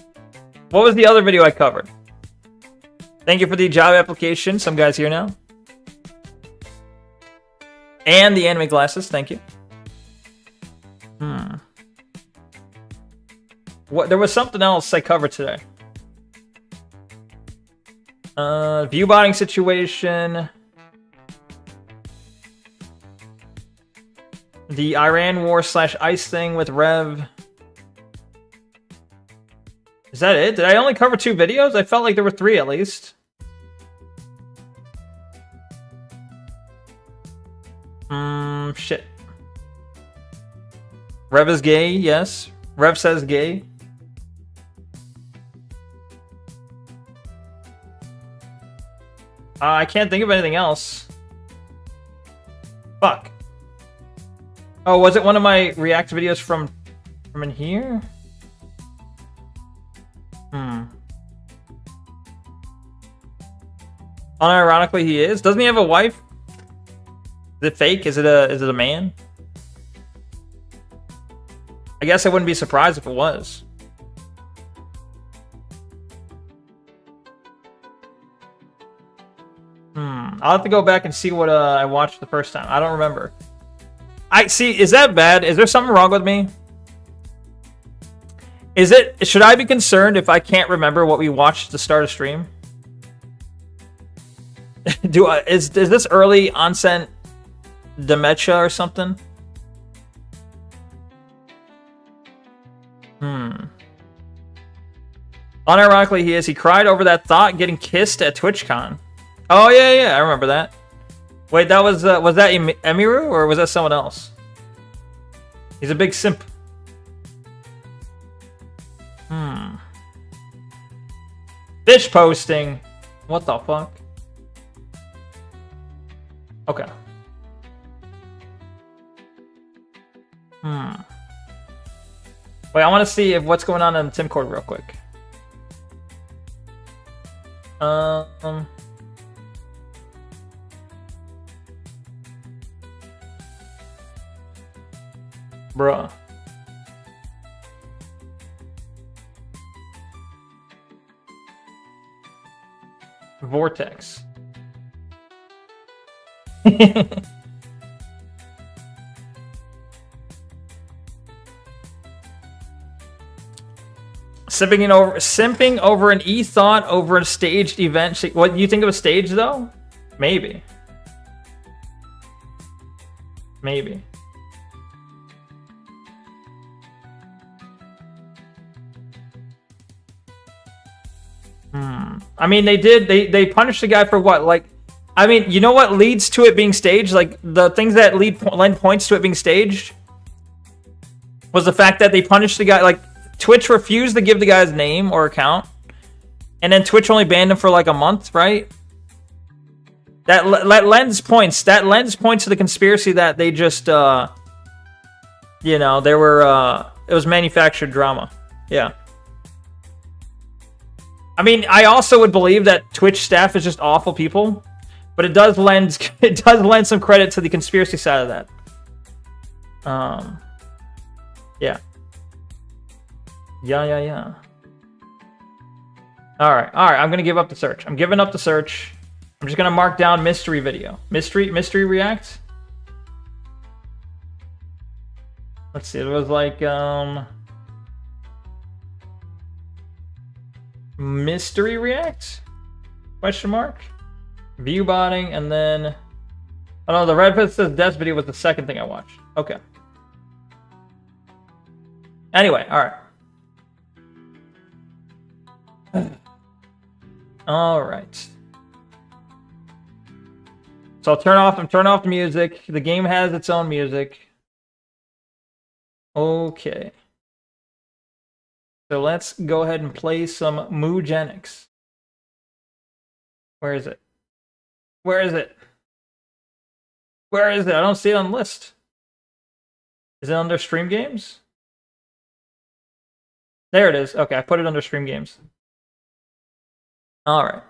What was the other video I covered? Thank you for the job application. Some guys here now. And the anime glasses. Thank you. What? There was something else I covered today. Viewbotting situation. The Iran war / ice thing with Rev. Is that it? Did I only cover 2 videos? I felt like there were 3 at least. Shit. Rev is gay, yes. Rev says gay. I can't think of anything else. Fuck. Oh, was it one of my react videos from in here? Unironically, he is. Doesn't he have a wife? Is it fake? Is it a man? I guess I wouldn't be surprised if it was. I'll have to go back and see what I watched the first time. I don't remember. I see. Is that bad? Is there something wrong with me? Is it? Should I be concerned if I can't remember what we watched to start a stream? Is this early onset dementia or something? Unironically, he is. He cried over that thought getting kissed at TwitchCon. Oh yeah, I remember that. Wait, that was that Emiru or was that someone else? He's a big simp. Fish posting. What the fuck? Okay. Wait, I want to see if what's going on in the Timcord real quick. Bruh. Vortex. Simping over an e-thought over a staged event. What you think of a stage though? Maybe. Maybe. I mean, they punished the guy for what? Like, I mean, you know what leads to it being staged? Like, the things that lend points to it being staged was the fact that they punished the guy. Like, Twitch refused to give the guy's name or account, and then Twitch only banned him for like a month, right? That lends points. That lends points to the conspiracy that they just, you know, there were, it was manufactured drama. Yeah. I mean, I also would believe that Twitch staff is just awful people, but it does lend some credit to the conspiracy side of that. Yeah. Yeah. All right. I'm gonna give up the search. I'm giving up the search. I'm just gonna mark down mystery video. Mystery react. Let's see. It was like mystery react? Question mark. View botting, and then oh no, the Red Pit says death video was the second thing I watched. Okay. Anyway, all right. All right. So I'm turn off the music. The game has its own music. Okay. So let's go ahead and play some Moogenics. Where is it? Where is it? Where is it? I don't see it on the list. Is it under Stream Games? There it is. Okay, I put it under Stream Games. Alright.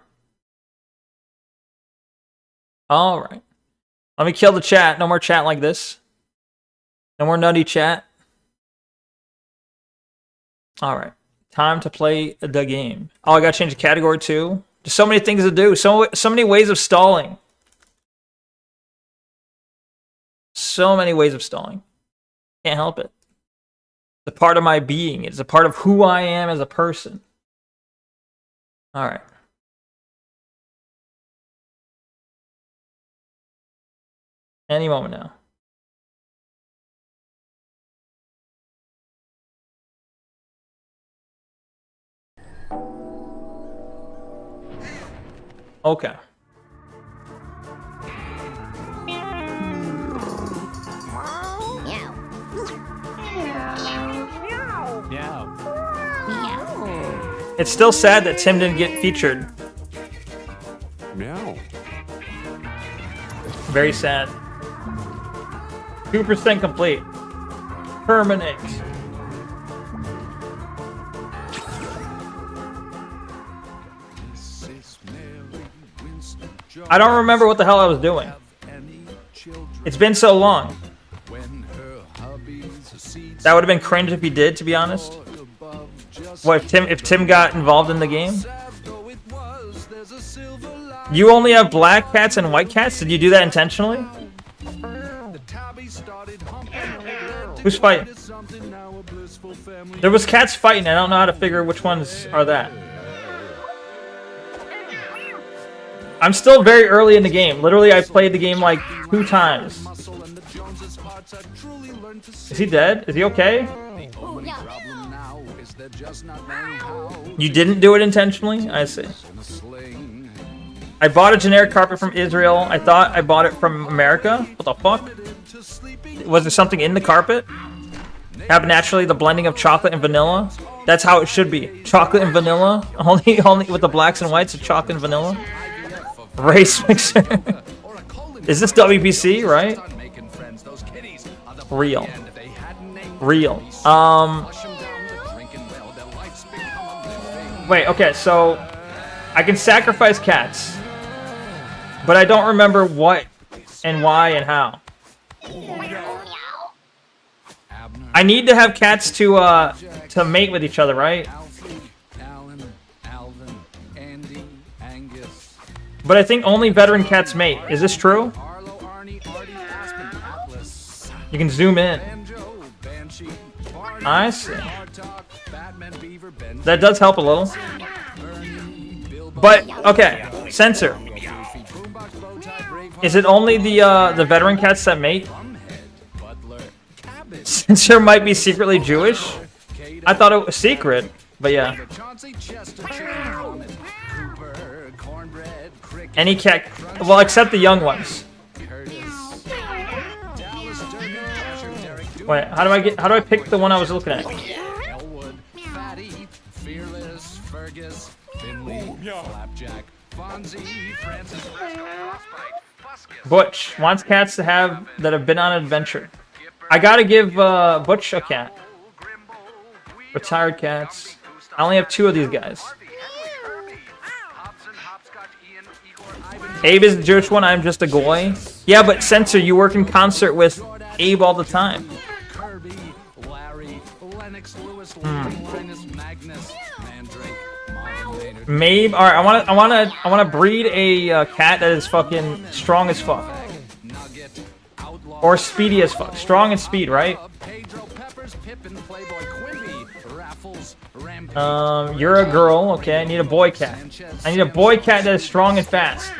Alright. Let me kill the chat. No more chat like this. No more nutty chat. Alright. Time to play the game. Oh, I gotta change the category too. There's so many things to do. So many ways of stalling. So many ways of stalling. Can't help it. It's a part of my being. It's a part of who I am as a person. Alright. Any moment now. Okay. It's still sad that Tim didn't get featured. Meow. Very sad. 2% complete. Permanent. I don't remember what the hell I was doing. It's been so long. That would have been cringe if he did, to be honest. What if Tim got involved in the game? You only have black cats and white cats? Did you do that intentionally? Who's fighting? There was cats fighting. I don't know how to figure which ones are that. I'm still very early in the game. Literally, I played the game like 2 times. Is he dead? Is he okay? You didn't do it intentionally? I see. I bought a generic carpet from Israel. I thought I bought it from America. What the fuck? Was there something in the carpet? Have naturally the blending of chocolate and vanilla. That's how it should be. Chocolate and vanilla. Only with the blacks and whites of chocolate and vanilla. Race mixer. Is this WBC, right? Real. Real. Wait, okay, so I can sacrifice cats, but I don't remember what and why and how. I need to have cats to mate with each other, right? But I think only veteran cats mate. Is this true? You can zoom in. I see. That does help a little. But, okay. Censor. Is it only the veteran cats that mate? Censor might be secretly Jewish? I thought it was secret, but yeah. Any cat, well, except the young ones. Wait, how do I pick the one I was looking at? Butch wants cats that have been on an adventure. I gotta give Butch a cat. Retired cats. I only have 2 of these guys. Abe is the Jewish one, I'm just a goy. Yeah, but Censor, you work in concert with Abe all the time. Mabe, alright, I wanna breed a cat that is fucking strong as fuck. Or speedy as fuck. Strong and speed, right? You're a girl, okay, I need a boy cat. I need a boy cat that is strong and fast.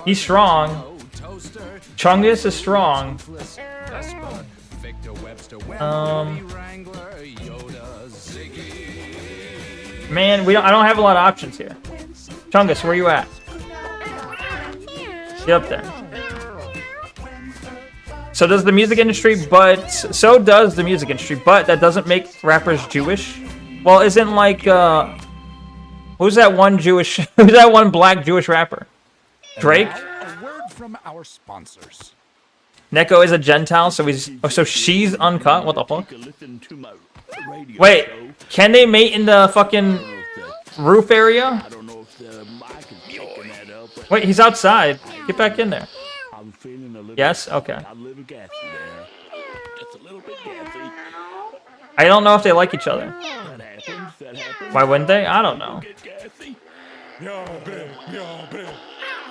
He's strong. Chungus is strong. Man, I don't have a lot of options here. Chungus, where you at? Get up there. So does the music industry, but that doesn't make rappers Jewish. Well, isn't like who's that one black Jewish rapper? Drake? A word from our sponsors. Neko is a Gentile, so she's uncut. What the fuck? Wait, can they mate in the fucking roof area? Wait, he's outside. Get back in there. Yes? Okay. I don't know if they like each other. Why wouldn't they? I don't know.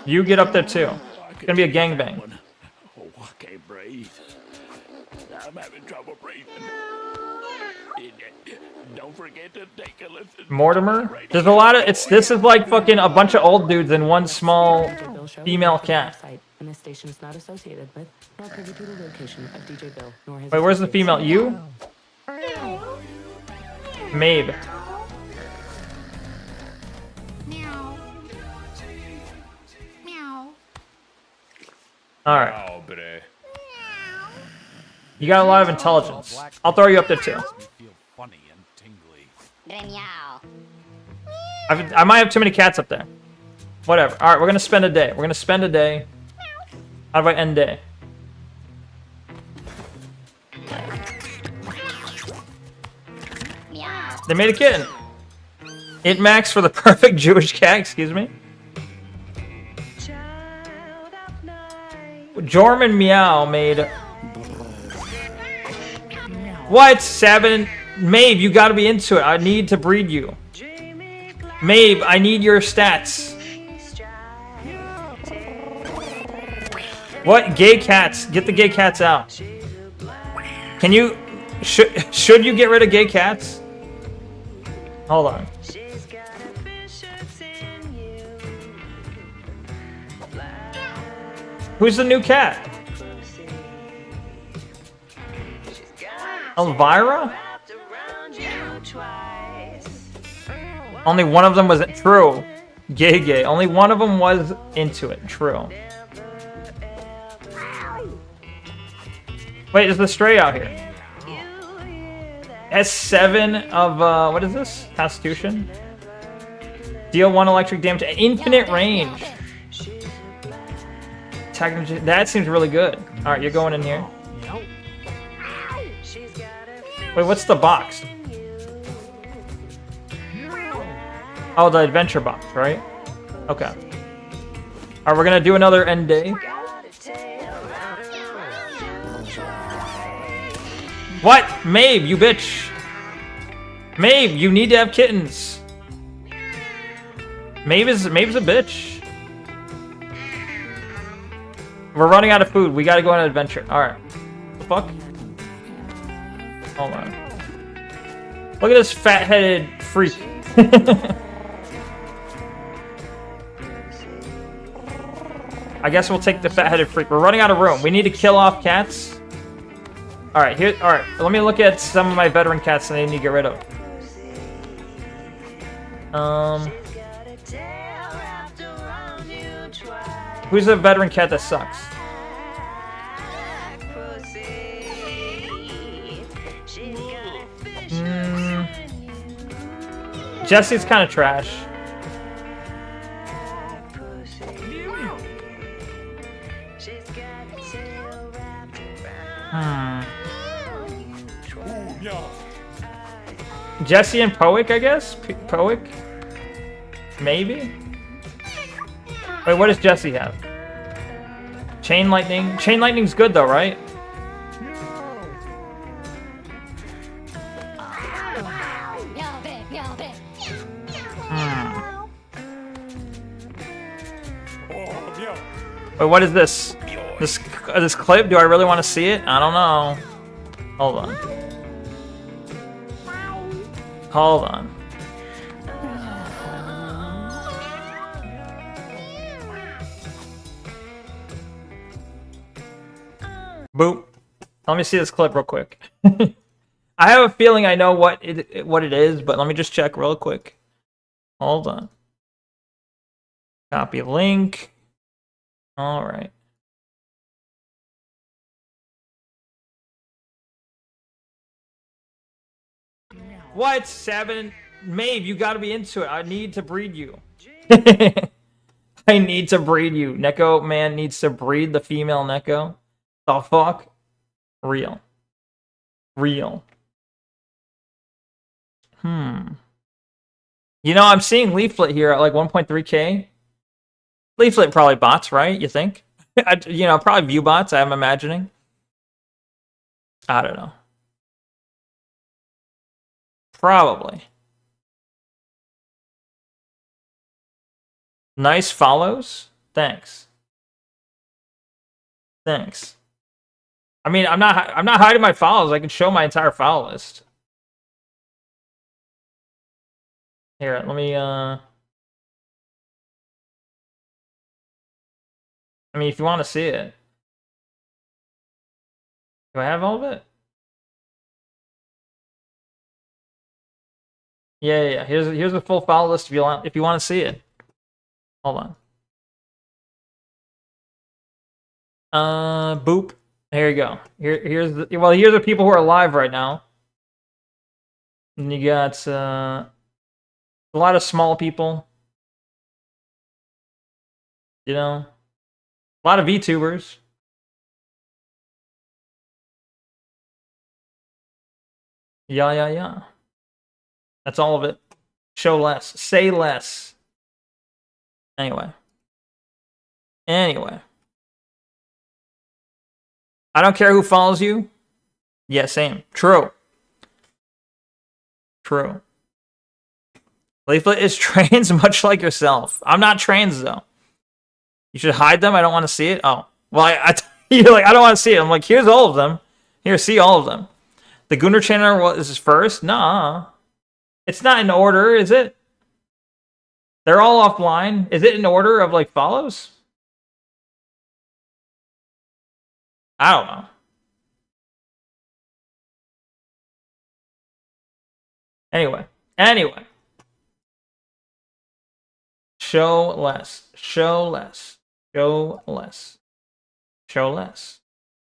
You get up there too. It's gonna be a gangbang. Don't forget to take a listen. Mortimer? There's a lot of this is like fucking a bunch of old dudes and one small female cat. And this station is not associated with nor privy to the location of DJ Bill nor his. Wait, where's the female? You? Mabe. Alright. You got a lot of intelligence. I'll throw you up there too. I might have too many cats up there. Whatever. Alright, we're gonna spend a day. How do I end day? They made a kitten. It max for the perfect Jewish cat, excuse me. Jorm and Meow made... What? Sabin Mabe, you gotta be into it. I need to breed you. Mabe, I need your stats. What? Gay cats. Get the gay cats out. Can you... Should you get rid of gay cats? Hold on. Who's the new cat? Elvira? Only one of them was true. Gay. Only one of them was into it. True. Wait, is the stray out here? S7 of, what is this? Constitution? Deal 1 electric damage. Infinite range. That seems really good. Alright, you're going in here. Wait, what's the box? Oh, the adventure box, right? Okay. Alright, we're gonna do another end day. What? Mabe, you bitch. Mabe, you need to have kittens. Mabe's a bitch. We're running out of food. We gotta go on an adventure. Alright. The fuck? Hold on. Look at this fat-headed freak. I guess we'll take the fat-headed freak. We're running out of room. We need to kill off cats. Alright, here. Alright, let me look at some of my veteran cats that I need to get rid of. Who's a veteran cat that sucks? Jesse's kind of trash. Jesse and Poick, I guess? Poick? Maybe? Wait, what does Jesse have? Chain lightning? Chain lightning's good though, right? Wait, what is this? This clip? Do I really want to see it? I don't know. Hold on. Hold on. Boop. Let me see this clip real quick. I have a feeling I know what it is, but let me just check real quick. Hold on. Copy link. All right. What? 7? Mabe, you gotta be into it. I need to breed you. I need to breed you. Neko man needs to breed the female Neko. The fuck? Real. You know, I'm seeing Leaflet here at like 1.3k. Leaflet probably bots, right? You think? You know, probably view bots, I'm imagining. I don't know. Probably. Nice follows. Thanks. I mean, I'm not hiding my follows. I can show my entire follow list. Here, let me I mean, if you want to see it. Do I have all of it? Yeah. Here's a full follow list if you want to see it. Hold on. Boop. Here you go. Here's the people who are live right now. And you got a lot of small people. You know, a lot of VTubers. Yeah. That's all of it. Show less. Say less. Anyway. I don't care who follows you. Yeah, same. True. True. Leaflet is trans, much like yourself. I'm not trans, though. You should hide them. I don't want to see it. Oh. Well, you're like, I don't want to see it. I'm like, here's all of them. Here, see all of them. The Gunnar channel is first? Nah. It's not in order, is it? They're all offline. Is it in order of, like, follows? I don't know. Anyway. Show less. Show less. Show less. Show less.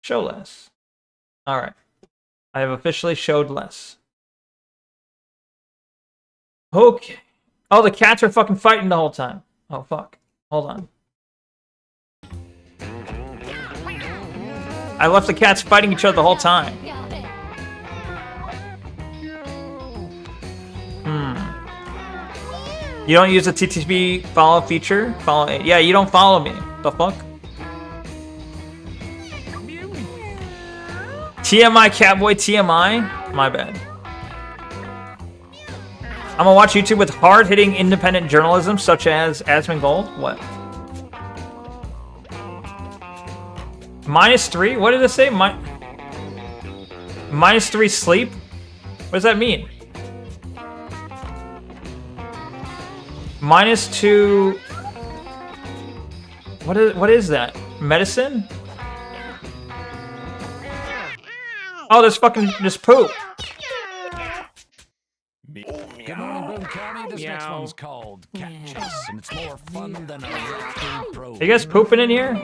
Show less. Alright. I have officially showed less. Okay. Oh, the cats are fucking fighting the whole time. Oh, fuck. Hold on. I left the cats fighting each other the whole time. You don't use the TTP follow feature? Follow it. Yeah, you don't follow me. The fuck? TMI, Catboy, TMI? My bad. I'm gonna watch YouTube with hard-hitting independent journalism, such as Asmongold. What? -3? What did it say? -3 sleep? What does that mean? -2... What is that? Medicine? Oh, there's fucking just poop. Good morning, Boone County. This next one's called Cat Chase, and it's more fun than a raccoon pro. Are you guys pooping in here?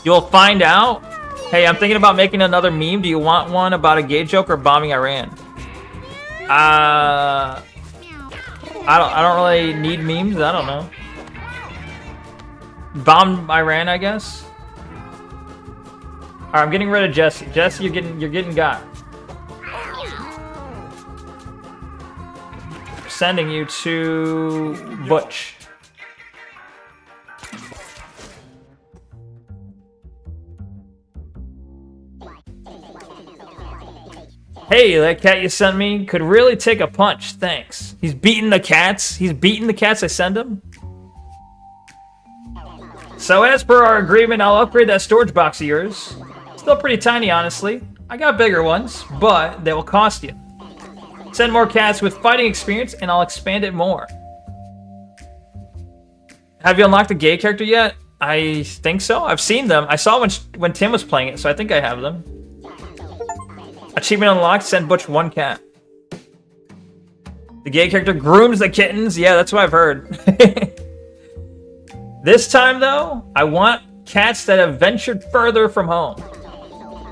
You'll find out. Hey, I'm thinking about making another meme. Do you want one about a gay joke or bombing Iran? I don't really need memes. I don't know. Bomb Iran, I guess. All right, I'm getting rid of Jesse. Jesse, you're getting got. Sending you to Butch. Hey, that cat you sent me could really take a punch. Thanks. He's beating the cats. He's beating the cats I send him. So as per our agreement, I'll upgrade that storage box of yours. Still pretty tiny, honestly. I got bigger ones, but they will cost you. Send more cats with fighting experience, and I'll expand it more. Have you unlocked the gay character yet? I think so. I've seen them. I saw when Tim was playing it, so I think I have them. Achievement unlocked, send Butch 1 cat. The gay character grooms the kittens. Yeah, that's what I've heard. This time, though, I want cats that have ventured further from home.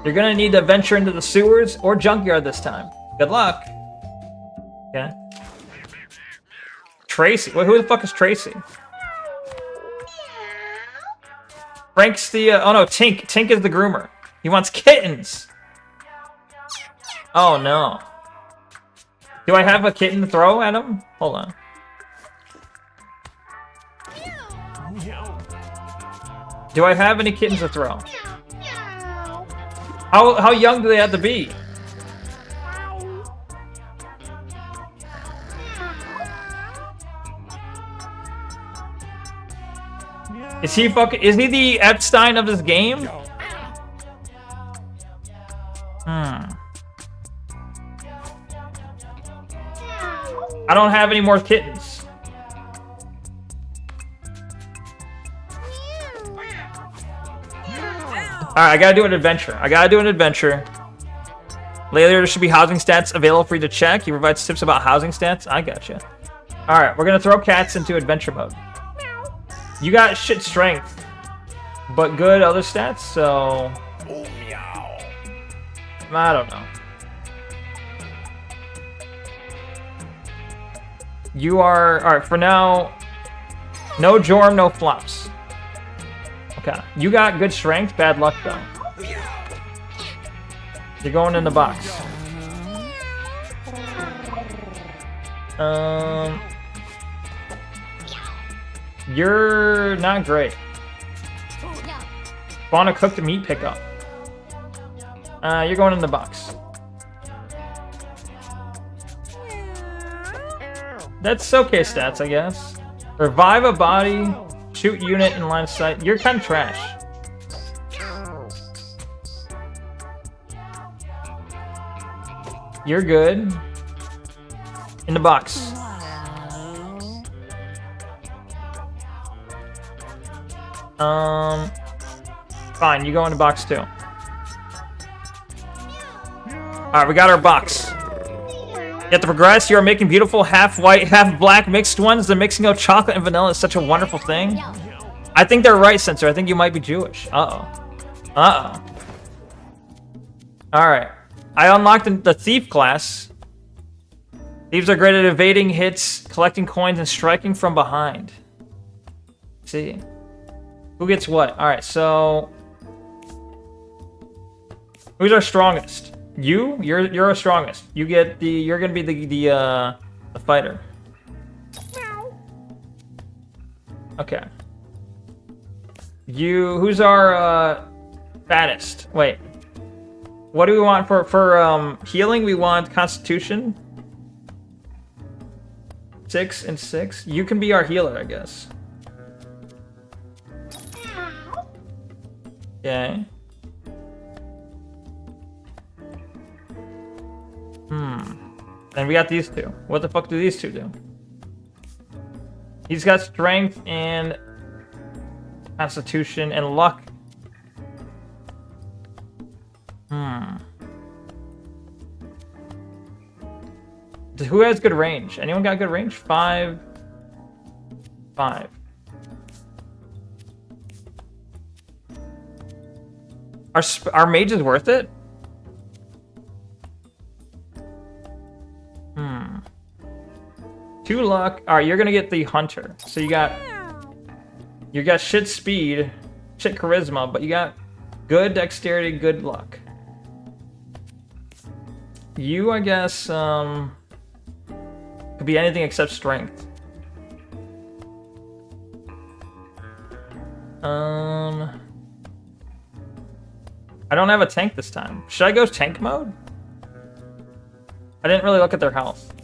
You're gonna need to venture into the sewers or junkyard this time. Good luck. Okay. Tracy. Wait, who the fuck is Tracy? Frank's the... oh no, Tink. Tink is the groomer. He wants kittens. Oh no. Do I have a kitten to throw at him? Hold on. Do I have any kittens to throw? How young do they have to be? Is he the Epstein of this game? I don't have any more kittens. Alright, I gotta do an adventure. Later, there should be housing stats available for you to check. He provides tips about housing stats. I gotcha. Alright, we're gonna throw cats into adventure mode. You got shit strength, but good other stats, so... I don't know. You are... Alright, for now, no Jorm, no flops. Okay. You got good strength, bad luck, though. You're going in the box. You're not great. Want to cook the meat pickup. You're going in the box. That's okay stats, I guess. Revive a body, shoot unit in line of sight. You're kind of trash. You're good. In the box. Fine, you go in the box too. Alright, we got our box. You have to progress. You are making beautiful half white, half black mixed ones. The mixing of chocolate and vanilla is such a wonderful thing. I think they're right, Censor. I think you might be Jewish. Uh-oh. Alright. I unlocked the thief class. Thieves are great at evading hits, collecting coins, and striking from behind. Let's see. Who gets what? Alright, so... Who's our strongest? You? You're our strongest. You get the... You're gonna be the fighter. Okay. Who's our fattest? Wait. What do we want for healing? We want Constitution. 6 and 6. You can be our healer, I guess. Okay. And we got these two. What the fuck do these two do? He's got strength and Constitution and luck. Who has good range? Anyone got good range? 5. Our mage is worth it? 2 luck. Alright, you're gonna get the hunter. So you got shit speed, shit charisma, but you got good dexterity, good luck. You, I guess, could be anything except strength. I don't have a tank this time. Should I go tank mode? I didn't really look at their health.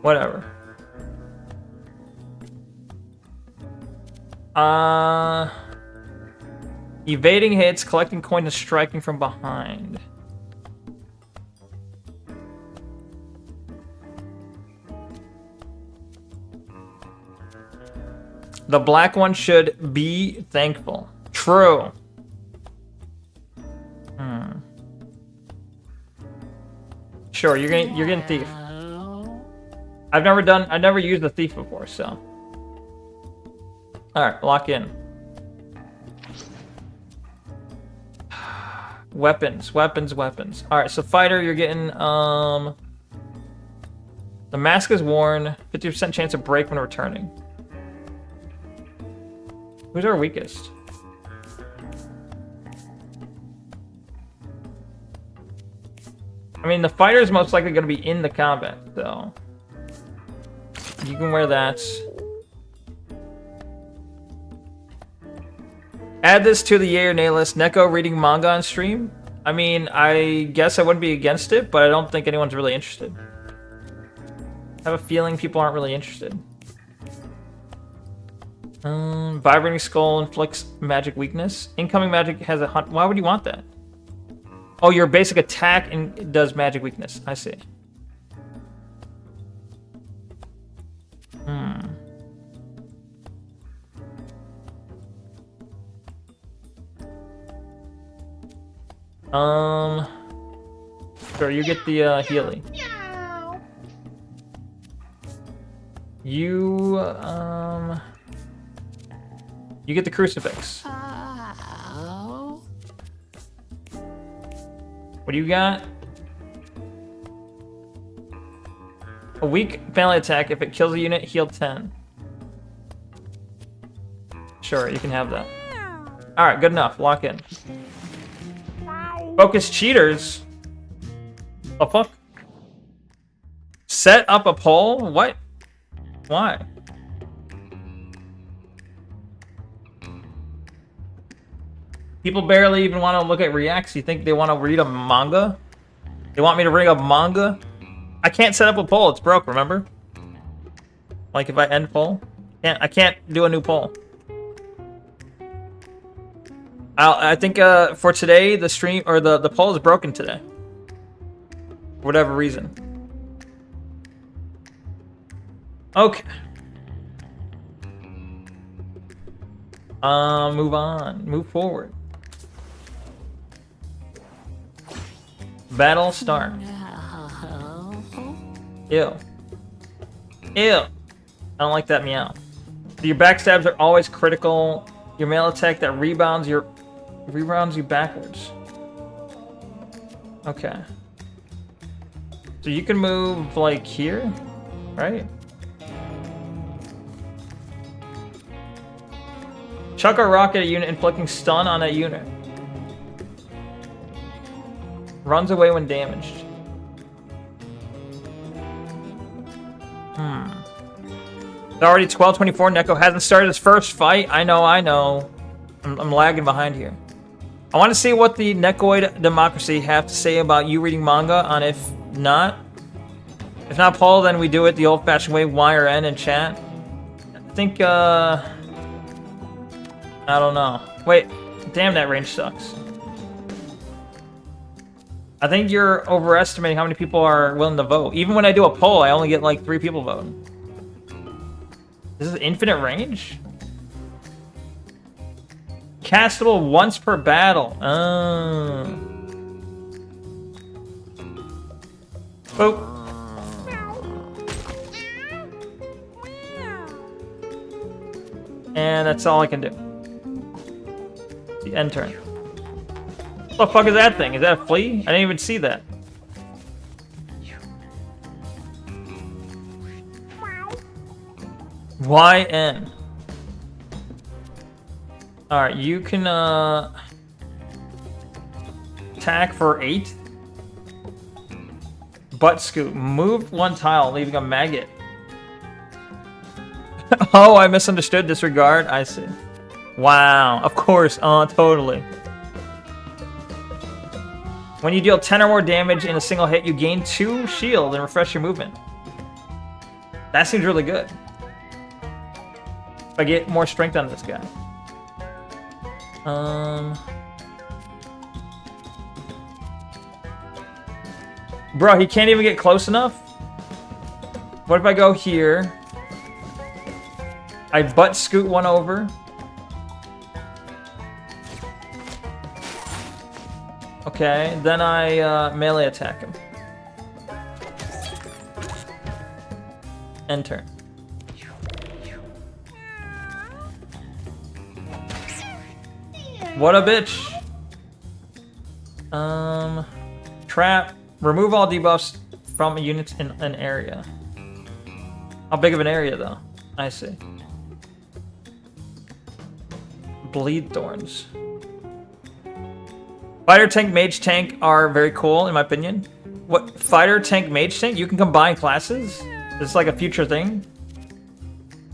Whatever. Evading hits, collecting coins, and striking from behind. The black one should be thankful. True. Sure, you're getting thief. I've never used the thief before, so. Alright, lock in. Weapons. Alright, so fighter, you're getting, the mask is worn, 50% chance of break when returning. Who's our weakest? I mean, the fighter is most likely going to be in the combat, so. You can wear that. Add this to the yay or nay list. Neko reading manga on stream. I mean, I guess I wouldn't be against it, but I don't think anyone's really interested. I have a feeling people aren't really interested. Vibrating skull inflicts magic weakness. Incoming magic has a hunt. Why would you want that? Oh, your basic attack does magic weakness. I see. Sure, you get the Healy. You get the crucifix. What do you got? A weak family attack. If it kills a unit, heal 10. Sure, you can have that. Alright, good enough. Lock in. Focus cheaters? The fuck? Set up a poll? What? Why? People barely even want to look at reacts. You think they want to read a manga? They want me to read a manga? I can't set up a poll. It's broke, remember? Like if I end poll, I can't do a new poll. I think for today the stream or the poll is broken today. For whatever reason. Okay. Move on. Move forward. Battle start. Ew. Ew. I don't like that meow. Your backstabs are always critical. Your melee attack that rebounds you backwards. Okay. So you can move like here, right? Chuck a rocket at a unit, inflicting stun on that unit. Runs away when damaged. It's already 12:24. Neko hasn't started his first fight. I know. I'm lagging behind here. I want to see what the Nekoid Democracy have to say about you reading manga. On if not poll, then we do it the old-fashioned way, Y or N in chat. I think I don't know. Wait, damn, that range sucks. I think you're overestimating how many people are willing to vote. Even when I do a poll, I only get like 3 people voting. This is infinite range? Castable once per battle. Boop. And that's all I can do. The end turn. What the fuck is that thing? Is that a flea? I didn't even see that. YN. Alright, you can attack for 8. Butt scoop. Move 1 tile, leaving a maggot. Oh, I misunderstood. Disregard. I see. Wow. Of course. Totally. When you deal 10 or more damage in a single hit, you gain 2 shield and refresh your movement. That seems really good. If I get more strength on this guy. Bro, he can't even get close enough? What if I go here? I butt scoot 1 over. Okay, then I melee attack him. End turn. What a bitch. Trap. Remove all debuffs from units in an area. How big of an area though? I see. Bleed thorns. Fighter tank, mage tank are very cool in my opinion. What fighter tank, mage tank? You can combine classes? This is like a future thing.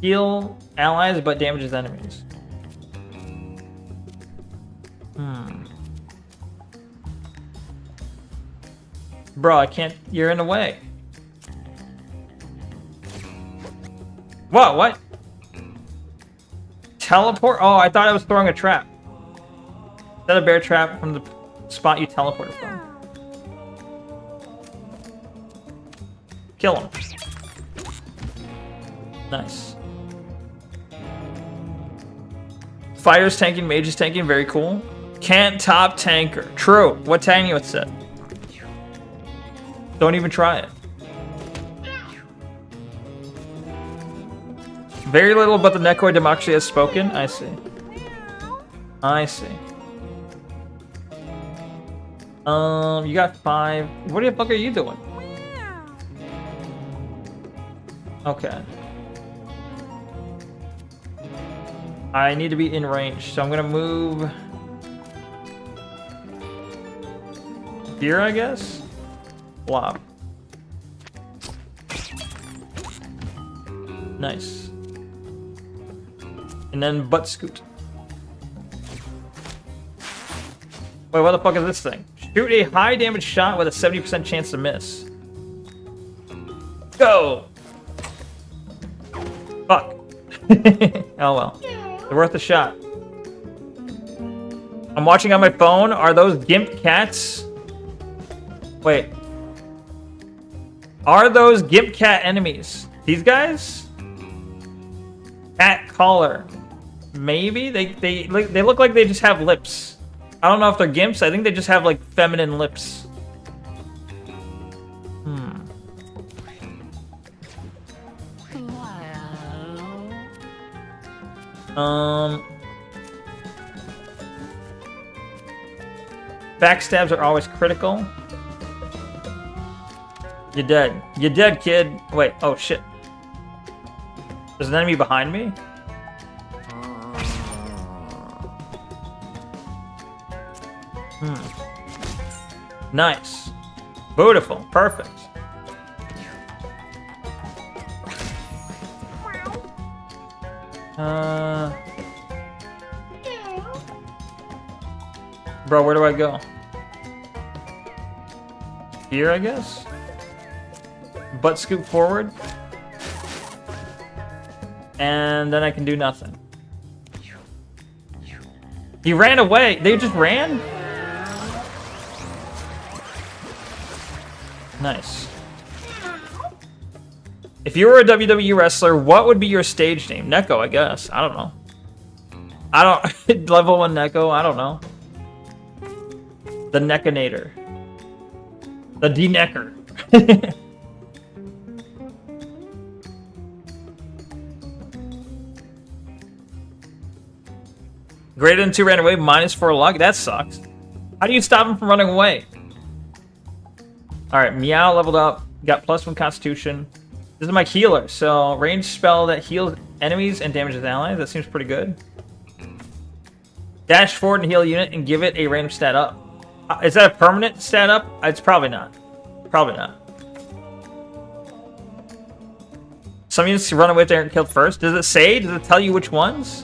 Heal allies but damages enemies. Bro, I can't. You're in the way. What? Teleport? Oh, I thought I was throwing a trap. Set a bear trap from the spot you teleported from. Kill him. Nice. Fighters tanking, mages tanking, very cool. Can't top tanker. True. What tank you would set? Don't even try it. Very little but the Nekoid Democracy has spoken. I see. I see. You got 5. What the fuck are you doing? Okay. I need to be in range, so I'm gonna move here, I guess? Blob. Nice. And then butt scoot. Wait, what the fuck is this thing? Shoot a high damage shot with a 70% chance to miss. Go! Fuck. Oh well. It's worth a shot. I'm watching on my phone. Are those gimp cats? Wait. Are those gimp cat enemies? These guys? Cat collar. Maybe? They look like they just have lips. I don't know if they're gimps. I think they just have like feminine lips. Backstabs are always critical. You're dead. You're dead, kid. Wait, oh shit. There's an enemy behind me? Nice. Beautiful. Perfect. Bro, where do I go? Here, I guess? Butt scoop forward. And then I can do nothing. He ran away. They just ran? Nice. If you were a WWE wrestler, what would be your stage name? Neko, I guess. I don't know. I don't... Level 1 Neko, I don't know. The Nekonator. The D-Necker. Greater than 2 ran away, -4 luck? That sucks. How do you stop him from running away? Alright, Meow leveled up. Got +1 Constitution. This is my healer, so ranged spell that heals enemies and damages allies. That seems pretty good. Dash forward and heal a unit and give it a random stat up. Is that a permanent stat up? It's probably not. Probably not. Some units run away if they aren't killed first. Does it say? Does it tell you which ones?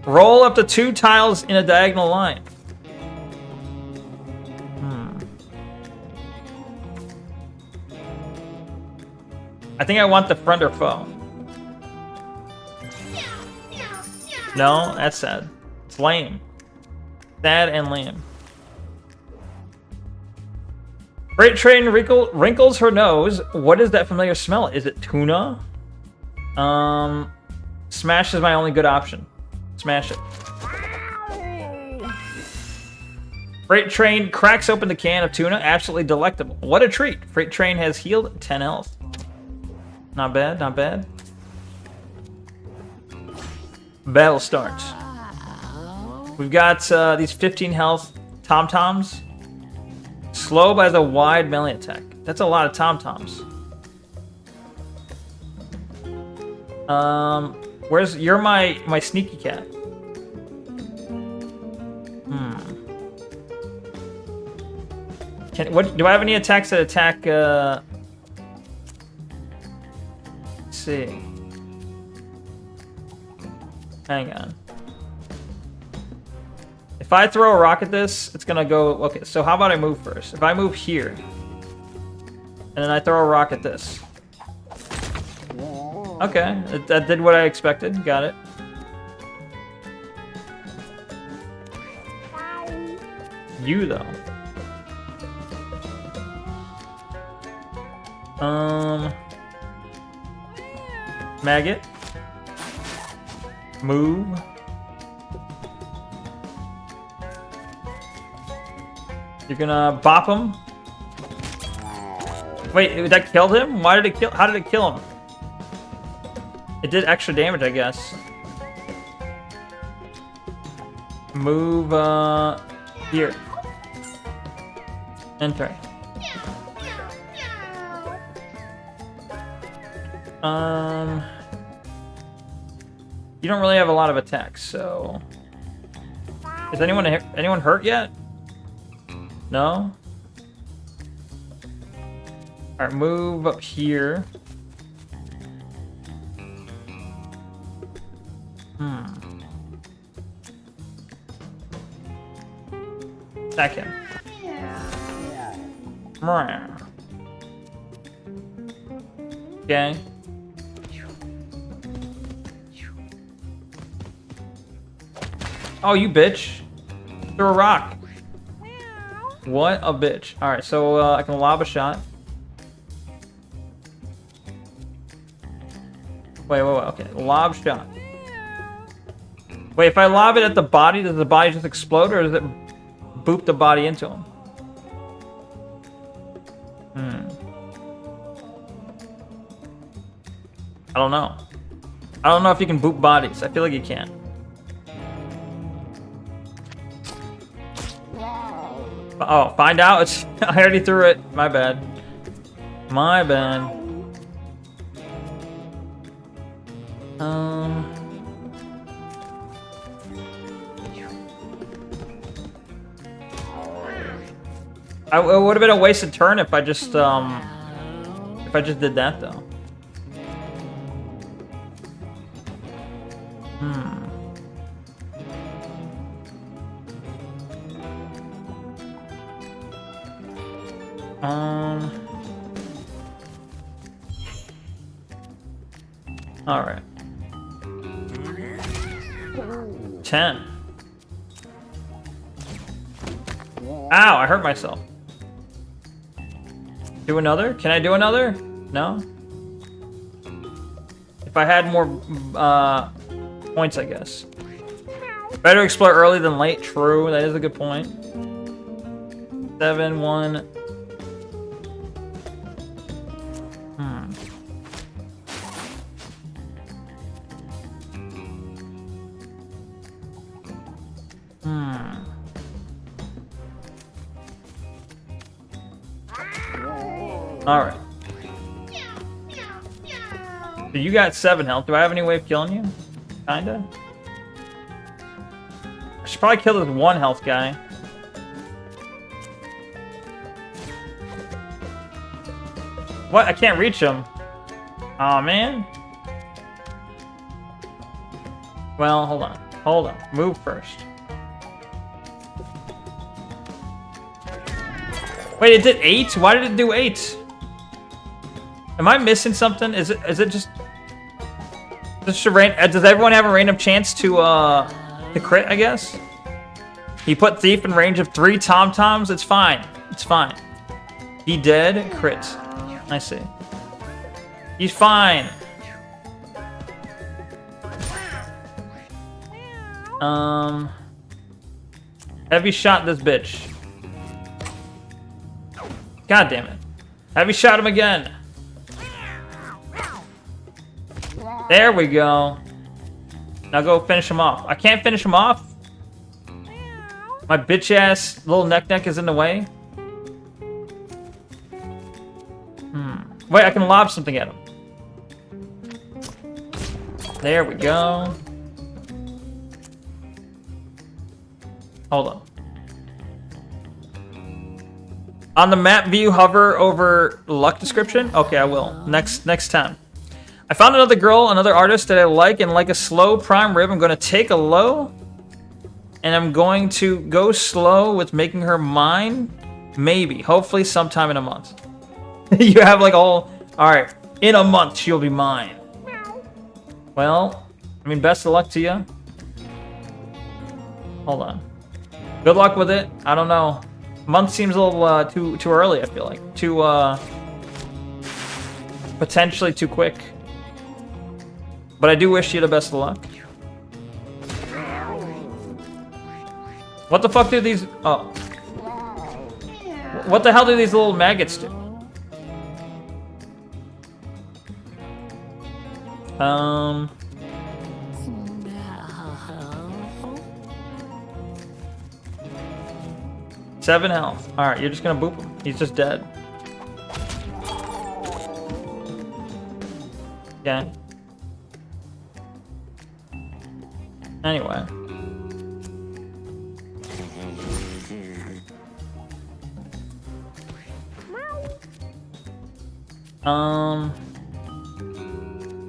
Roll up to 2 tiles in a diagonal line. I think I want the friend or foe. No, that's sad. It's lame. Sad and lame. Freight train wrinkles her nose. What is that familiar smell? Is it tuna? Smash is my only good option. Smash it. Freight train cracks open the can of tuna. Absolutely delectable. What a treat. Freight train has healed 10 health. Not bad, not bad. Battle starts. We've got these 15 health tom-toms. Slow by the wide melee attack. That's a lot of tom-toms. You're my sneaky cat. Do I have any attacks that attack? Let's see. Hang on. If I throw a rock at this, it's gonna go. Okay, so how about I move first? If I move here, and then I throw a rock at this. Okay, that did what I expected. Got it. You though. Maggot. Move. You're gonna bop him. Wait, that killed him? Why did it kill? How did it kill him? It did extra damage, I guess. Move, here. Enter. You don't really have a lot of attacks, so... Is anyone hurt yet? No? Alright, move up here. Second. Okay. Oh, you bitch. Throw a rock. What a bitch. Alright, so I can lob a shot. Wait, okay. Lob shot. Wait, if I lob it at the body, does the body just explode, or does it boop the body into him? I don't know. I don't know if you can boop bodies. I feel like you can. Oh, find out? It's I already threw it. My bad. My bad. It would have been a wasted turn if I just did that though. All right. 10. Ow, I hurt myself. Do another? Can I do another? No? If I had more points, I guess. Better explore early than late. True, that is a good point. 7, 1. Alright. So you got 7 health. Do I have any way of killing you? Kinda. I should probably kill this 1 health guy. What? I can't reach him. Aw, man. Well, hold on. Hold on. Move first. Wait, it did 8? Why did it do 8? Am I missing something? Is it just a does everyone have a random chance to crit, I guess? He put Thief in range of 3 tom-toms? It's fine. It's fine. He dead? Crit. I see. He's fine. Heavy shot this bitch. God damn it. Heavy shot him again. There we go. Now go finish him off. I can't finish him off. My bitch ass little neck is in the way. Wait, I can lob something at him. There we go. Hold on. On the map view, hover over luck description? Okay, I will. Next time. I found another girl, another artist that I like, and like a slow prime rib, I'm going to take a low, and I'm going to go slow with making her mine. Maybe. Hopefully sometime in a month. You have like alright, in a month she'll be mine. Well, I mean, best of luck to you. Hold on. Good luck with it. I don't know. Month seems a little too early, I feel like. Too, potentially too quick. But I do wish you the best of luck. What the fuck do these... Oh. What the hell do these little maggots do? 7 health. Alright, you're just gonna boop him. He's just dead. Okay. Anyway.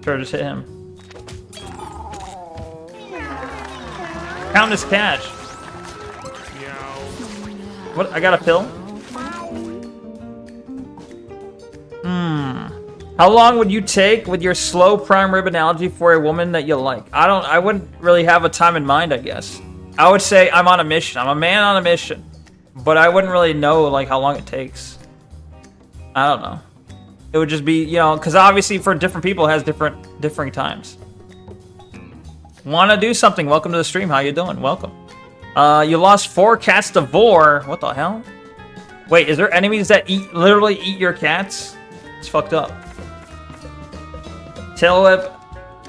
Sure, just hit him. Count his cash. What? I got a pill? How long would you take with your slow prime rib analogy for a woman that you like? I wouldn't really have a time in mind, I guess. I would say I'm on a mission. I'm a man on a mission. But I wouldn't really know, like, how long it takes. I don't know. It would just be, you know, because obviously for different people it has differing times. Want to do something? Welcome to the stream. How you doing? Welcome. You lost 4 cats to Vor. What the hell? Wait, is there enemies that literally eat your cats? It's fucked up. Tail whip.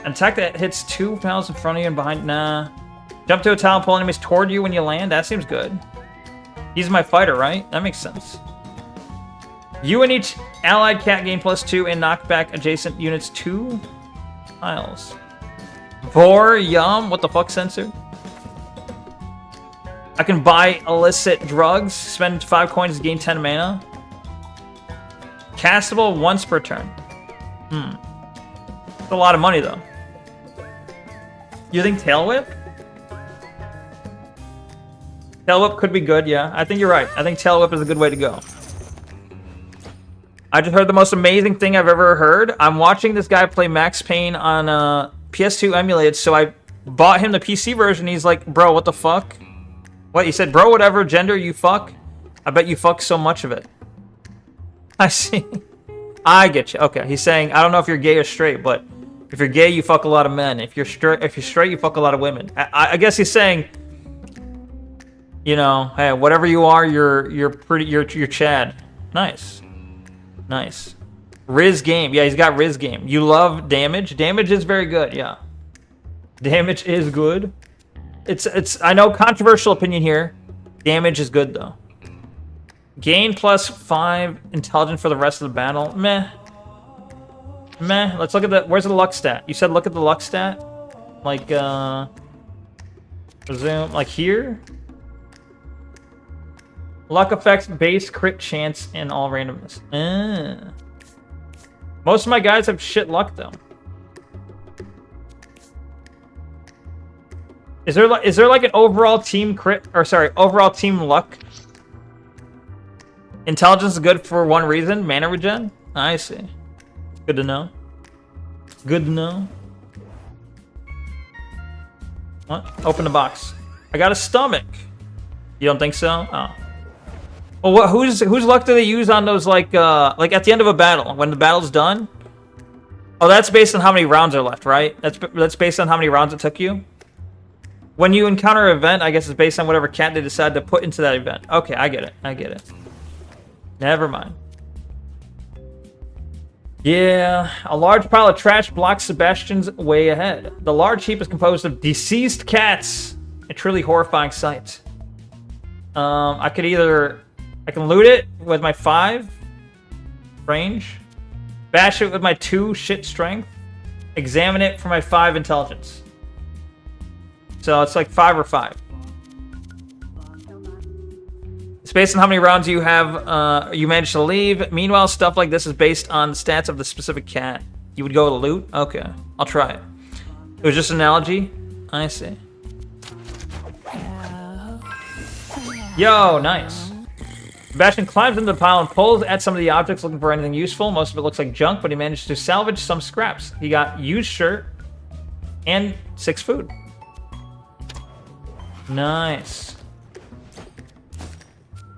An attack that hits 2 tiles in front of you and behind. Nah. Jump to a tile and pull enemies toward you when you land. That seems good. He's my fighter, right? That makes sense. You and each allied cat gain +2 and knock back adjacent units 2 tiles. Vor, yum. What the fuck, censor? I can buy illicit drugs. Spend 5 coins to gain 10 mana. Castable once per turn. That's a lot of money, though. You think Tail Whip? Tail Whip could be good, yeah. I think you're right. I think Tail Whip is a good way to go. I just heard the most amazing thing I've ever heard. I'm watching this guy play Max Payne on PS2 emulated, so I bought him the PC version. He's like, bro, what the fuck? What? He said, bro, whatever gender you fuck, I bet you fuck so much of it. I see. I get you. Okay, he's saying, I don't know if you're gay or straight, but if you're gay, you fuck a lot of men. If you're straight, you fuck a lot of women. I guess he's saying, you know, hey, whatever you are, you're Chad. Nice. Nice. Riz game. Yeah, he's got Riz game. You love damage. Damage is very good, yeah. Damage is good. It's I know, controversial opinion here. Damage is good though. Gain +5 intelligence for the rest of the battle. Meh. Meh. Let's look at the where's the luck stat? You said look at the luck stat? Like zoom like here? Luck effects, base, crit chance, and all randomness. Most of my guys have shit luck though. Is there like an overall team crit or sorry, overall team luck? Intelligence is good for one reason, mana regen? I see. Good to know. Good to know. What? Open the box. I got a stomach. You don't think so? Oh. Well, what, whose luck do they use on those, like at the end of a battle, when the battle's done? Oh, that's based on how many rounds are left, right? That's based on how many rounds it took you? When you encounter an event, I guess it's based on whatever cat they decide to put into that event. Okay, I get it. I get it. Never mind. Yeah, a large pile of trash blocks Sebastian's way ahead. The large heap is composed of deceased cats. A truly horrifying sight. I can loot it with my 5 range, bash it with my 2 shit strength, examine it for my 5 intelligence. So it's like 5 or 5. It's based on how many rounds you have, you managed to leave. Meanwhile, stuff like this is based on the stats of the specific cat. You would go to loot? Okay, I'll try it. It was just an analogy? I see. Yo, nice. Sebastian climbs into the pile and pulls at some of the objects looking for anything useful. Most of it looks like junk, but he managed to salvage some scraps. He got used shirt and 6 food. Nice.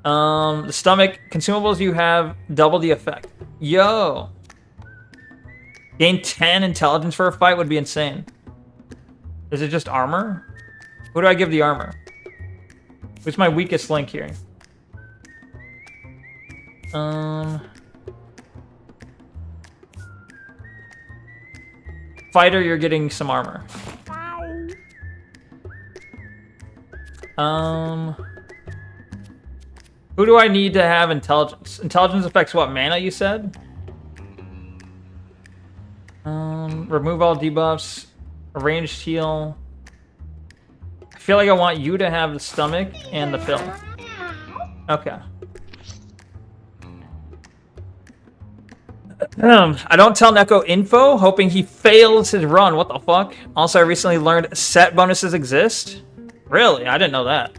The stomach consumables you have double the effect. Yo. Gain 10 intelligence for a fight would be insane. Is it just armor? Who do I give the armor? Who's my weakest link here? Fighter, you're getting some armor. Who do I need to have intelligence? Intelligence affects what, mana you said? Remove all debuffs. Ranged heal. I feel like I want you to have the stomach and the pill. Okay. I don't tell Neko info, hoping he fails his run. What the fuck? Also, I recently learned set bonuses exist. Really? I didn't know that.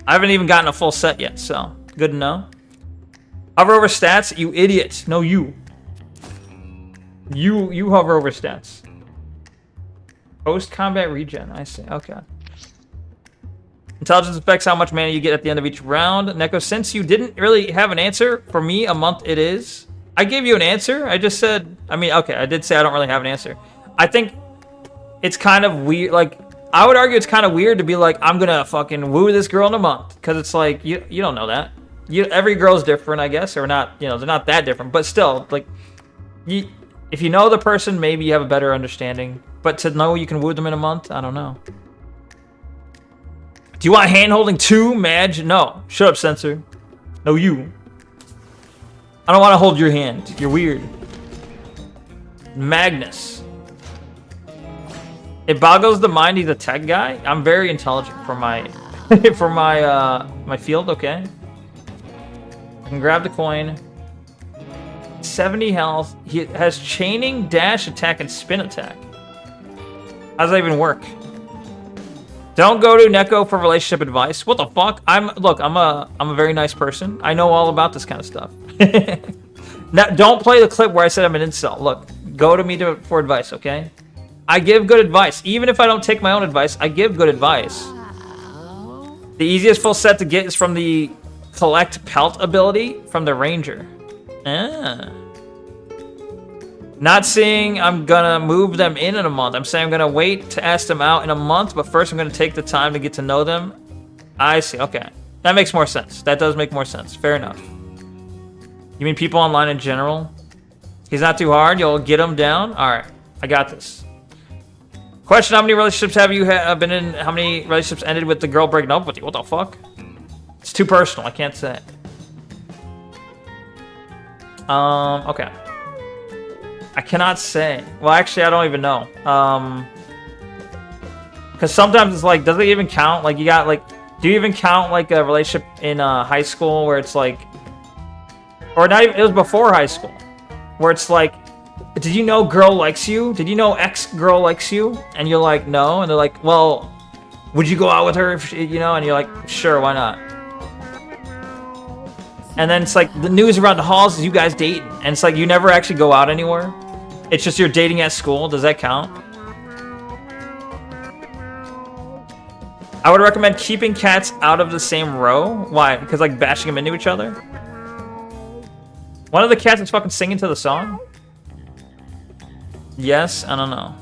I haven't even gotten a full set yet, so Good to know. Hover over stats, you idiot. No, you. You hover over stats. Post-combat regen, I see. Okay. Intelligence affects how much mana you get at the end of each round. Neko, since you didn't really have an answer, for me, a month it is. I gave you an answer. I just said, I mean, okay, I did say I don't really have an answer. I think it's kind of weird. Like, I would argue it's kind of weird to be like, I'm gonna fucking woo this girl in a month. Because it's like, you don't know that. Every girl's different, I guess, or not, you know, they're not that different. But still, like, if you know the person, maybe you have a better understanding. But to know you can woo them in a month, I don't know. Do you want hand-holding too, Madge? No. Shut up, censor. No, you. I don't want to hold your hand. You're weird. Magnus. It boggles the mind he's a tech guy. I'm very intelligent for my for my field, okay? I can grab the coin. 70 health. He has chaining, dash attack, and spin attack. How does that even work? Don't go to Neko for relationship advice. What the fuck? I'm a very nice person. I know all about this kind of stuff. Now, don't play the clip where I said I'm an incel. Look, go to me for advice, okay? I give good advice. Even if I don't take my own advice, I give good advice. The easiest full set to get is from the collect pelt ability from the ranger. Ah. Not saying I'm gonna move them in a month. I'm saying I'm gonna wait to ask them out in a month, but first I'm gonna take the time to get to know them. I see, okay. That makes more sense. That does make more sense. Fair enough. You mean people online in general? He's not too hard, you'll get him down? Alright, I got this. Question, how many relationships have you been in? How many relationships ended with the girl breaking up with you? What the fuck? It's too personal, I can't say. Okay. I cannot say. Well, actually, I don't even know. Because sometimes it's like, does it even count? Like, you got, like, do you even count, like, a relationship in high school where it's like, or not even, it was before high school, where it's like, did you know girl likes you? Did you know ex-girl likes you? And you're like, no. And they're like, well, would you go out with her if she, you know? And you're like, sure, why not? And then it's like, the news around the halls is you guys dating. And it's like, you never actually go out anywhere. It's just you're dating at school. Does that count? I would recommend keeping cats out of the same row. Why? Because, like, bashing them into each other? One of the cats is fucking singing to the song? Yes? I don't know.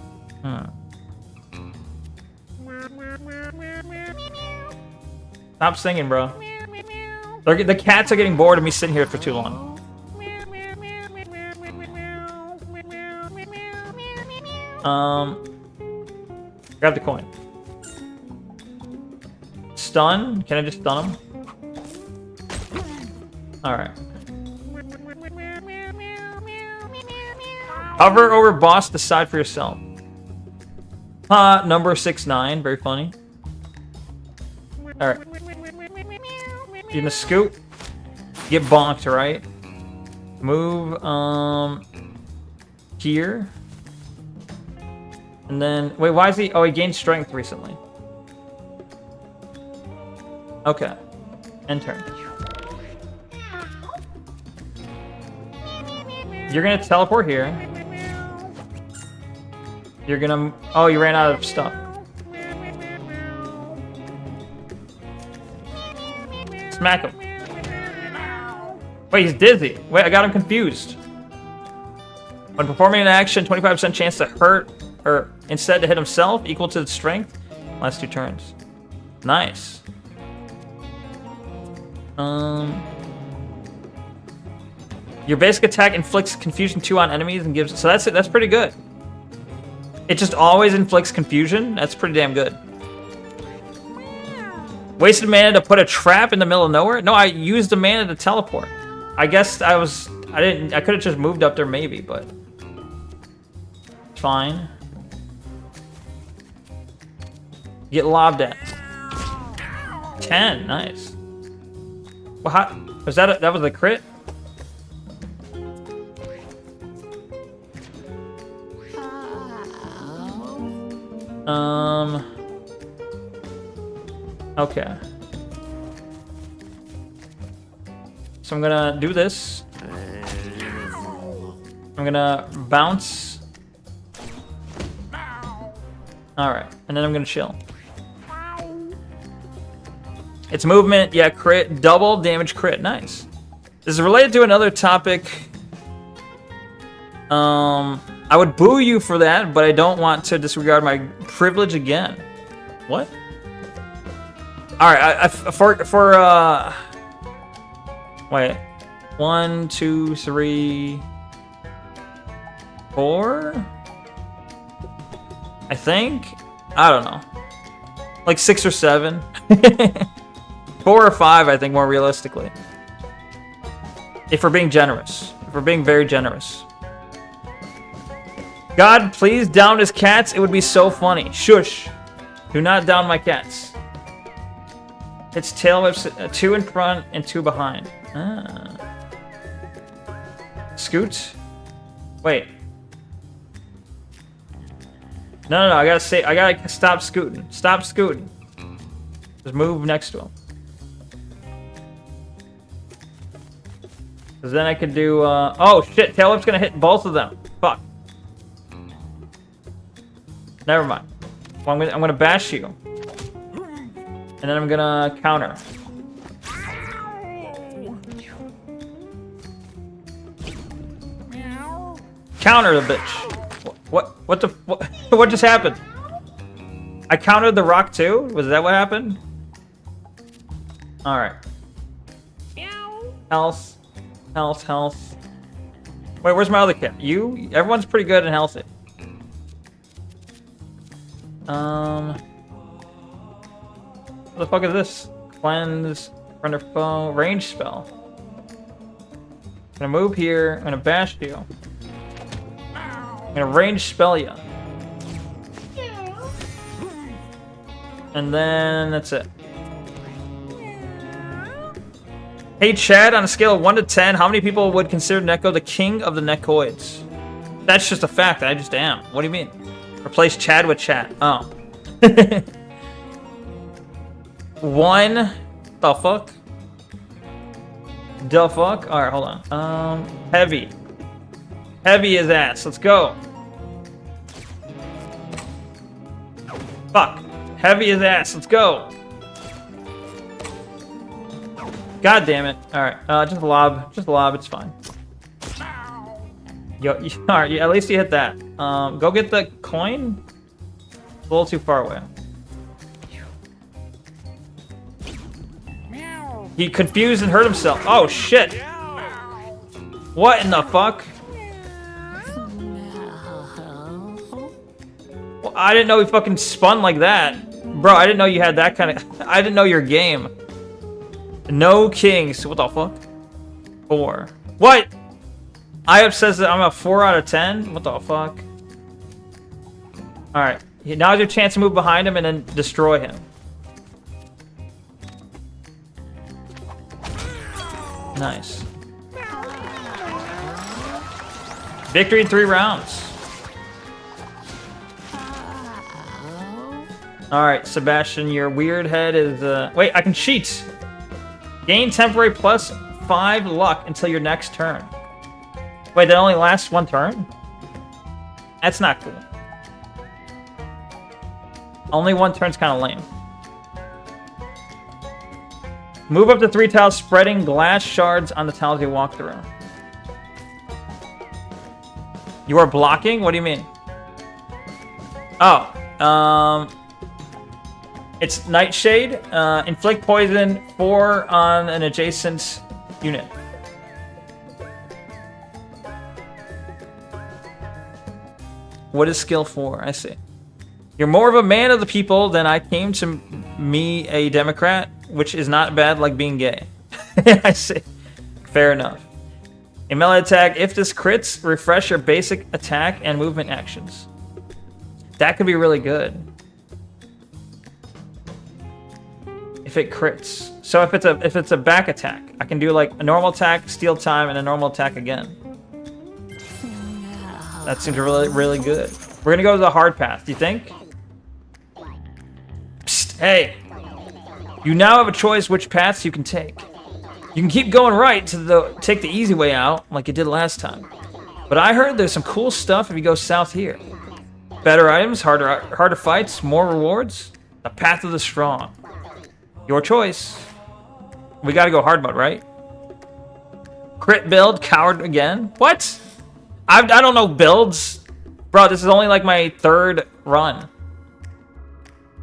Stop singing, bro. The cats are getting bored of me sitting here for too long. Grab the coin. Stun? Can I just stun him? Alright. Hover over boss, decide for yourself. Number 69, very funny. Alright. You're gonna scoot. Get bonked, right? Move, here. And then, wait, why is he, oh, he gained strength recently. Okay. End turn. You're gonna teleport here. You're gonna, oh, you ran out of stuff. Smack him. Wait, he's dizzy. Wait, I got him confused. When performing an action, 25% chance to hurt, or instead to hit himself, equal to the strength. Last 2 turns. Nice. Your basic attack inflicts confusion 2 on enemies and gives, so that's pretty good. It just always inflicts confusion. That's pretty damn good. Wasted mana to put a trap in the middle of nowhere? No, I used the mana to teleport. I guess I could have just moved up there maybe, but fine. Get lobbed at. 10, nice. Well, how was that? That was a crit? Okay. So I'm gonna do this. I'm gonna bounce. Alright, and then I'm gonna chill. It's movement, yeah, crit, double damage crit, nice. This is related to another topic. I would boo you for that, but I don't want to disregard my privilege again. What? Alright, wait. 1, 2, 3, 4? I think? I don't know. Like 6 or 7. 4 or 5, I think, more realistically. If we're being generous. If we're being very generous. God, please down his cats. It would be so funny. Shush. Do not down my cats. It's tail whips, 2 in front and 2 behind. Ah. Scoot. Wait. No, I gotta stop scooting. Stop scooting. Just move next to him. Cause then I could do, oh shit, tail whip's gonna hit both of them. Fuck. Never mind. Well, I'm gonna bash you. And then I'm gonna counter. Counter the bitch. What just happened? I countered the rock too? Was that what happened? Alright. Health. Health. Wait, where's my other kit? You? Everyone's pretty good and healthy. What the fuck is this? Cleanse, render foe, range spell. I'm gonna move here, I'm gonna bash you. I'm gonna range spell you. And then that's it. Hey Chad, on a scale of 1 to 10, how many people would consider Neko the king of the Nekoids? That's just a fact, I just am. What do you mean? Replace Chad with chat. Oh. 1? The fuck? The fuck? Alright, hold on. Heavy. Heavy as ass. Let's go. Fuck. Heavy as ass. Let's go. God damn it. Alright. Just lob. Just lob. It's fine. Yo, alright. At least you hit that. Go get the coin. It's a little too far away. He confused and hurt himself. Oh shit. What in the fuck? Well, I didn't know he fucking spun like that. Bro, I didn't know you had that kind of... I didn't know your game. No kings. What the fuck? 4. What? IUP says that I'm a 4 out of 10? What the fuck? Alright. Now's your chance to move behind him and then destroy him. Nice. Victory in 3 rounds. Alright, Sebastian, your weird head is, wait, I can cheat! Gain temporary plus 5 luck until your next turn. Wait, that only lasts 1 turn? That's not cool. Only 1 turn's kind of lame. Move up to 3 tiles, spreading glass shards on the tiles you walk through. You are blocking? What do you mean? Oh, it's Nightshade. Inflict poison 4 on an adjacent unit. What is skill 4? I see. You're more of a man of the people than I came to me a Democrat, which is not bad like being gay. I see. Fair enough. A melee attack, if this crits, refresh your basic attack and movement actions. That could be really good. If it crits. So if it's a back attack, I can do like a normal attack, steal time, and a normal attack again. That seems really, really good. We're gonna go to the hard path, do you think? Psst, hey! You now have a choice which paths you can take. You can keep going right to take the easy way out, like you did last time. But I heard there's some cool stuff if you go south here. Better items, harder fights, more rewards. The path of the strong. Your choice. We gotta go hard mode, right? Crit build, coward again. What? I don't know builds. Bro, this is only like my 3rd run.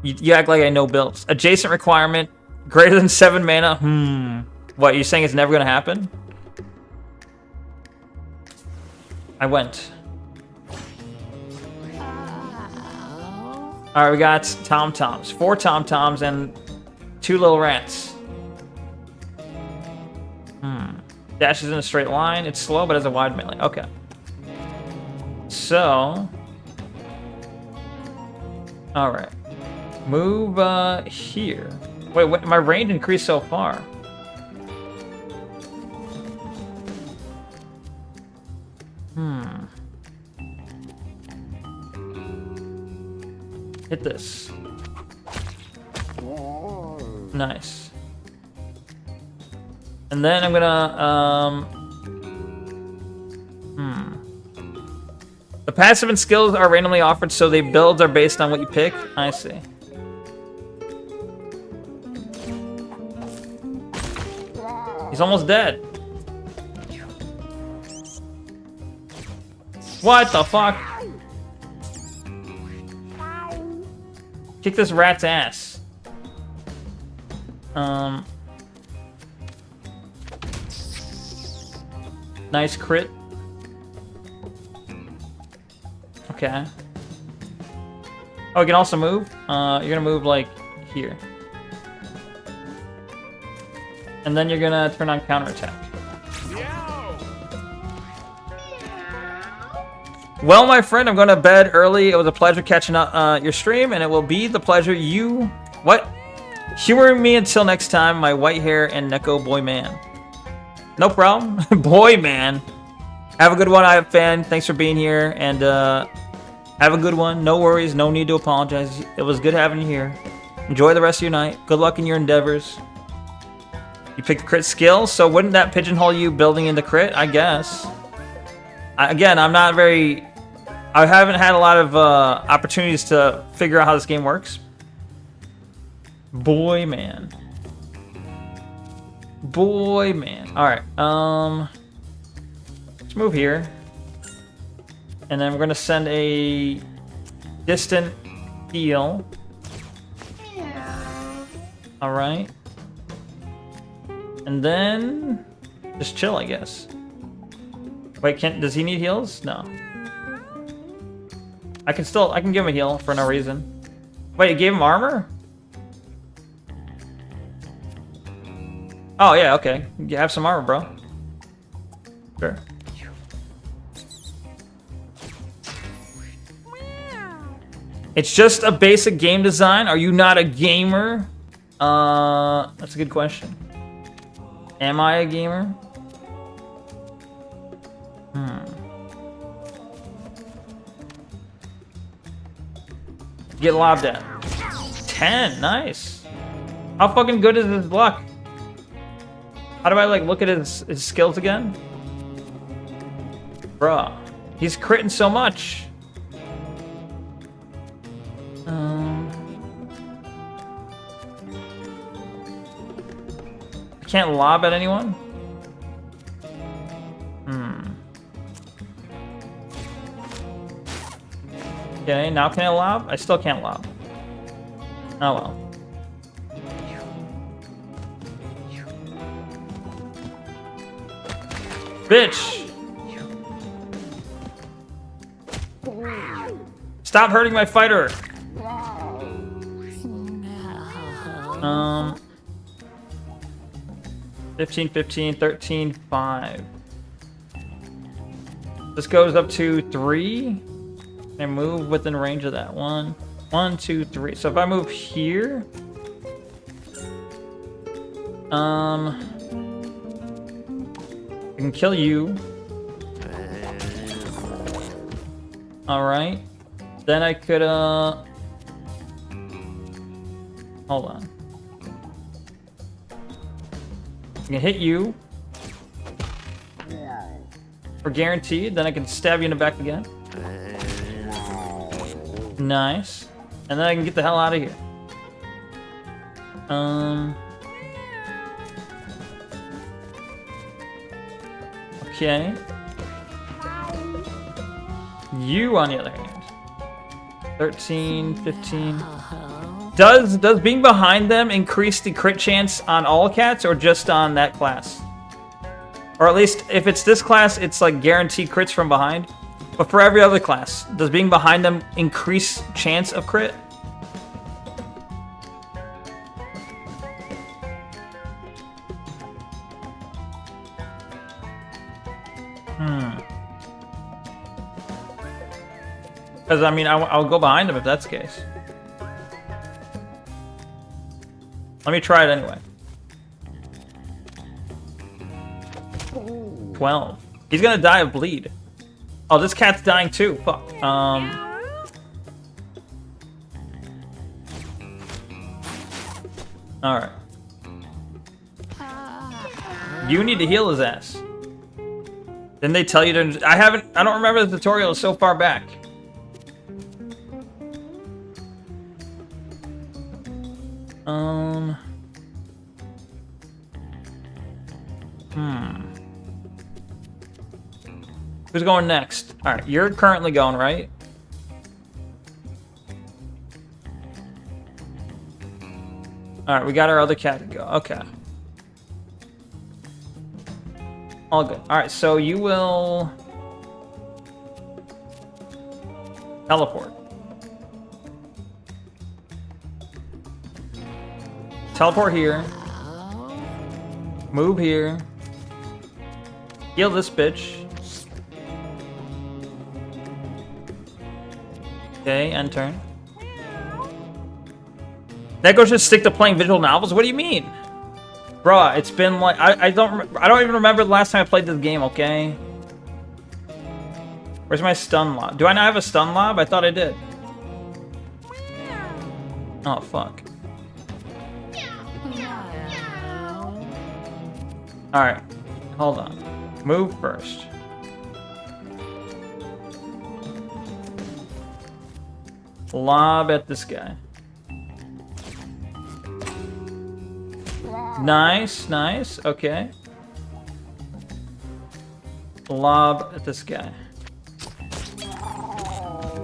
You act like I know builds. Adjacent requirement, greater than 7 mana. What, you saying it's never gonna happen? I went. Alright, we got tom-toms. 4 tom-toms and 2 little rats. Dashes in a straight line. It's slow, but has a wide melee. Okay. So... Alright. Move, here. Wait, what? My range increased so far. Hit this. Nice. And then I'm gonna, The passive and skills are randomly offered, so the builds are based on what you pick. I see. He's almost dead. What the fuck? Kick this rat's ass. Nice crit. Okay. Oh, you can also move? You're gonna move, like, here. And then you're gonna turn on counterattack. Well, my friend, I'm going to bed early. It was a pleasure catching up your stream, and it will be the pleasure you... What? Humoring me until next time, my white hair and Neko boy man. No problem. Boy man. Have a good one, I fan. Thanks for being here, and have a good one. No worries, no need to apologize. It was good having you here. Enjoy the rest of your night. Good luck in your endeavors. You picked the crit skill, so wouldn't that pigeonhole you building into crit? I guess. Again, I'm not very... I haven't had a lot of opportunities to figure out how this game works. Boy, man. Boy, man. Alright, let's move here. And then we're going to send a distant heal. Alright. And then... just chill, I guess. Wait, does he need heals? No. I can give him a heal for no reason. Wait, it gave him armor? Oh, yeah, okay. You have some armor, bro. Sure. It's just a basic game design. Are you not a gamer? That's a good question. Am I a gamer? Get lobbed at. 10, nice. How fucking good is his luck? How do I like look at his skills again? Bruh, he's critting so much. I can't lob at anyone? Okay, now can I lob? I still can't lob. Oh well. Bitch! Stop hurting my fighter! 15, 15, 13, 5. This goes up to 3. And move within range of that. 1, 2, 3. So if I move here, I can kill you. All right. Then I could hold on. can hit you. For guaranteed. Then I can stab you in the back again. Nice. And then I can get the hell out of here. Okay. You, on the other hand. 13, 15. Does being behind them increase the crit chance on all cats or just on that class? Or at least if it's this class, it's like guaranteed crits from behind. But for every other class, does being behind them increase chance of crit? Because, I mean, I'll go behind them if that's the case. Let me try it anyway. 12. He's gonna die of bleed. Oh, this cat's dying too. Fuck. Alright. You need to heal his ass. Didn't they tell you to... I don't remember the tutorial so far back. Who's going next? Alright, you're currently going, right? Alright, we got our other cat to go. Okay. All good. Alright, so you will... teleport. Teleport here. Move here. Heal this bitch. Okay, end turn. Neko should stick to playing visual novels? What do you mean? Bruh, it's been like... I don't even remember the last time I played this game, okay? Where's my stun lob? Do I not have a stun lob? I thought I did. Oh, fuck. Alright. Hold on. Move first. Lob at this guy. Nice, nice. Okay. Lob at this guy.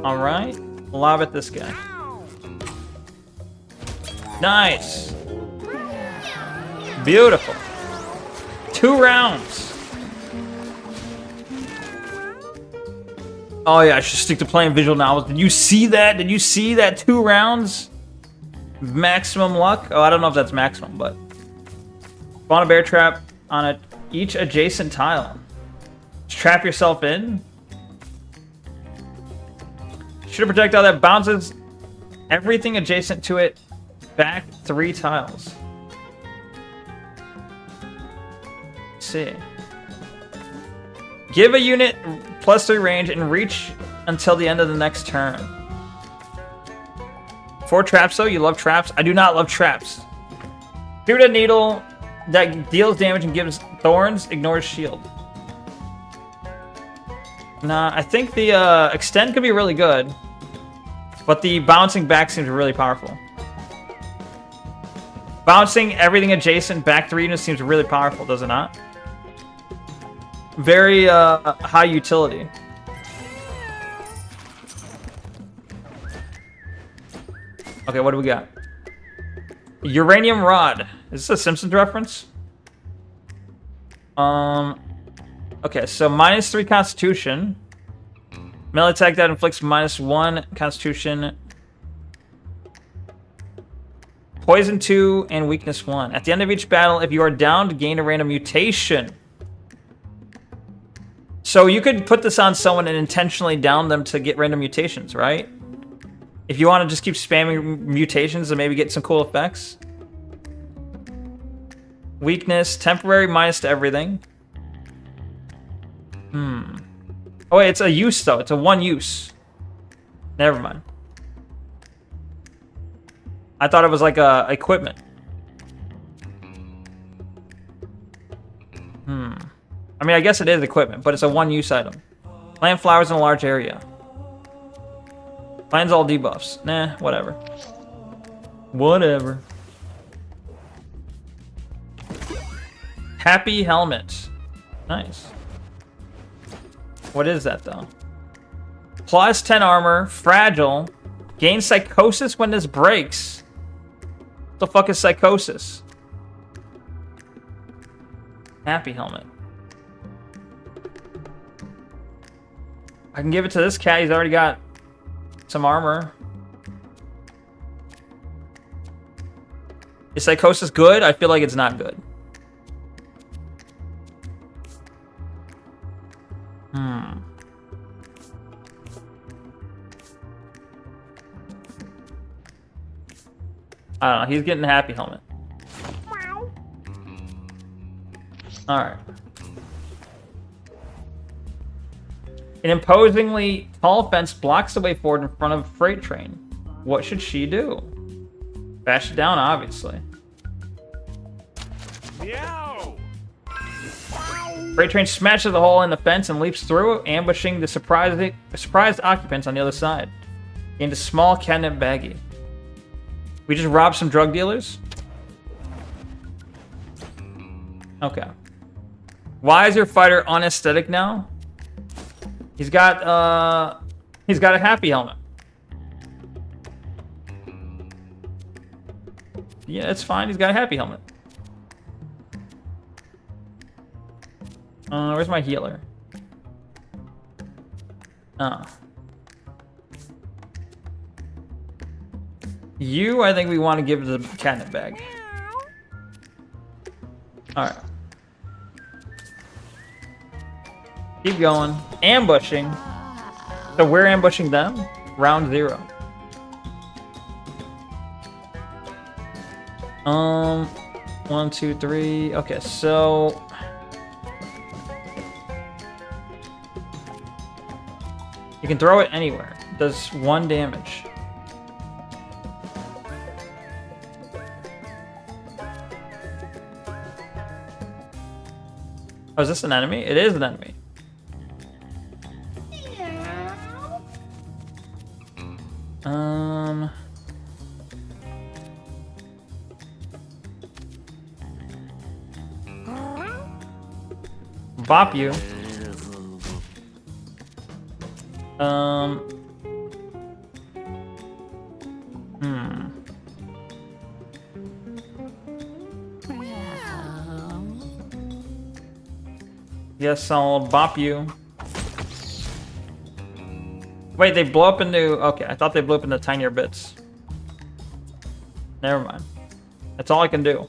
Alright. Lob at this guy. Nice. Beautiful. 2 rounds. Oh yeah, I should stick to playing visual novels. Did you see that? Did you see that 2 rounds? Maximum luck? Oh, I don't know if that's maximum, but... Spawn a bear trap on each adjacent tile. Just trap yourself in. Shoot a projectile that bounces everything adjacent to it back 3 tiles. Let's see. Give a unit +3 range and reach until the end of the next turn. 4 traps though? You love traps? I do not love traps. Shoot a needle that deals damage and gives thorns, ignores shield. Nah, I think the extend could be really good. But the bouncing back seems really powerful. Bouncing everything adjacent back 3 units seems really powerful, does it not? Very high utility. Okay, what do we got? Uranium Rod. Is this a Simpsons reference? Okay, so -3 Constitution. Melee attack that inflicts -1 Constitution. Poison 2 and Weakness 1. At the end of each battle, if you are downed, gain a random mutation. So you could put this on someone and intentionally down them to get random mutations, right? If you want to just keep spamming mutations and maybe get some cool effects. Weakness, temporary minus to everything. Oh wait, it's a use though. It's a 1 use. Never mind. I thought it was like a equipment. I mean, I guess it is equipment, but it's a one-use item. Plant flowers in a large area. Plants all debuffs. Nah, whatever. Whatever. Happy helmet. Nice. What is that, though? Plus 10 armor, fragile, gain psychosis when this breaks. What the fuck is psychosis? Happy helmet. I can give it to this cat. He's already got some armor. Is psychosis good? I feel like it's not good. I don't know. He's getting a happy helmet. Alright. An imposingly tall fence blocks the way forward in front of a freight train. What should she do? Bash it down, obviously. Meow. Freight train smashes the hole in the fence and leaps through, ambushing the surprised occupants on the other side. Into small catnip baggie. We just robbed some drug dealers? Okay. Why is your fighter unaesthetic now? He's got a happy helmet. Yeah, it's fine. He's got a happy helmet. Where's my healer? Oh. You, I think we want to give the catnip bag. Alright. Keep going. Ambushing. So we're ambushing them? Round 0. 1, 2, 3. Okay, so... you can throw it anywhere. It does 1 damage. Oh, is this an enemy? It is an enemy. Bop you. Yes, I'll bop you. Wait, they blow up into... okay, I thought they blew up into tinier bits. Never mind. That's all I can do.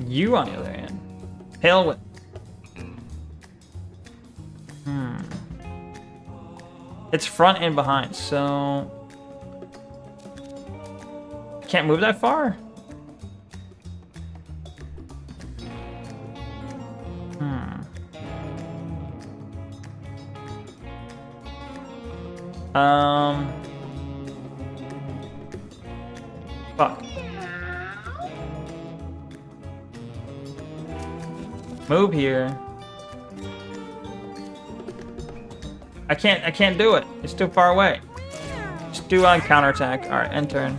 You, on the other hand. Hail with... It's front and behind, so... can't move that far? Fuck. Move here. I can't do it. It's too far away. Just do on counterattack. Alright, end turn.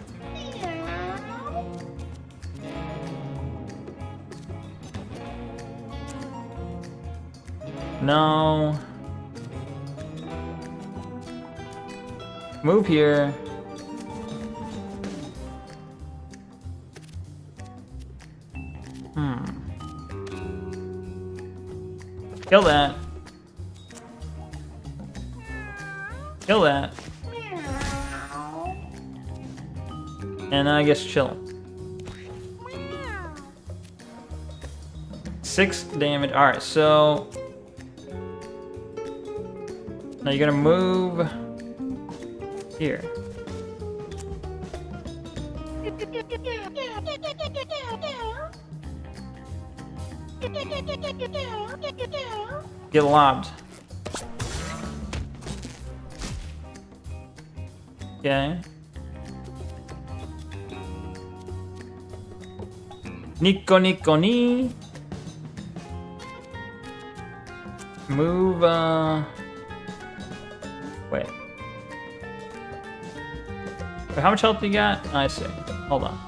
No. Move here. Kill that. Kill that. And I guess chill. 6 damage. Alright, so... now you're gonna move... here. Get lobbed. Okay. Neko Neko ni. Move, wait. Wait, how much health do you got? I see. Hold on.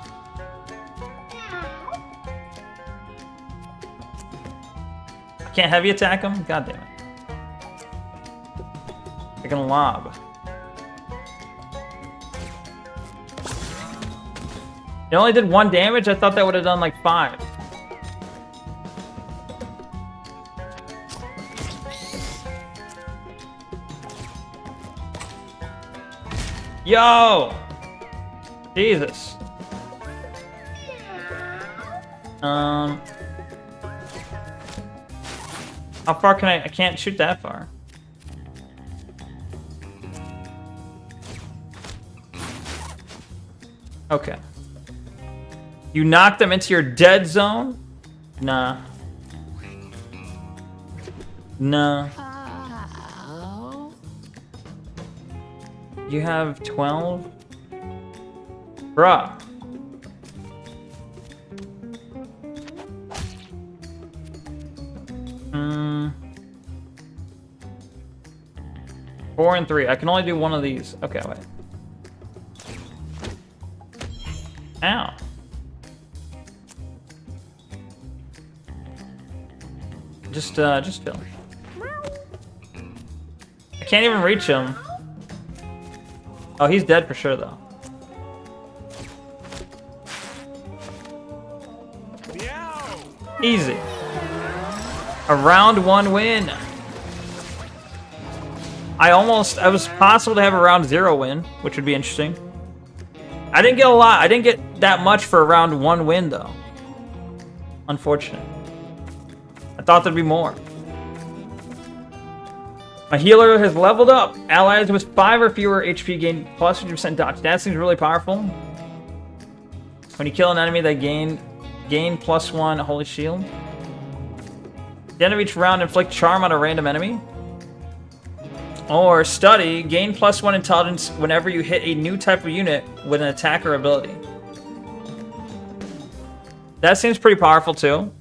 I can't heavy attack him? God damn it. I can lob. It only did 1 damage? I thought that would have done like 5. Yo! Jesus. How far can I can't shoot that far. Okay. You knocked them into your dead zone? Nah. Nah. You have 12? Bruh. Hmm. 4 and 3. I can only do one of these. Okay, wait. Ow. Just chill. I can't even reach him. Oh, he's dead for sure, though. Easy. A round 1 win. I was possible to have a round 0 win, which would be interesting. I didn't get a lot. I didn't get that much for a round 1 win, though. Unfortunate. I thought there'd be more. My healer has leveled up. Allies with 5 or fewer HP gain plus 50% dodge. That seems really powerful. When you kill an enemy, they gain +1 holy shield. At the end of each round, inflict charm on a random enemy. Or study, gain +1 intelligence whenever you hit a new type of unit with an attack or ability. That seems pretty powerful too.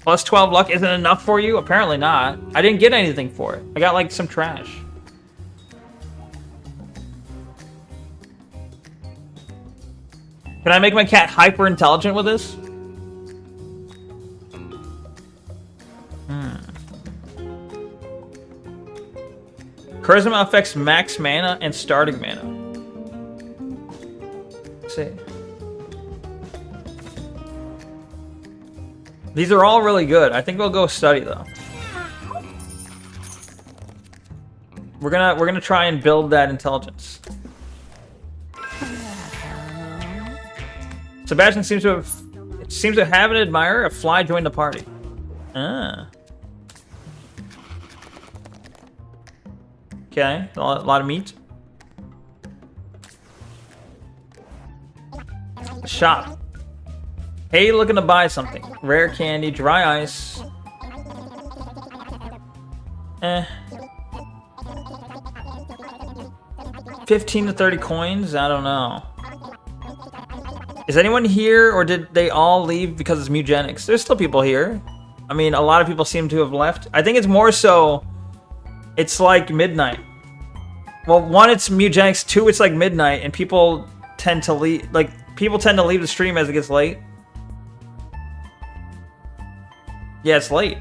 +12 luck isn't enough for you? Apparently not. I didn't get anything for it. I got like some trash. Can I make my cat hyper intelligent with this? Charisma affects max mana and starting mana. Let's see. These are all really good. I think we'll go study though. We're gonna try and build that intelligence. Sebastian seems to have an admirer. A fly joined the party. Ah. Okay, a lot of meat. Shop. Hey, looking to buy something. Rare candy, dry ice. 15 to 30 coins? I don't know. Is anyone here, or did they all leave because it's Mugenics? There's still people here. I mean, a lot of people seem to have left. I think it's more so, it's like midnight. Well, 1, it's Mugenics. 2, it's like midnight, and people tend to leave. Like, people tend to leave the stream as it gets late. Yeah, it's late.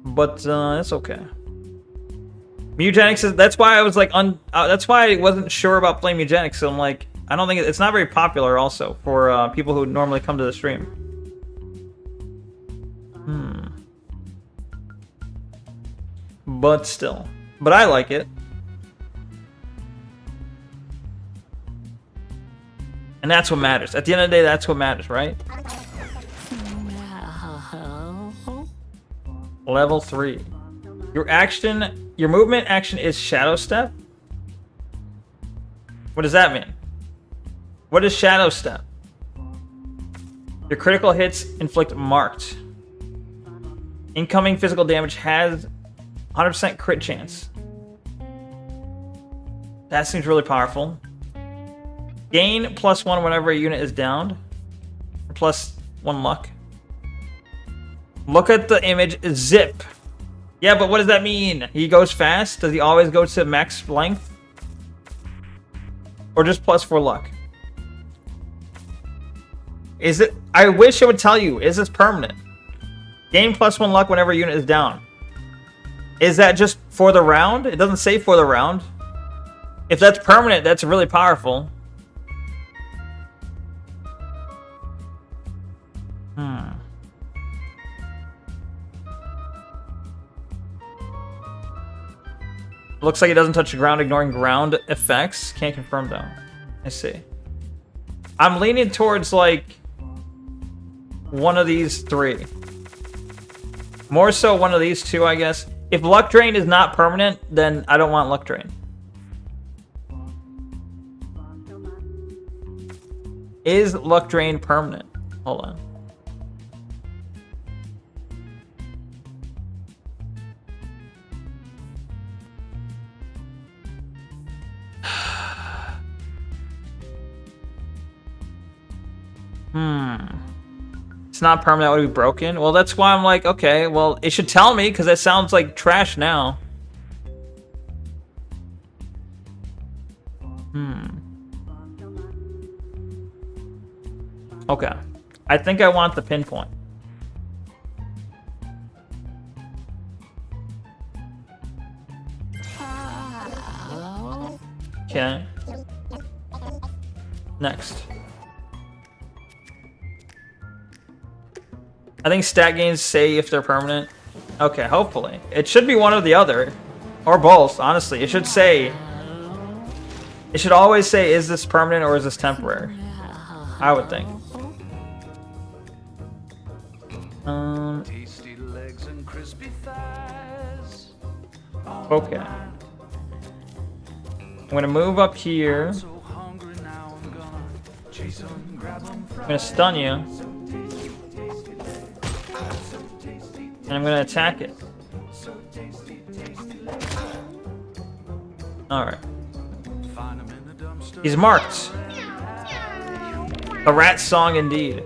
But that's okay. Mugenics is. That's why I was like that's why I wasn't sure about playing Mugenics. So I'm like, I don't think it's not very popular. Also for people who normally come to the stream. But still, I like it. And that's what matters. At the end of the day, that's what matters, right? Level 3. Your movement action is Shadow Step? What does that mean? What is Shadow Step? Your critical hits inflict marked. Incoming physical damage has 100% crit chance. That seems really powerful. Gain +1 whenever a unit is downed. For plus 1 luck. Look at the image. Zip. Yeah, but what does that mean? He goes fast? Does he always go to max length? Or just plus 4 luck? Is it... I wish it would tell you. Is this permanent? Gain plus 1 luck whenever a unit is down. Is that just for the round? It doesn't say for the round. If that's permanent, that's really powerful. Looks like it doesn't touch the ground, ignoring ground effects. Can't confirm though. I see. I'm leaning towards like one of these 3. More so one of these 2, I guess. If luck drain is not permanent, then I don't want luck drain. Is luck drain permanent? Hold on. It's not permanent, that would be broken. Well, that's why I'm like, okay, well, it should tell me, because that sounds like trash now. Okay. I think I want the pinpoint. Okay. Next. I think stat gains say if they're permanent. Okay, hopefully. It should be one or the other. Or both, honestly. It should say... It should always say, is this permanent or is this temporary? I would think. Okay. I'm gonna move up here. I'm gonna stun you. And I'm gonna attack it. Alright. He's marked. A rat song indeed.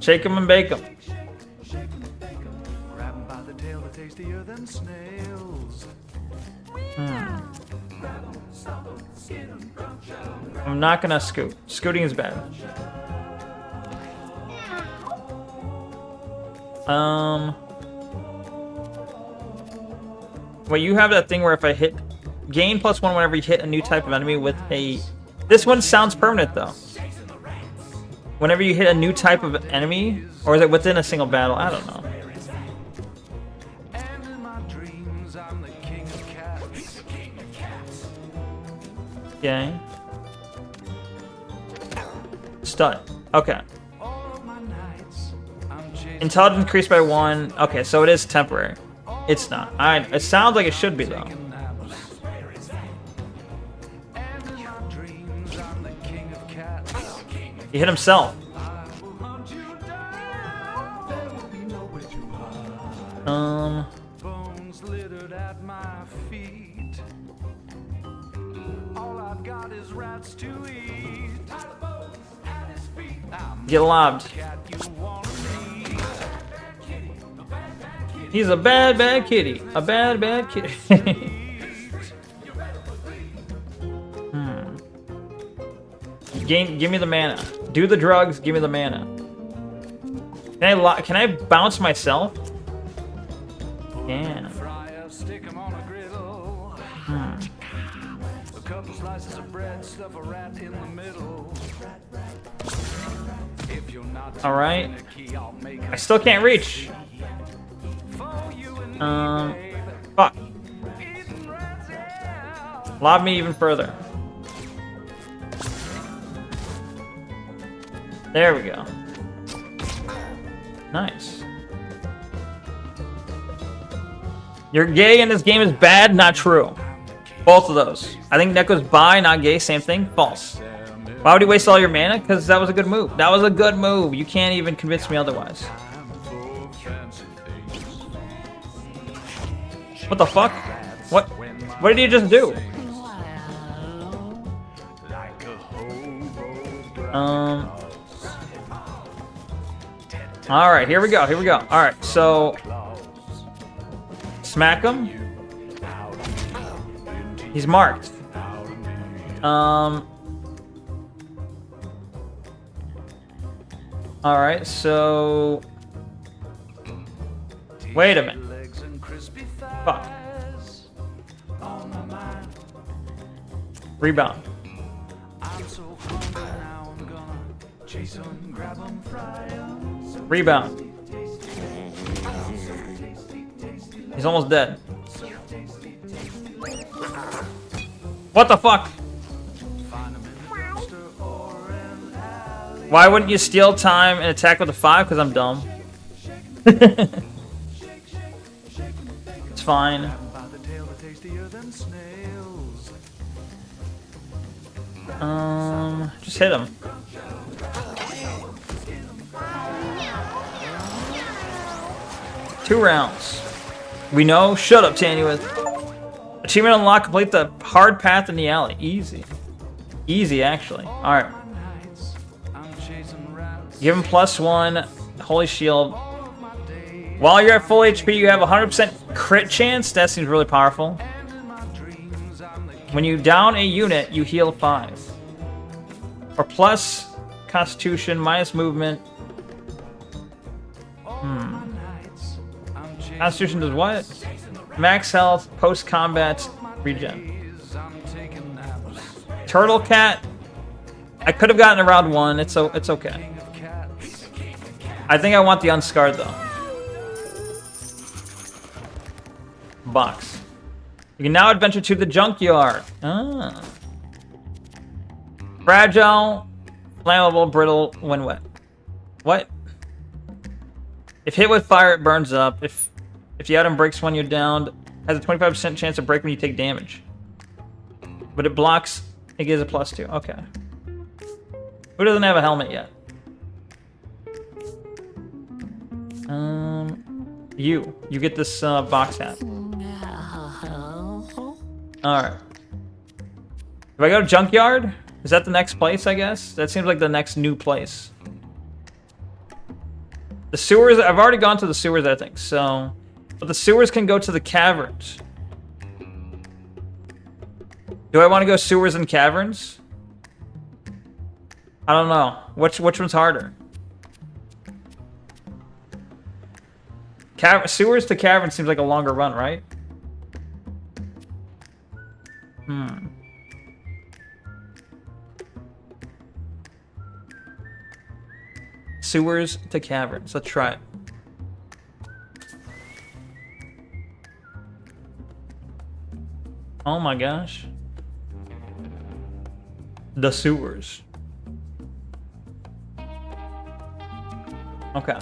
Shake him and bake him. I'm not gonna scoot. Scooting is bad. Well, you have that thing where if I hit... Gain +1 whenever you hit a new type of enemy with a... This one sounds permanent, though. Whenever you hit a new type of enemy, or is it within a single battle? I don't know. Okay. Stun. Okay. Intelligence increased by 1. Okay, so it is temporary. It's not. It sounds like it should be, though. He hit himself. Get lobbed. He's a bad, bad kitty. A bad, bad kitty. Give me the mana. Do the drugs, give me the mana. Can I bounce myself? Yeah. Alright. I still can't reach. Fuck. Lob me even further. There we go. Nice. You're gay and this game is bad? Not true. Both of those. I think Neko's bi, not gay. Same thing. False. Why would he waste all your mana? Because that was a good move. That was a good move. You can't even convince me otherwise. What the fuck? What did he just do? All right, here we go. Here we go. All right, so smack him. He's marked. All right, so wait a minute. Fuck. Rebound. Rebound. He's almost dead. What the fuck? Why wouldn't you steal time and attack with a 5? Because I'm dumb. It's fine. Just hit him. Two rounds. We know. Shut up, Tanuith. Achievement unlocked. Complete the hard path in the alley. Easy. Easy, actually. Alright. Give him +1. Holy Shield. While you're at full HP, you have 100% crit chance. That seems really powerful. When you down a unit, you heal 5. Or plus Constitution, minus movement. Constitution does what? Max health, post-combat, regen. Turtle Cat. I could have gotten around 1. It's okay. I think I want the unscarred though. Box. You can now adventure to the junkyard. Ah. Fragile, flammable, brittle when wet. What? If hit with fire, it burns up. If the item breaks when you're downed, has a 25% chance of break when you take damage. But it blocks. It gives a +2. Okay. Who doesn't have a helmet yet? You get this box hat. Alright. If I go to Junkyard, is that the next place, I guess? That seems like the next new place. The sewers, I've already gone to the sewers, I think, so... But the sewers can go to the caverns. Do I want to go sewers and caverns? I don't know. Which one's harder? Sewers to caverns seems like a longer run, right? Sewers to caverns. Let's try it. Oh my gosh. The sewers. Okay.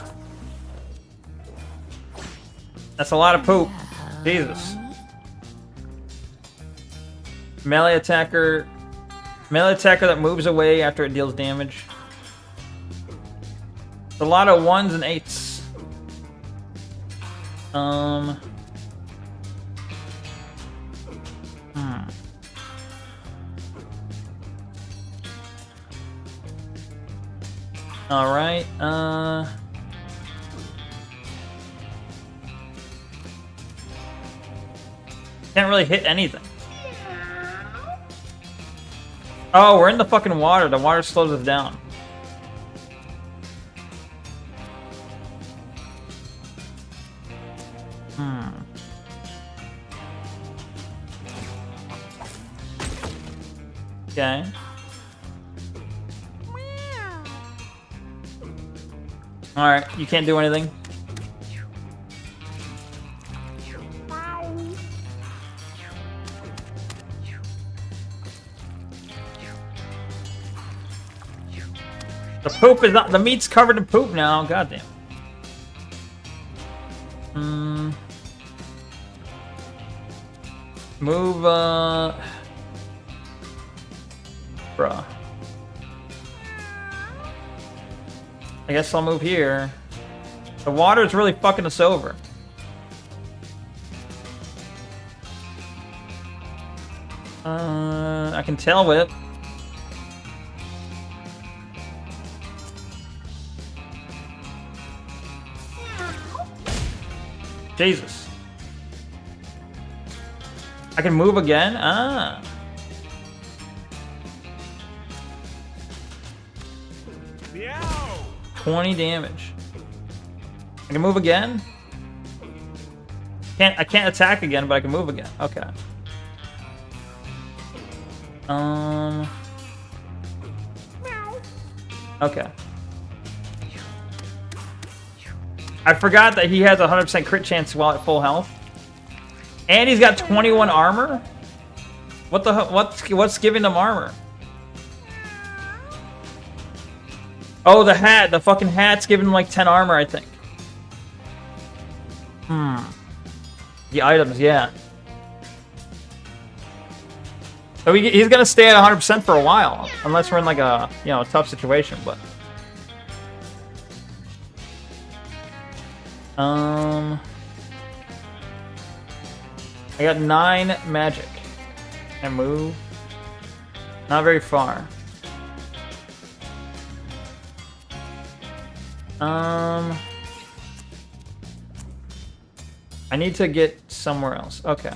That's a lot of poop. Jesus. Melee attacker. Melee attacker that moves away after it deals damage. It's a lot of 1s and 8s. Alright, can't really hit anything. Oh, we're in the fucking water. The water slows us down. Okay. Alright, you can't do anything. The poop is not. The meat's covered in poop now. Goddamn. Move. Bruh. I guess I'll move here. The water's really fucking us over. I can tail whip. Jesus. I can move again? Ah. Meow. 20 damage. I can move again? I can't attack again, but I can move again. Okay. Okay. I forgot that he has a 100% crit chance while at full health. And he's got 21 armor? What the hell? What's giving him armor? Oh, the hat. The fucking hat's giving him like 10 armor, I think. The items, yeah. So he's gonna stay at 100% for a while, unless we're in like a a tough situation. But I got 9 magic and move. Not very far. I need to get somewhere else. Okay.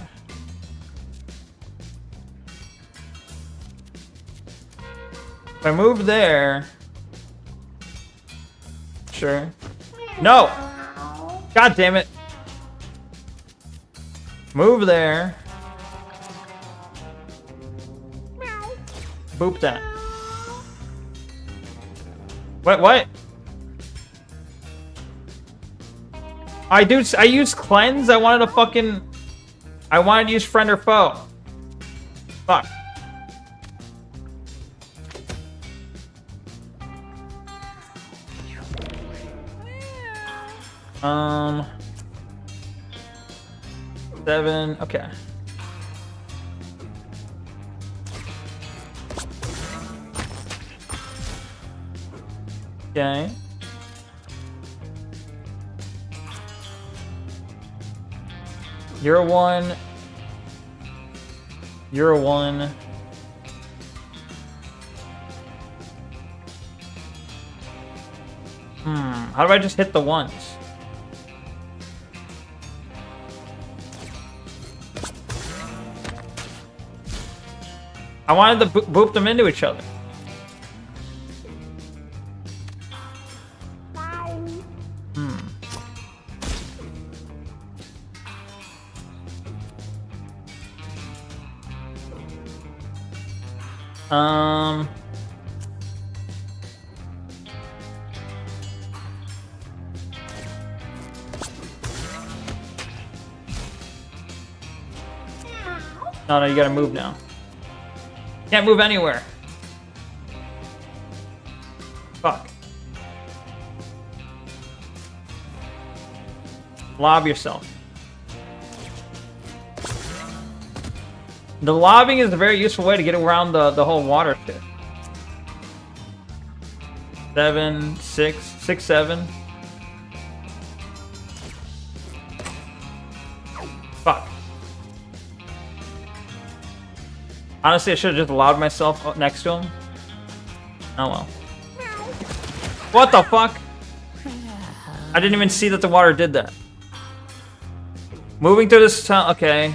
If I move there... Sure. No! God damn it. Move there. Boop that. What? I used cleanse. I wanted to use friend or foe. Fuck. Seven. Okay. Okay. You're a 1. You're a 1. How do I just hit the ones? I wanted to boop them into each other. No, you gotta move now. Can't move anywhere. Fuck. Lob yourself. The lobbing is a very useful way to get around the whole water shit. 7, 6, 6, 7. Fuck. Honestly, I should have just allowed myself up next to him. Oh well. What the fuck? I didn't even see that the water did that. Moving through this tunnel. Okay.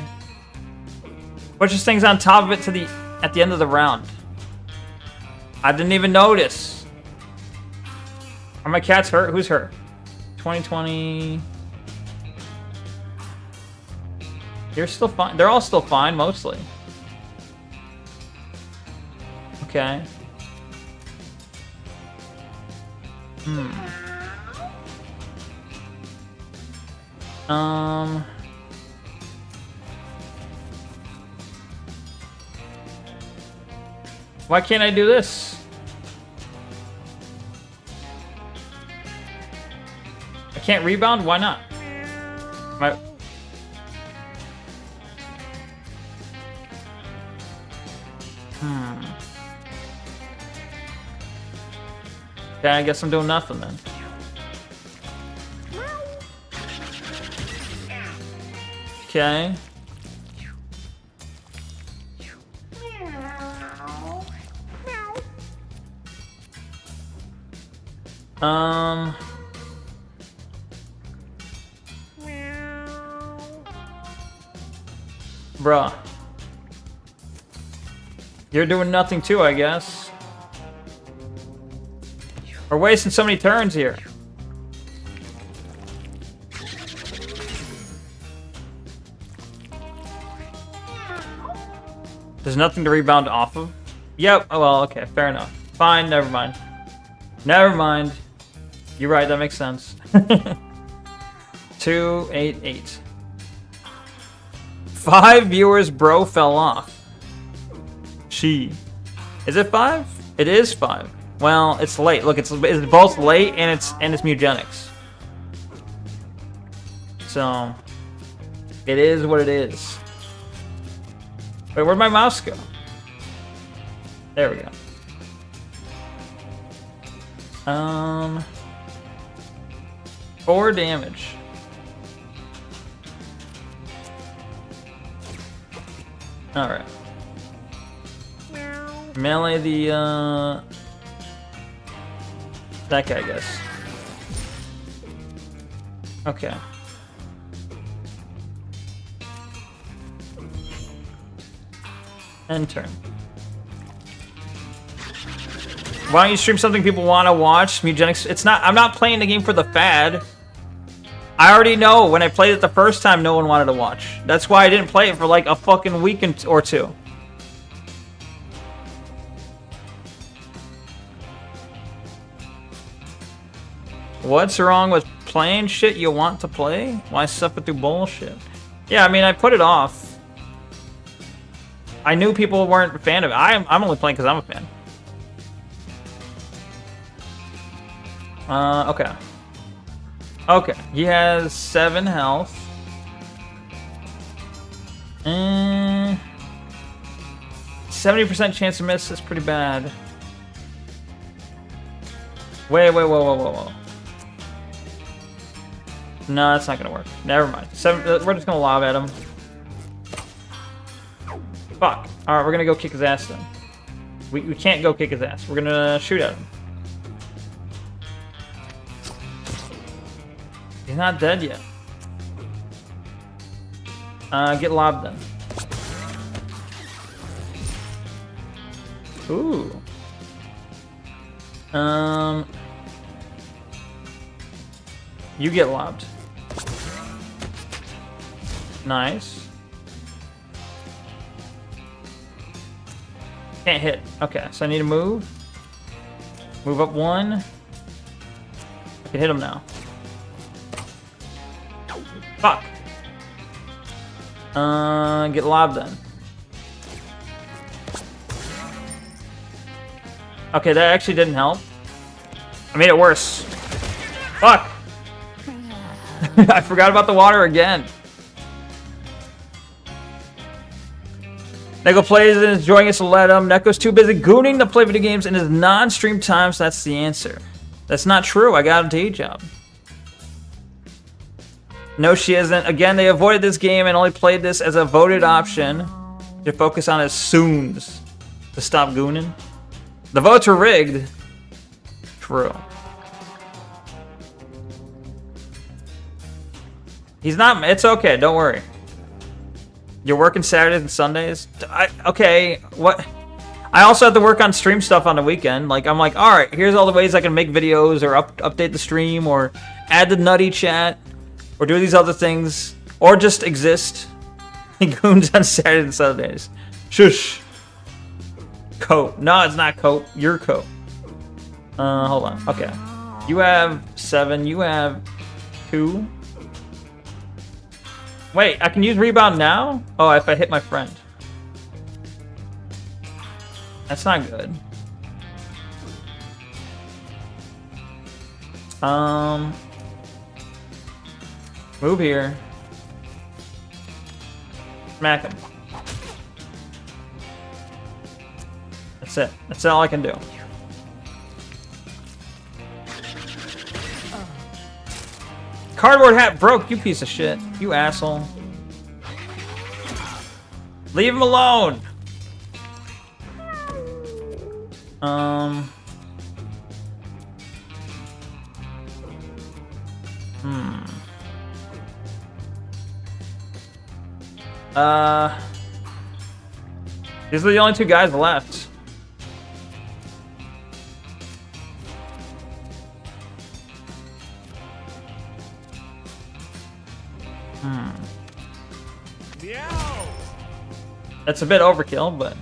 Pushes things on top of it at the end of the round. I didn't even notice. Are my cats hurt? Who's hurt? 2020. You're still fine. They're all still fine, mostly. Okay. Why can't I do this? I can't rebound? Why not? Okay, I guess I'm doing nothing then. Okay. Bruh. You're doing nothing too, I guess. We're wasting so many turns here. There's nothing to rebound off of? Yep, oh well, okay, fair enough. Fine, never mind. Never mind. You're right, that makes sense. 2, 8, 8. 5 viewers, bro fell off. Is it 5? It is 5. Well, it's late. Look, it's both late and it's Mugenics. So it is what it is. Wait, where'd my mouse go? There we go. 4 damage. Alright. Melee the, that guy, I guess. Okay. End turn. Why don't you stream something people want to watch? Mugenics. It's not. I'm not playing the game for the fad. I already know when I played it the first time, no one wanted to watch. That's why I didn't play it for like a fucking week or two. What's wrong with playing shit you want to play? Why suffer through bullshit? Yeah, I mean, I put it off. I knew people weren't a fan of it. I'm only playing because I'm a fan. Okay. Okay, he has 7 health. 70% chance to miss is pretty bad. Wait, whoa. No, that's not gonna work. Never mind. We're just gonna lob at him. Fuck. Alright, we're gonna go kick his ass then. We can't go kick his ass. We're gonna shoot at him. He's not dead yet. Get lobbed then. Ooh. You get lobbed. Nice. Can't hit. Okay, so I need to move. Move up 1. I can hit him now. Fuck. Get lobbed then. Okay, that actually didn't help. I made it worse. Fuck. I forgot about the water again. Neko plays and is enjoying it, so let him. Neko's too busy gooning to play video games in his non-stream times. That's the answer. That's not true. I got a day job. No, she isn't. Again, they avoided this game and only played this as a voted option to focus on his soons to stop gooning. The votes were rigged. True. He's not. It's okay. Don't worry. You're working Saturdays and Sundays. Okay. What? I also have to work on stream stuff on the weekend. Like I'm like, all right. Here's all the ways I can make videos or update the stream or add the nutty chat or do these other things or just exist. Goons on Saturdays and Sundays. Shush. Coat. No, it's not coat. Your coat. Hold on. Okay. You have 7. You have 2. Wait, I can use rebound now? Oh, if I hit my friend. That's not good. Move here. Smack him. That's it. That's all I can do. Cardboard hat broke, you piece of shit. You asshole. Leave him alone. These are the only 2 guys left. That's a bit overkill, but...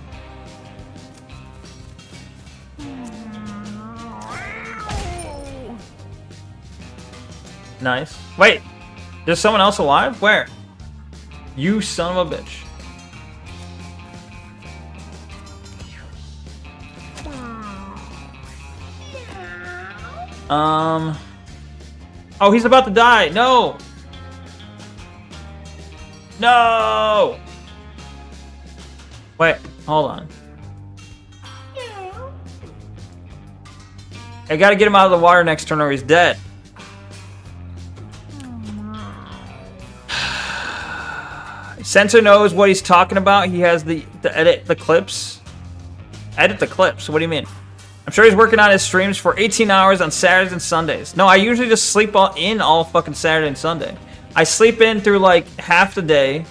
Nice. Wait! There's someone else alive? Where? You son of a bitch. Oh, he's about to die! No! No! Wait, hold on. I gotta get him out of the water next turn or he's dead. Sensor knows what he's talking about. He has the edit the clips. Edit the clips. What do you mean? I'm sure he's working on his streams for 18 hours on Saturdays and Sundays. No, I usually just sleep all fucking Saturday and Sunday. I sleep in through like half the day.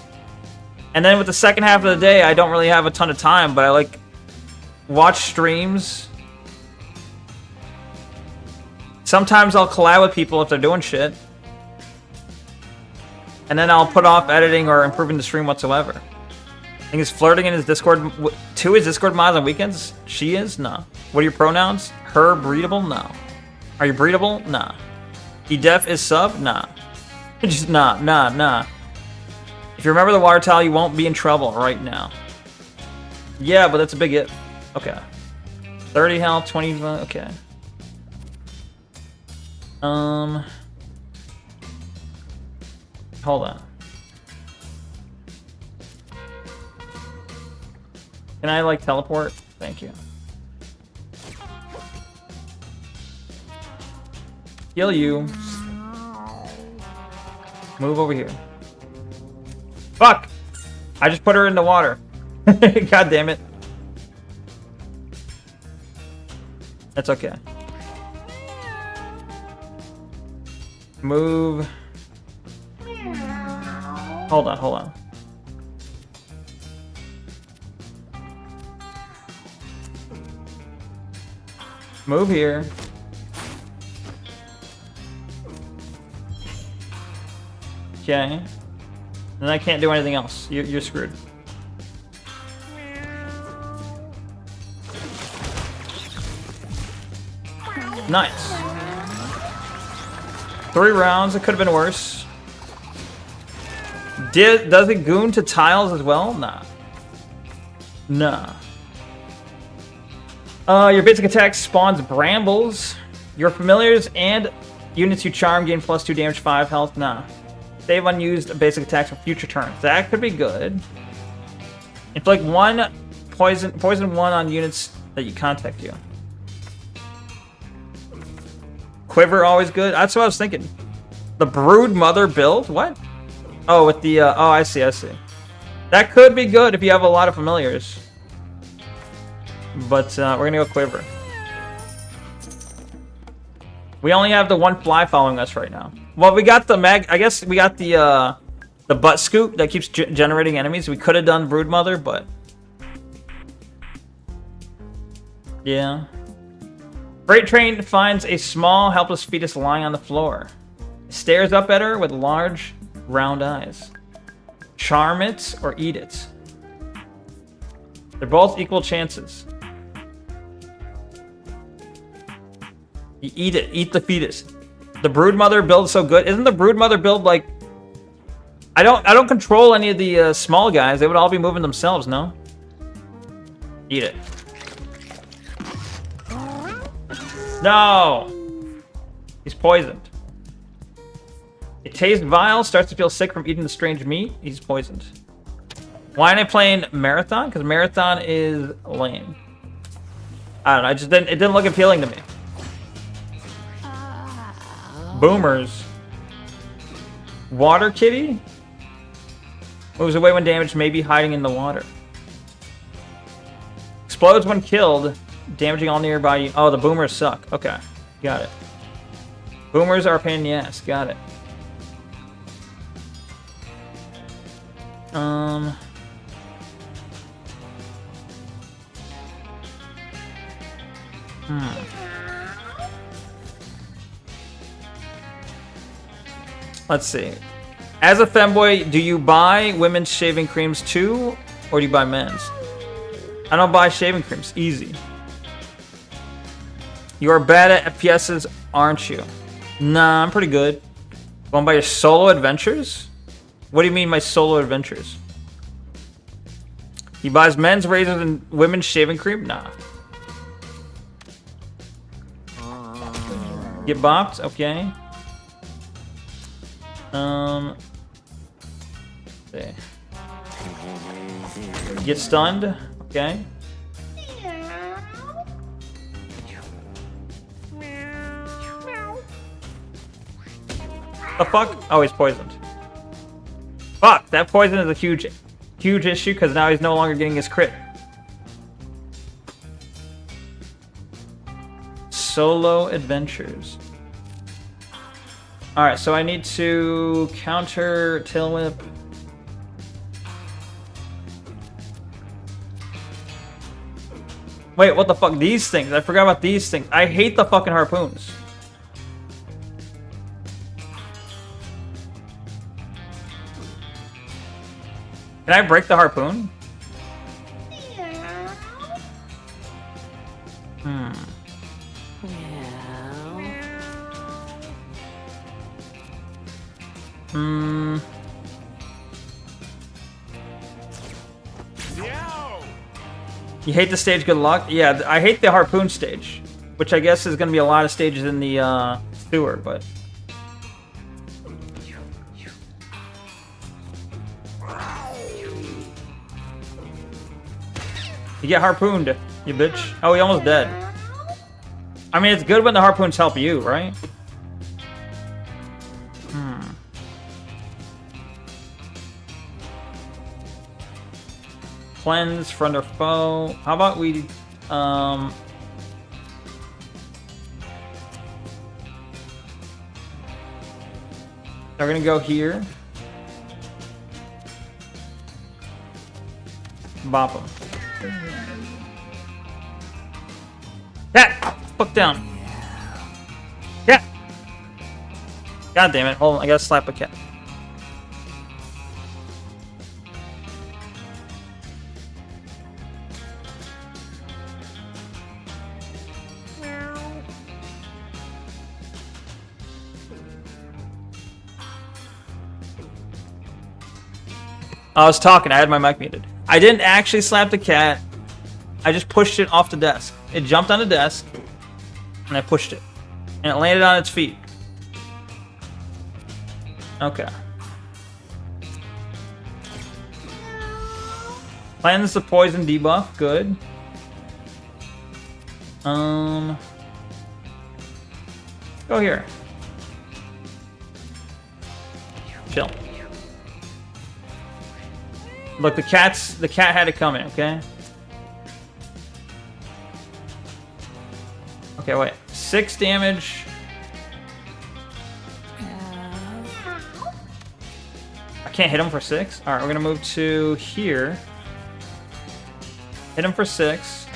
And then with the second half of the day, I don't really have a ton of time, but I like watch streams. Sometimes I'll collab with people if they're doing shit. And then I'll put off editing or improving the stream whatsoever. I think he's flirting in his Discord to his Discord mods on weekends. She is? No. What are your pronouns? Her breedable? No. Are you breedable? Nah. He def is sub? Nah. Just nah. If you remember the water towel, you won't be in trouble right now. Yeah, but that's a big if. Okay. 30 health, 20... Okay. Hold on. Can I, like, teleport? Thank you. Heal you. Move over here. Fuck! I just put her in the water. God damn it. That's okay. Move. Hold on. Move here. Okay. And then I can't do anything else. You're screwed. Nice. 3 rounds. It could have been worse. Does it goon to tiles as well? Nah. Your basic attack spawns brambles. Your familiars and units you charm gain +2 damage, 5 health. Nah. Save unused basic attacks for future turns. That could be good. Inflict 1 poison 1 on units that you contact you. Quiver always good. That's what I was thinking. The Brood Mother build? What? Oh, with the oh, I see. That could be good if you have a lot of familiars. But we're gonna go Quiver. We only have the 1 fly following us right now. Well, we got the I guess we got the butt scoop that keeps generating enemies. We could have done Brood Mother, but yeah. Freight train finds a small, helpless fetus lying on the floor. Stares up at her with large, round eyes. Charm it or eat it. They're both equal chances. You eat it. Eat the fetus. The Brood Mother build is so good. Isn't the Brood Mother build like... I don't control any of the small guys. They would all be moving themselves, no? Eat it. No! He's poisoned. It tastes vile, starts to feel sick from eating the strange meat. He's poisoned. Why am I playing Marathon? Because Marathon is lame. I don't know, it didn't look appealing to me. Boomers. Water Kitty? Moves away when damaged, maybe hiding in the water. Explodes when killed, damaging all nearby. Oh, the boomers suck. Okay, got it. Boomers are a pain in the ass. Got it. Let's see. As a femboy, do you buy women's shaving creams too, or do you buy men's? I don't buy shaving creams. Easy. You are bad at FPSs, aren't you? Nah, I'm pretty good. Going by your solo adventures? What do you mean my solo adventures? He buys men's razors and women's shaving cream? Nah. Get bopped? Okay. See. Get stunned? Okay. The fuck? Oh, he's poisoned. Fuck, that poison is a huge issue because now he's no longer getting his crit. Solo adventures. Alright, so I need to counter Tail Whip. Wait, what the fuck? These things. I forgot about these things. I hate the fucking harpoons. Can I break the harpoon? You hate the stage, good luck? Yeah, I hate the harpoon stage, which I guess is going to be a lot of stages in the sewer, but... You get harpooned, you bitch. Oh, he almost dead. I mean, it's good when the harpoons help you, right? Cleanse, friend or foe. How about we, we're gonna go here. Bop him. Cat! Fuck down. Cat! God damn it. Hold on, I gotta slap a cat. I was talking, I had my mic muted. I didn't actually slap the cat. I just pushed it off the desk. It jumped on the desk, and I pushed it. And it landed on its feet. Okay. Cleanse the poison debuff, good. Go here. Chill. Look, the cat had it coming, okay? Okay, wait. 6 damage. I can't hit him for 6? Alright, we're gonna move to here. Hit him for 6.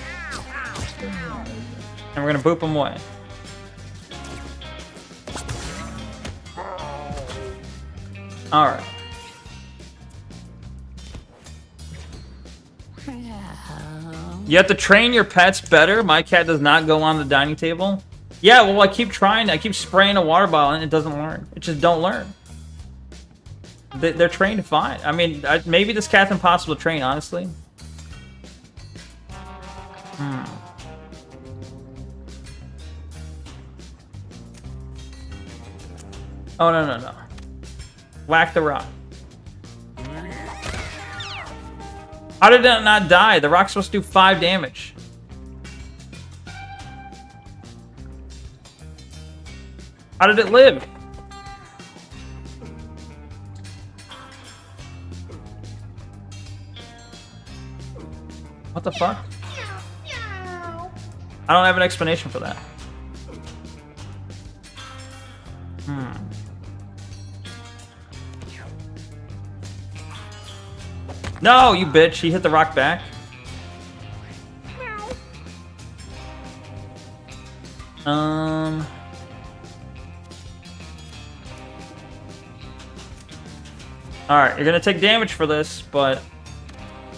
And we're gonna boop him away. Alright. You have to train your pets better. My cat does not go on the dining table. Yeah, well, I keep trying. I keep spraying a water bottle and it doesn't learn. It just don't learn. They're trained fine. I mean, maybe this cat's impossible to train, honestly. Oh, no. Whack the rock. How did it not die? The rock's supposed to do 5 damage. How did it live? What the fuck? I don't have an explanation for that. No, you bitch. He hit the rock back. Alright, you're gonna take damage for this, but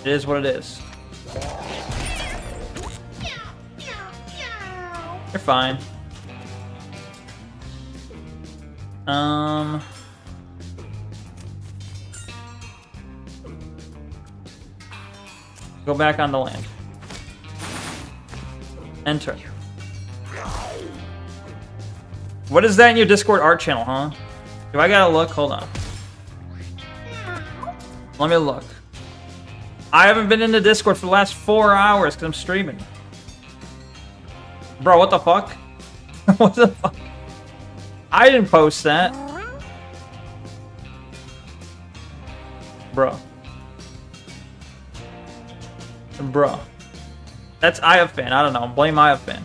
it is what it is. You're fine. Go back on the land. Enter. What is that in your Discord art channel, huh? Do I gotta look? Hold on. Let me look. I haven't been in the Discord for the last 4 hours because I'm streaming. Bro, what the fuck? What the fuck? I didn't post that. Bro. Bro. That's IFan. I don't know. Blame IFan.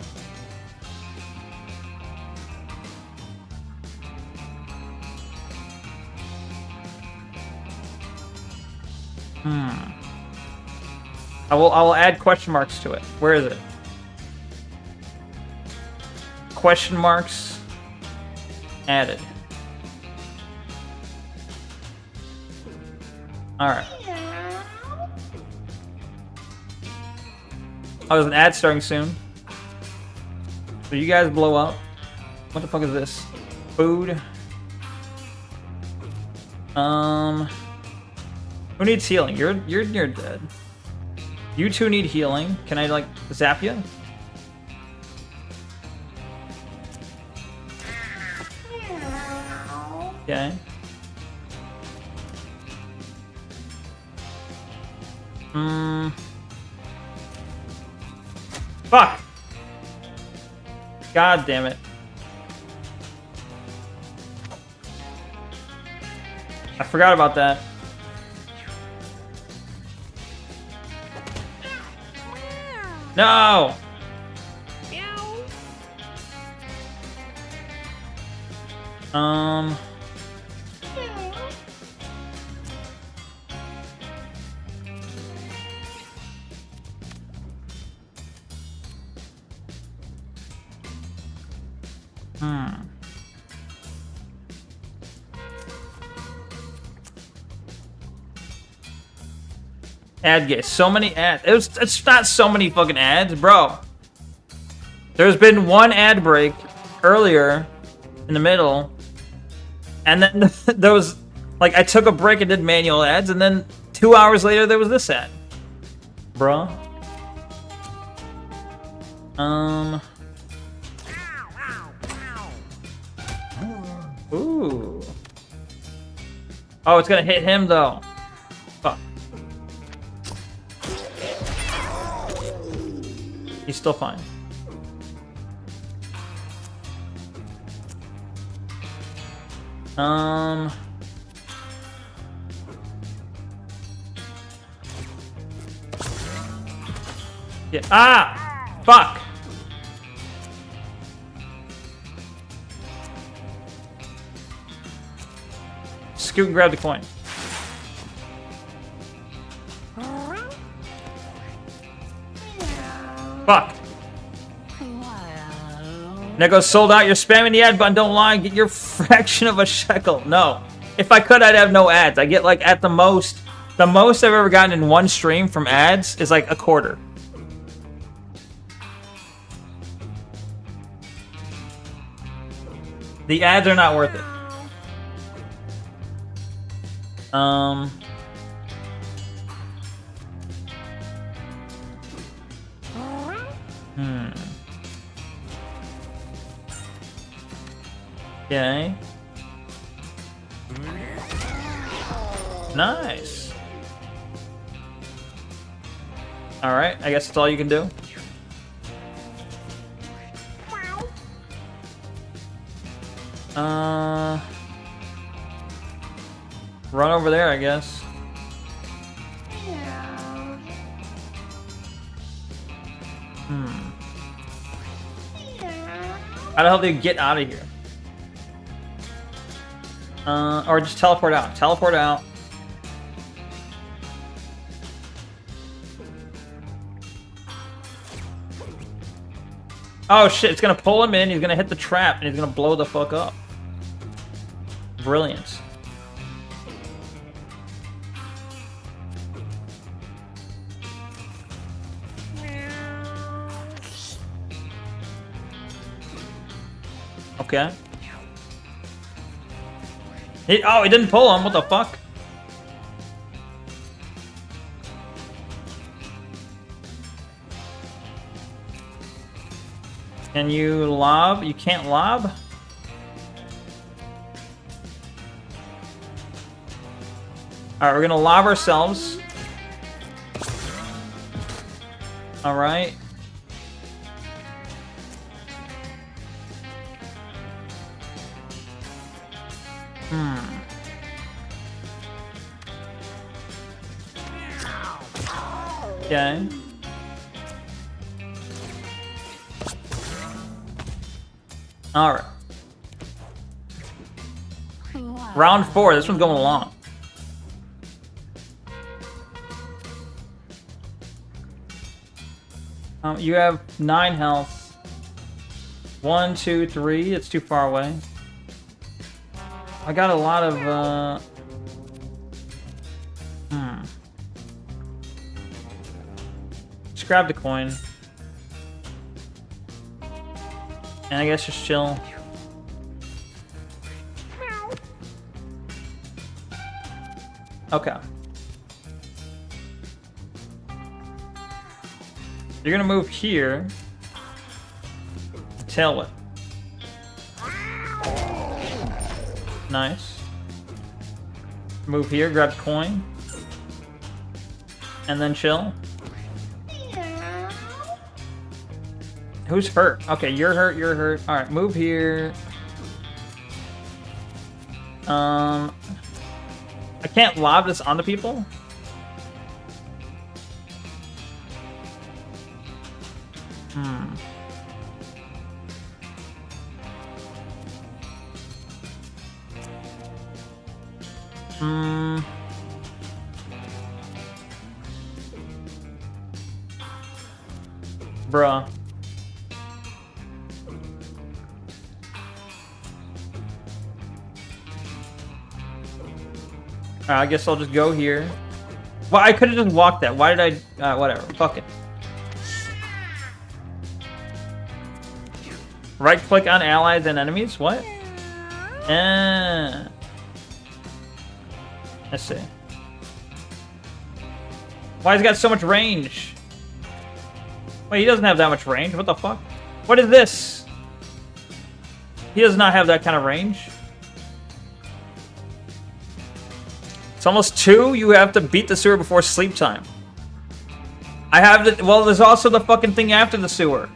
I will add question marks to it. Where is it? Question marks added. Alright. Oh, there's an ad starting soon. So you guys blow up. What the fuck is this? Food. Who needs healing? You're dead. You two need healing. Can I like zap you? Okay. Fuck! God damn it. I forgot about that. No! Ad gate. So many ads. It's not so many fucking ads, bro. There's been one ad break earlier in the middle. And then there was, like, I took a break and did manual ads, and then 2 hours later there was this ad. Bro. Ooh. Oh, it's gonna hit him though. Fuck. He's still fine. Yeah. Ah! Fuck! Scoot and grab the coin. Fuck. Neko sold out. You're spamming the ad button. Don't lie. Get your fraction of a shekel. No. If I could, I'd have no ads. I get like at the most I've ever gotten in one stream from ads is like a quarter. The ads are not worth it. Okay. Nice. Alright, I guess that's all you can do. Run over there, I guess. How the hell do you get out of here? Or just teleport out. Teleport out. Oh shit, it's gonna pull him in, he's gonna hit the trap, and he's gonna blow the fuck up. Brilliant. Okay. Oh, he didn't pull him. What the fuck? Can you lob? You can't lob? Alright, we're gonna lob ourselves. Alright. Okay. Alright. Round 4, this one's going along. You have 9 health. 1, 2, 3, it's too far away. I got a lot of, Just grab the coin. And I guess just chill. Okay. You're gonna move here. Tail whip. Nice. Move here, grab the coin. And then chill. Who's hurt? Okay, you're hurt, you're hurt. Alright, move here. I can't lob this onto people? Bruh. I guess I'll just go here. Well, I could have just walked that. Why did I... whatever. Fuck it. Right-click on allies and enemies? What? Let's see. Why has he got so much range? Wait, he doesn't have that much range. What the fuck? What is this? He does not have that kind of range. It's almost 2. You have to beat the sewer before sleep time. I have the... Well, there's also the fucking thing after the sewer.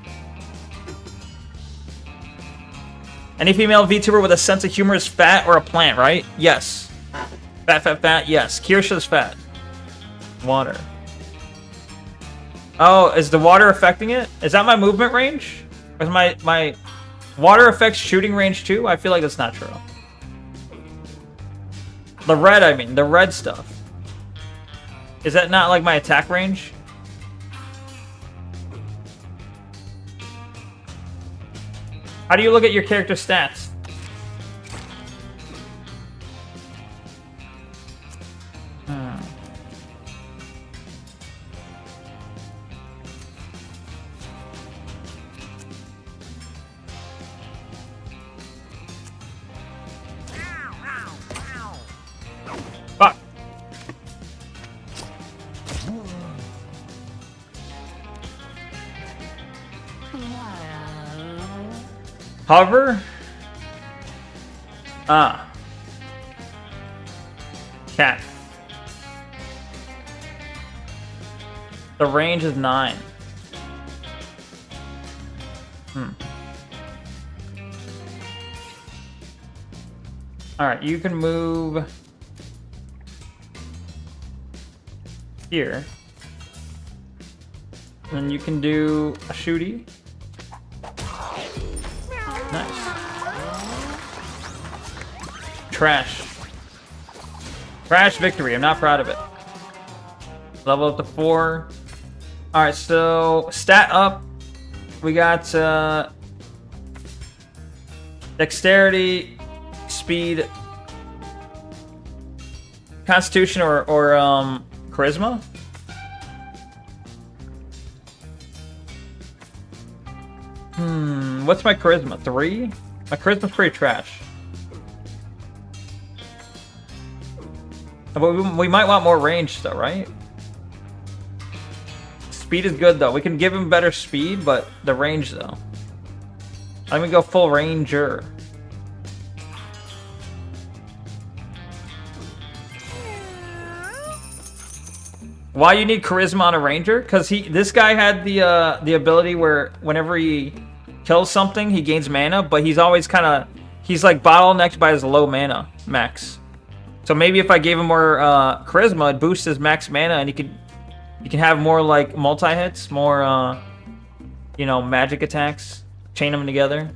Any female VTuber with a sense of humor is fat or a plant, right? Yes. Fat, fat, fat. Yes. Kirsha's fat. Water. Oh, is the water affecting it? Is that my movement range? Or is my water affects shooting range too? I feel like that's not true. The red, I mean. The red stuff. Is that not like my attack range? How do you look at your character stats? Fuck. Hover? Cat. The range is 9. Alright, you can move here. And then you can do a shooty. Nice. Trash. Trash victory. I'm not proud of it. Level up to 4. Alright, so stat up. We got dexterity, speed, constitution, or charisma. What's my charisma? 3? My charisma's pretty trash. But we might want more range though, right? Speed is good though. We can give him better speed, but the range though. Let me go full ranger. Why you need charisma on a ranger? Because this guy had the ability where whenever he kills something, he gains mana, but he's always he's like bottlenecked by his low mana max. So maybe if I gave him more charisma, it boosts his max mana, and he can have more like multi-hits, more you know, magic attacks, chain them together.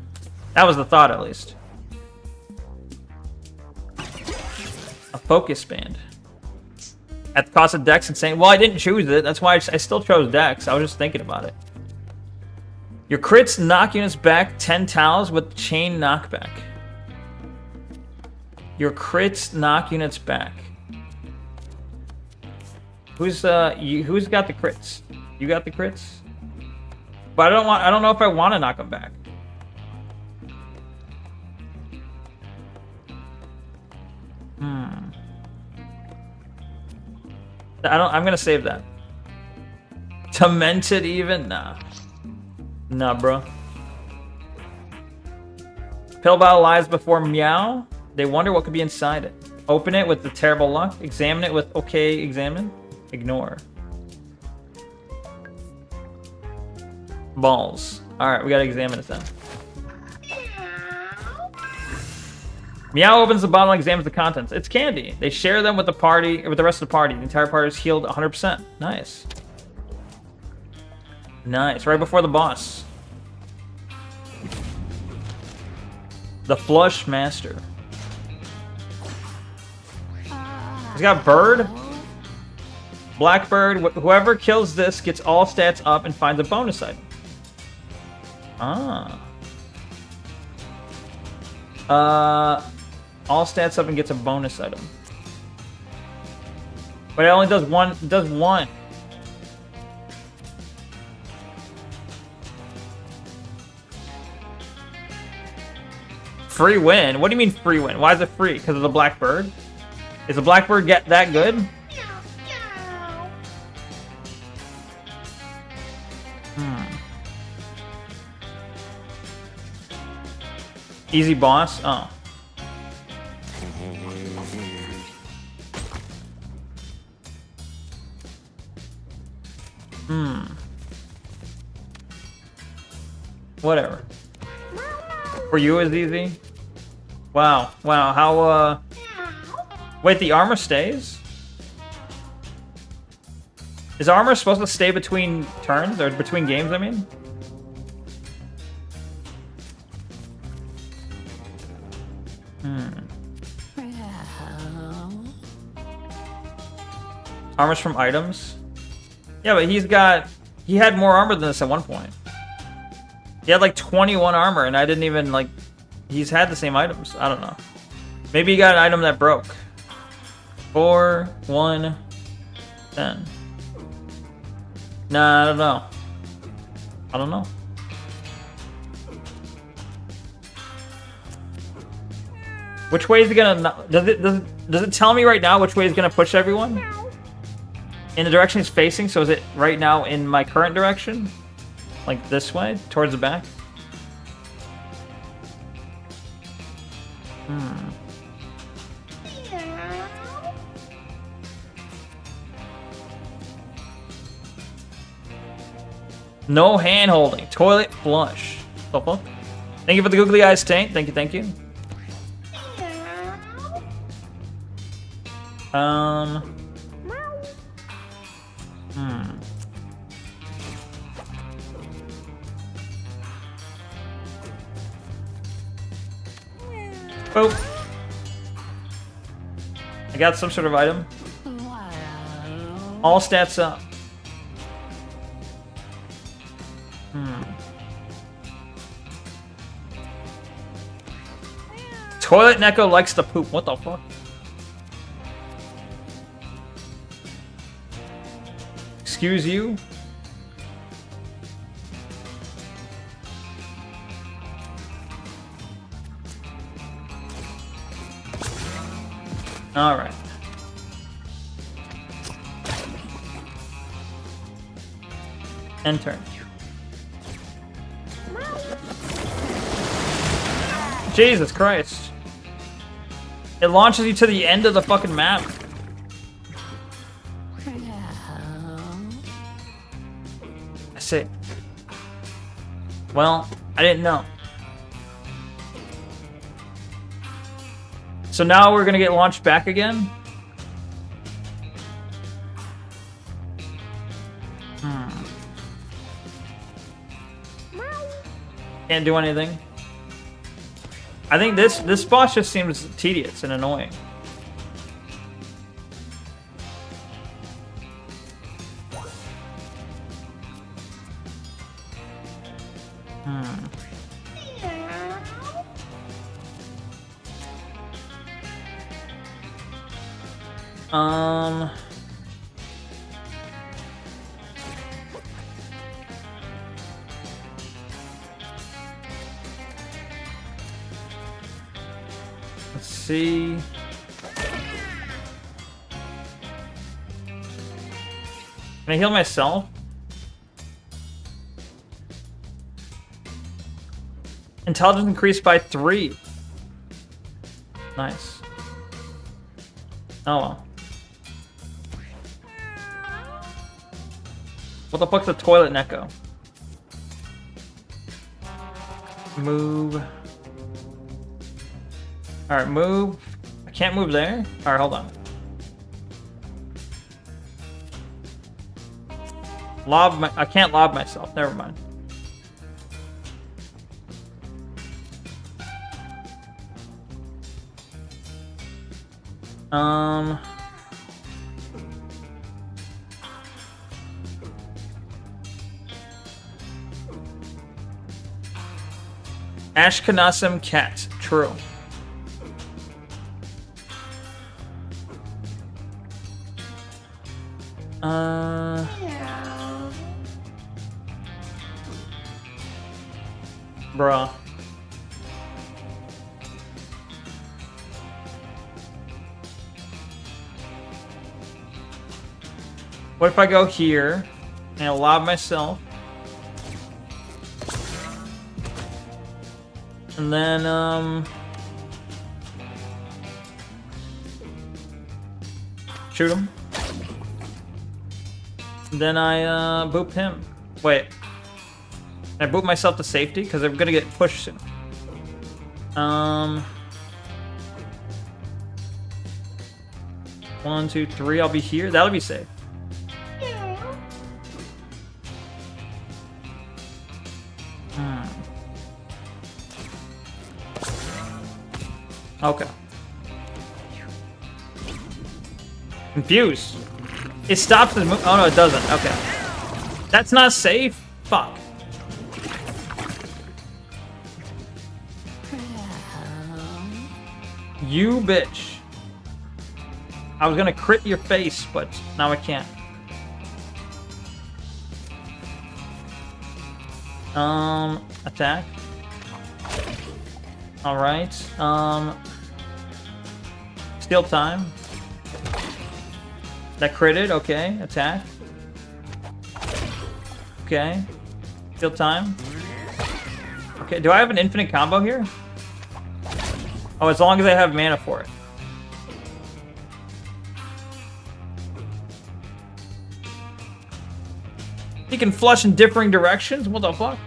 That was the thought, at least. A focus band. At the cost of Dex, insane. Well, I didn't choose it. That's why I still chose Dex. I was just thinking about it. Your crits knock units back 10 tiles with chain knockback. Your crits knock units back. Who's got the crits? You got the crits? But I don't know if I want to knock them back. I'm gonna save that. Demented even? Nah. Nah, bro. Pill bottle lies before meow. They wonder what could be inside it. Open it with the terrible luck. Examine it with okay, examine. Ignore. Balls. Alright, we gotta examine it then. Meow opens the bottle and examines the contents. It's candy. They share them with the party, or with the rest of the party. The entire party is healed 100%. Nice. Nice. Right before the boss. The Flush Master. He's got Bird. Blackbird. Whoever kills this gets all stats up and finds a bonus item. All stats up and gets a bonus item. But it only does one. It does one. Free win? What do you mean free win? Why is it free? Because of the Blackbird? Is the Blackbird get that good? Easy boss? Oh. Whatever. For you is easy? Wow. Wow. How, Wait, the armor stays? Is armor supposed to stay between turns? Or between games, I mean? Armor's from items? Yeah, but he had more armor than this at one point. He had like 21 armor, and I didn't even like... He's had the same items. I don't know. Maybe he got an item that broke. 4, 1, 10. Nah, I don't know. I don't know. Which way is it gonna... Does it tell me right now which way is gonna push everyone? In the direction he's facing, so is it right now in my current direction? Like this way, towards the back? No hand holding. Toilet flush. What the fuck? Thank you for the googly eyes, Tank. Thank you, thank you. Boop. I got some sort of item. All stats up. Toilet Neko likes to poop. What the fuck? Excuse you? Alright. End turn. Jesus Christ. It launches you to the end of the fucking map. I see. Well, I didn't know. So now we're gonna get launched back again? Can't do anything. I think this boss just seems tedious and annoying. Let's see. Can I heal myself? Intelligence increased by 3. Nice. Oh well. What the fuck's a toilet Neko? Move. Alright, move. I can't move there? Alright, hold on. I can't lob myself. Never mind. Ashkenazim cat. True. Bruh. What if I go here and I lob myself? And then, shoot him. And then I, boop him. Wait. Can I boop myself to safety? Because I'm gonna get pushed soon. 1, 2, 3. I'll be here. That'll be safe. Okay. Confused. It stops the move. Oh no, it doesn't. Okay. That's not safe? Fuck. You bitch. I was gonna crit your face, but now I can't. Attack. Alright. Steal time. That critted, okay. Attack. Okay. Steal time. Okay, do I have an infinite combo here? Oh, as long as I have mana for it. He can flush in differing directions? What the fuck?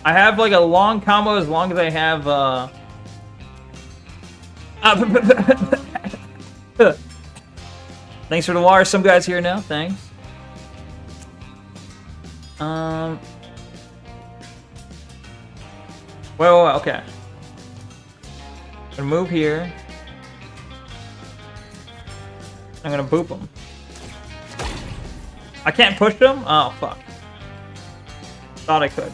I have like a long combo as long as I have Thanks for the water. Some guys here now. Thanks. Whoa, okay. I'm gonna move here. I'm gonna boop him. I can't push him? Oh, fuck. Thought I could.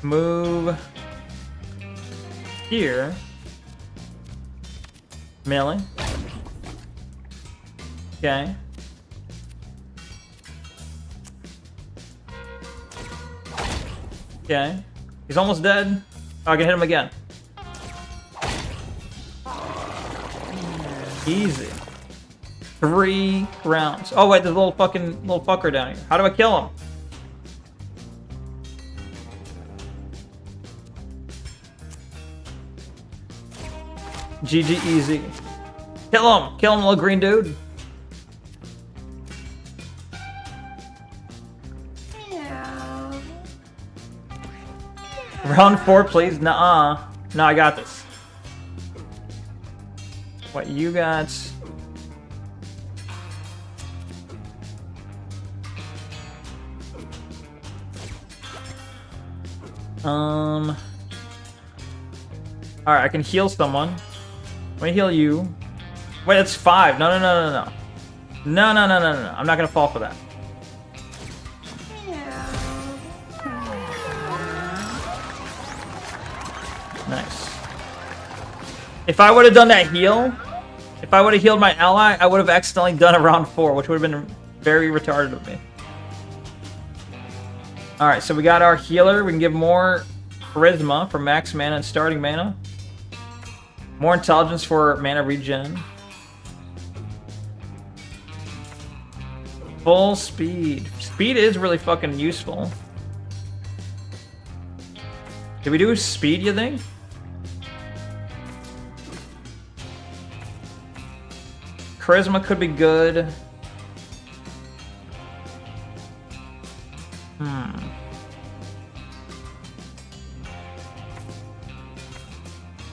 Move here. Melee. Okay. Okay. He's almost dead. Oh, I can hit him again. Easy. 3 rounds. Oh wait, there's a little fucker down here. How do I kill him? GG easy. Kill him! Kill him, little green dude. Round 4, please. Nuh-uh. No, I got this. What you got? Alright, I can heal someone. Let me heal you. Wait, it's 5. No. No. I'm not gonna fall for that. Nice. If I would have done that heal, if I would have healed my ally, I would have accidentally done a round 4, which would have been very retarded of me. Alright, so we got our healer. We can give more charisma for max mana and starting mana. More intelligence for mana regen. Full speed. Speed is really fucking useful. Did we do speed, you think? Charisma could be good.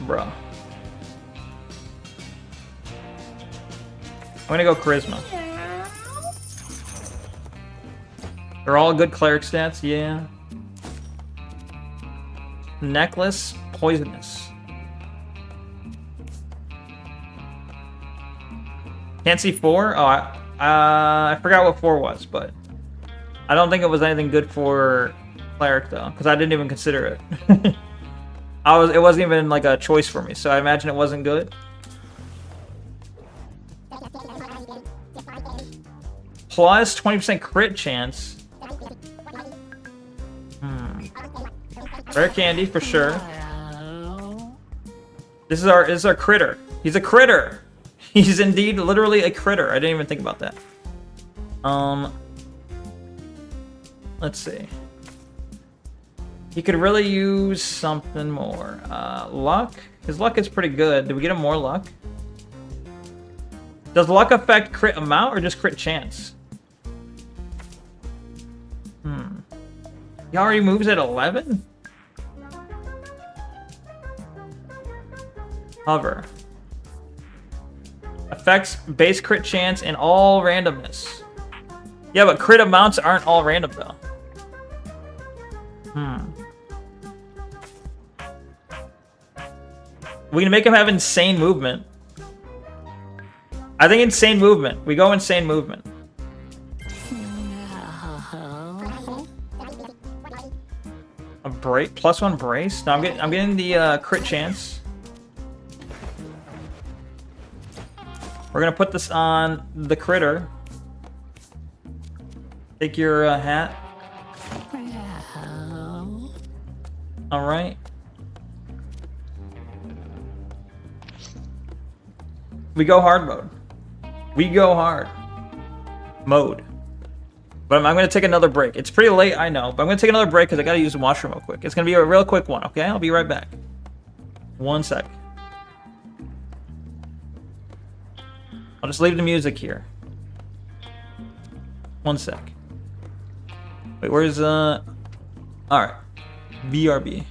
Bruh. I'm gonna go charisma. They're all good cleric stats, yeah. Necklace, poisonous. Can't see 4? Oh, I forgot what 4 was, but I don't think it was anything good for cleric though, because I didn't even consider it. It wasn't even like a choice for me, so I imagine it wasn't good. Plus 20% crit chance. Rare candy for sure. This is our critter. He's a critter. He's indeed literally a critter. I didn't even think about that. Let's see. He could really use something more. Luck? His luck is pretty good. Did we get him more luck? Does luck affect crit amount or just crit chance? He already moves at 11? Hover. Affects base crit chance and all randomness. Yeah, but crit amounts aren't all random though. We can make him have insane movement. I think insane movement. We go insane movement. A break +1 brace. No, I'm getting the crit chance. We're gonna put this on the critter. Take your hat. All right. We go hard mode. We go hard mode. But I'm going to take another break. It's pretty late, I know. But I'm going to take another break because I got to use the washroom real quick. It's going to be a real quick one, okay? I'll be right back. 1 sec. I'll just leave the music here. 1 sec. Wait, where's... Alright. BRB.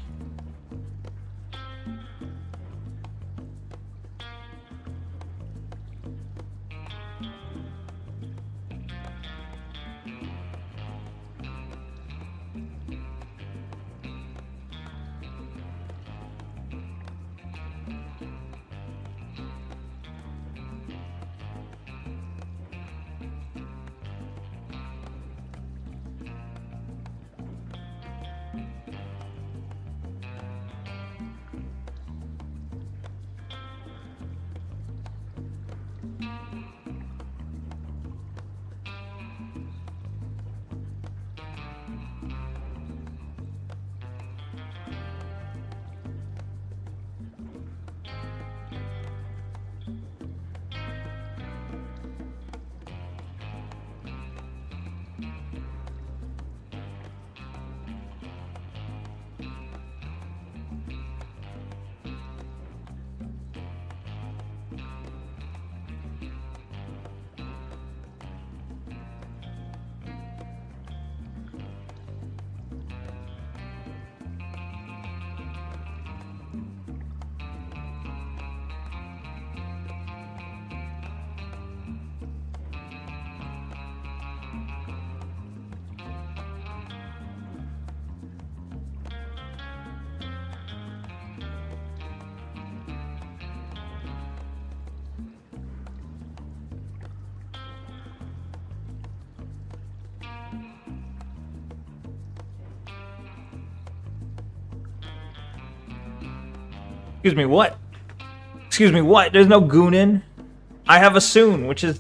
Excuse me, what? Excuse me, what? There's no goon in. I have a soon, which is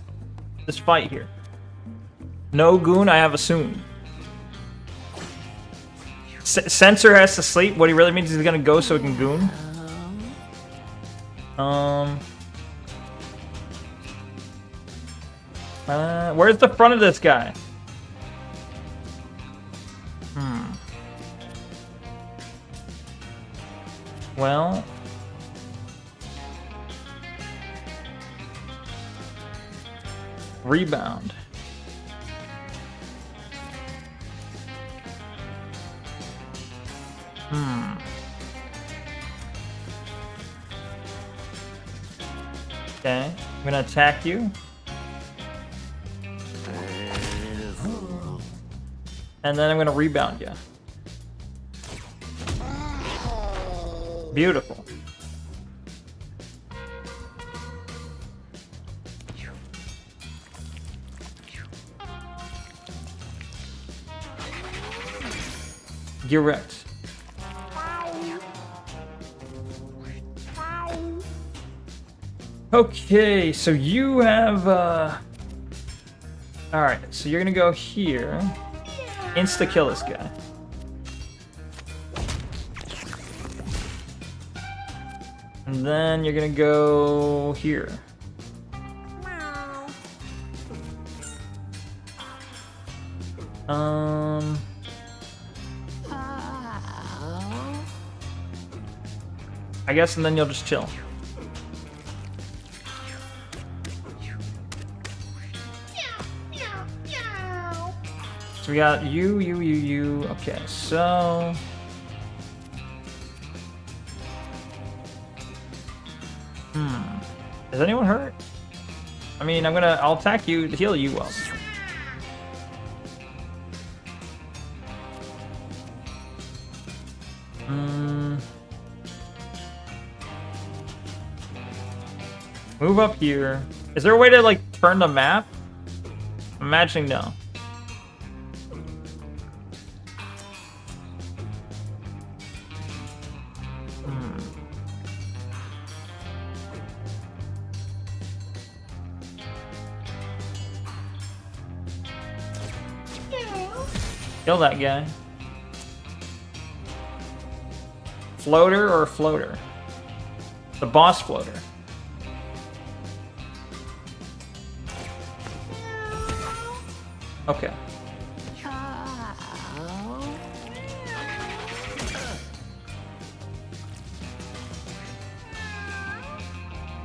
this fight here. No goon, I have a soon. Censor has to sleep. What he really means is he's gonna go so he can goon. Where's the front of this guy? Well, rebound. Okay, I'm gonna attack you. And then I'm gonna rebound you. Beautiful. You're wrecked. Okay, so you have alright, so you're gonna go here. Insta-kill this guy. And then you're gonna go here. I guess, and then you'll just chill. So we got you. Okay, so is anyone hurt? I mean, I'll attack you to heal you well. Move up here. Is there a way to, like, turn the map? I'm imagining no. Kill that guy. Floater or floater? The boss floater. Okay.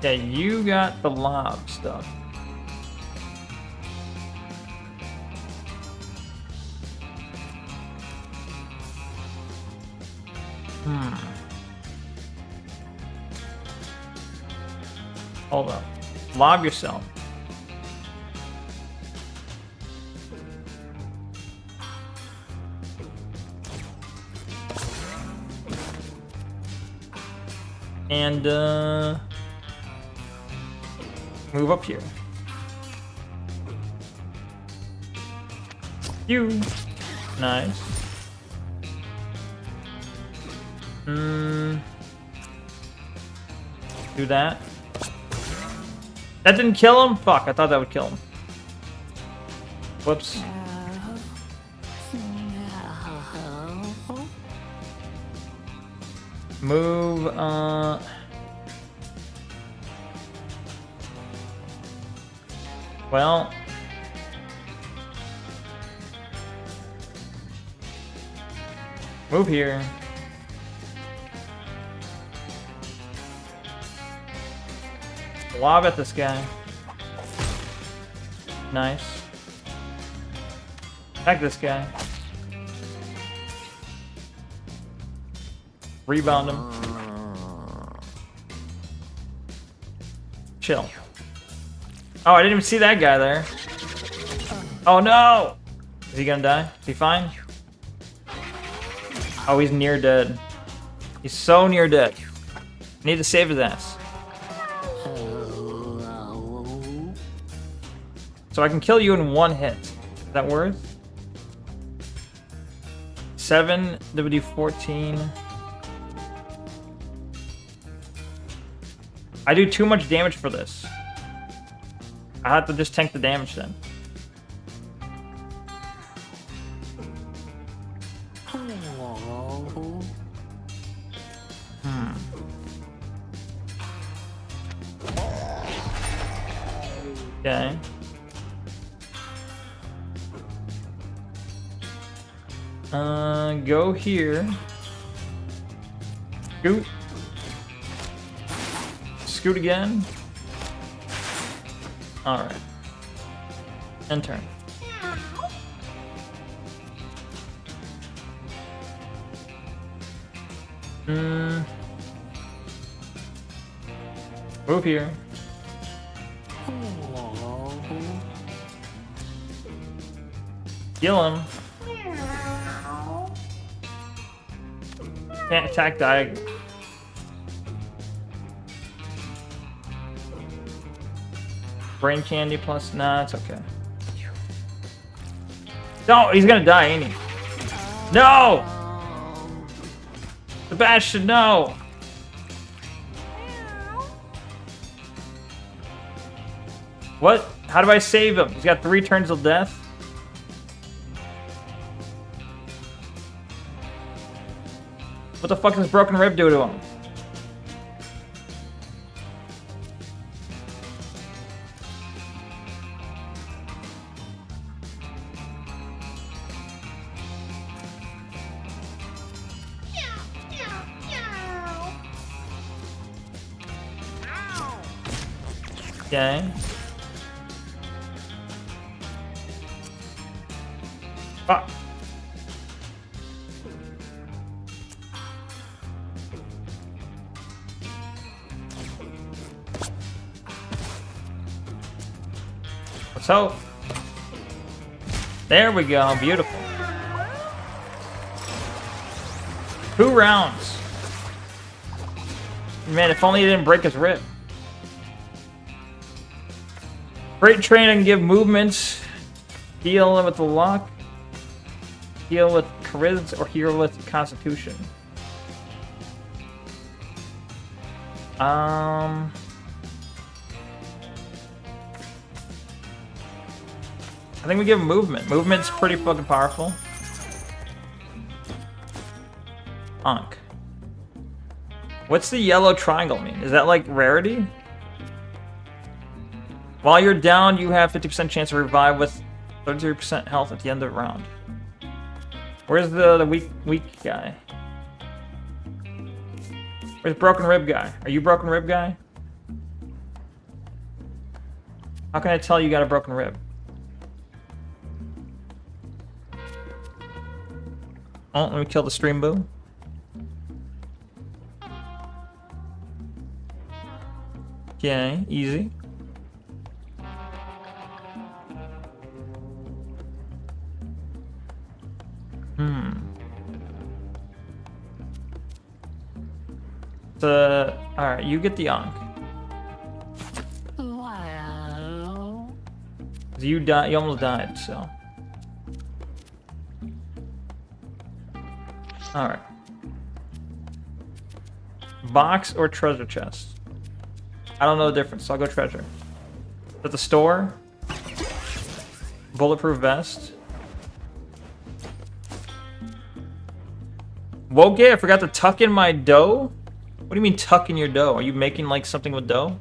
Yeah, you got the lob stuff. Hold up. Lob yourself. And move up here. You. Nice. Do that. That didn't kill him? Fuck, I thought that would kill him. Whoops. Move, well. Move here. Lob at this guy. Nice. Attack this guy. Rebound him. Chill. Oh, I didn't even see that guy there. Oh no! Is he gonna die? Is he fine? Oh, he's near dead. He's so near dead. Need to save his ass. So I can kill you in one hit. Is that worth? 7, WD-14. I do too much damage for this. I have to just tank the damage then. Okay. Go here. Scoot. Scoot again. Alright. And turn. Move here. Kill him. Can't attack diagonal. Brain candy plus... Nah, it's okay. No, he's gonna die, ain't he? No! Sebastian, no! What? How do I save him? He's got 3 turns of death. What the fuck does Broken Rib do to him? Okay. Fuck. Let's hope. There we go. Beautiful. 2 rounds. Man, if only he didn't break his rib. Great training, give movements. Heal with the luck. Heal with charisma or heal with constitution. I think we give him movement. Movement's pretty fucking powerful. Ankh. What's the yellow triangle mean? Is that like rarity? While you're down, you have 50% chance to revive with 33% health at the end of the round. Where's the weak guy? Where's Broken Rib guy? Are you Broken Rib guy? How can I tell you got a broken rib? Oh, let me kill the stream boo. Okay, easy. Alright, you get the Ankh. You died, you almost died, so. Alright. Box or treasure chest? I don't know the difference, so I'll go treasure. At the store? Bulletproof vest. Woke, I forgot to tuck in my dough? What do you mean tuck in your dough? Are you making like something with dough?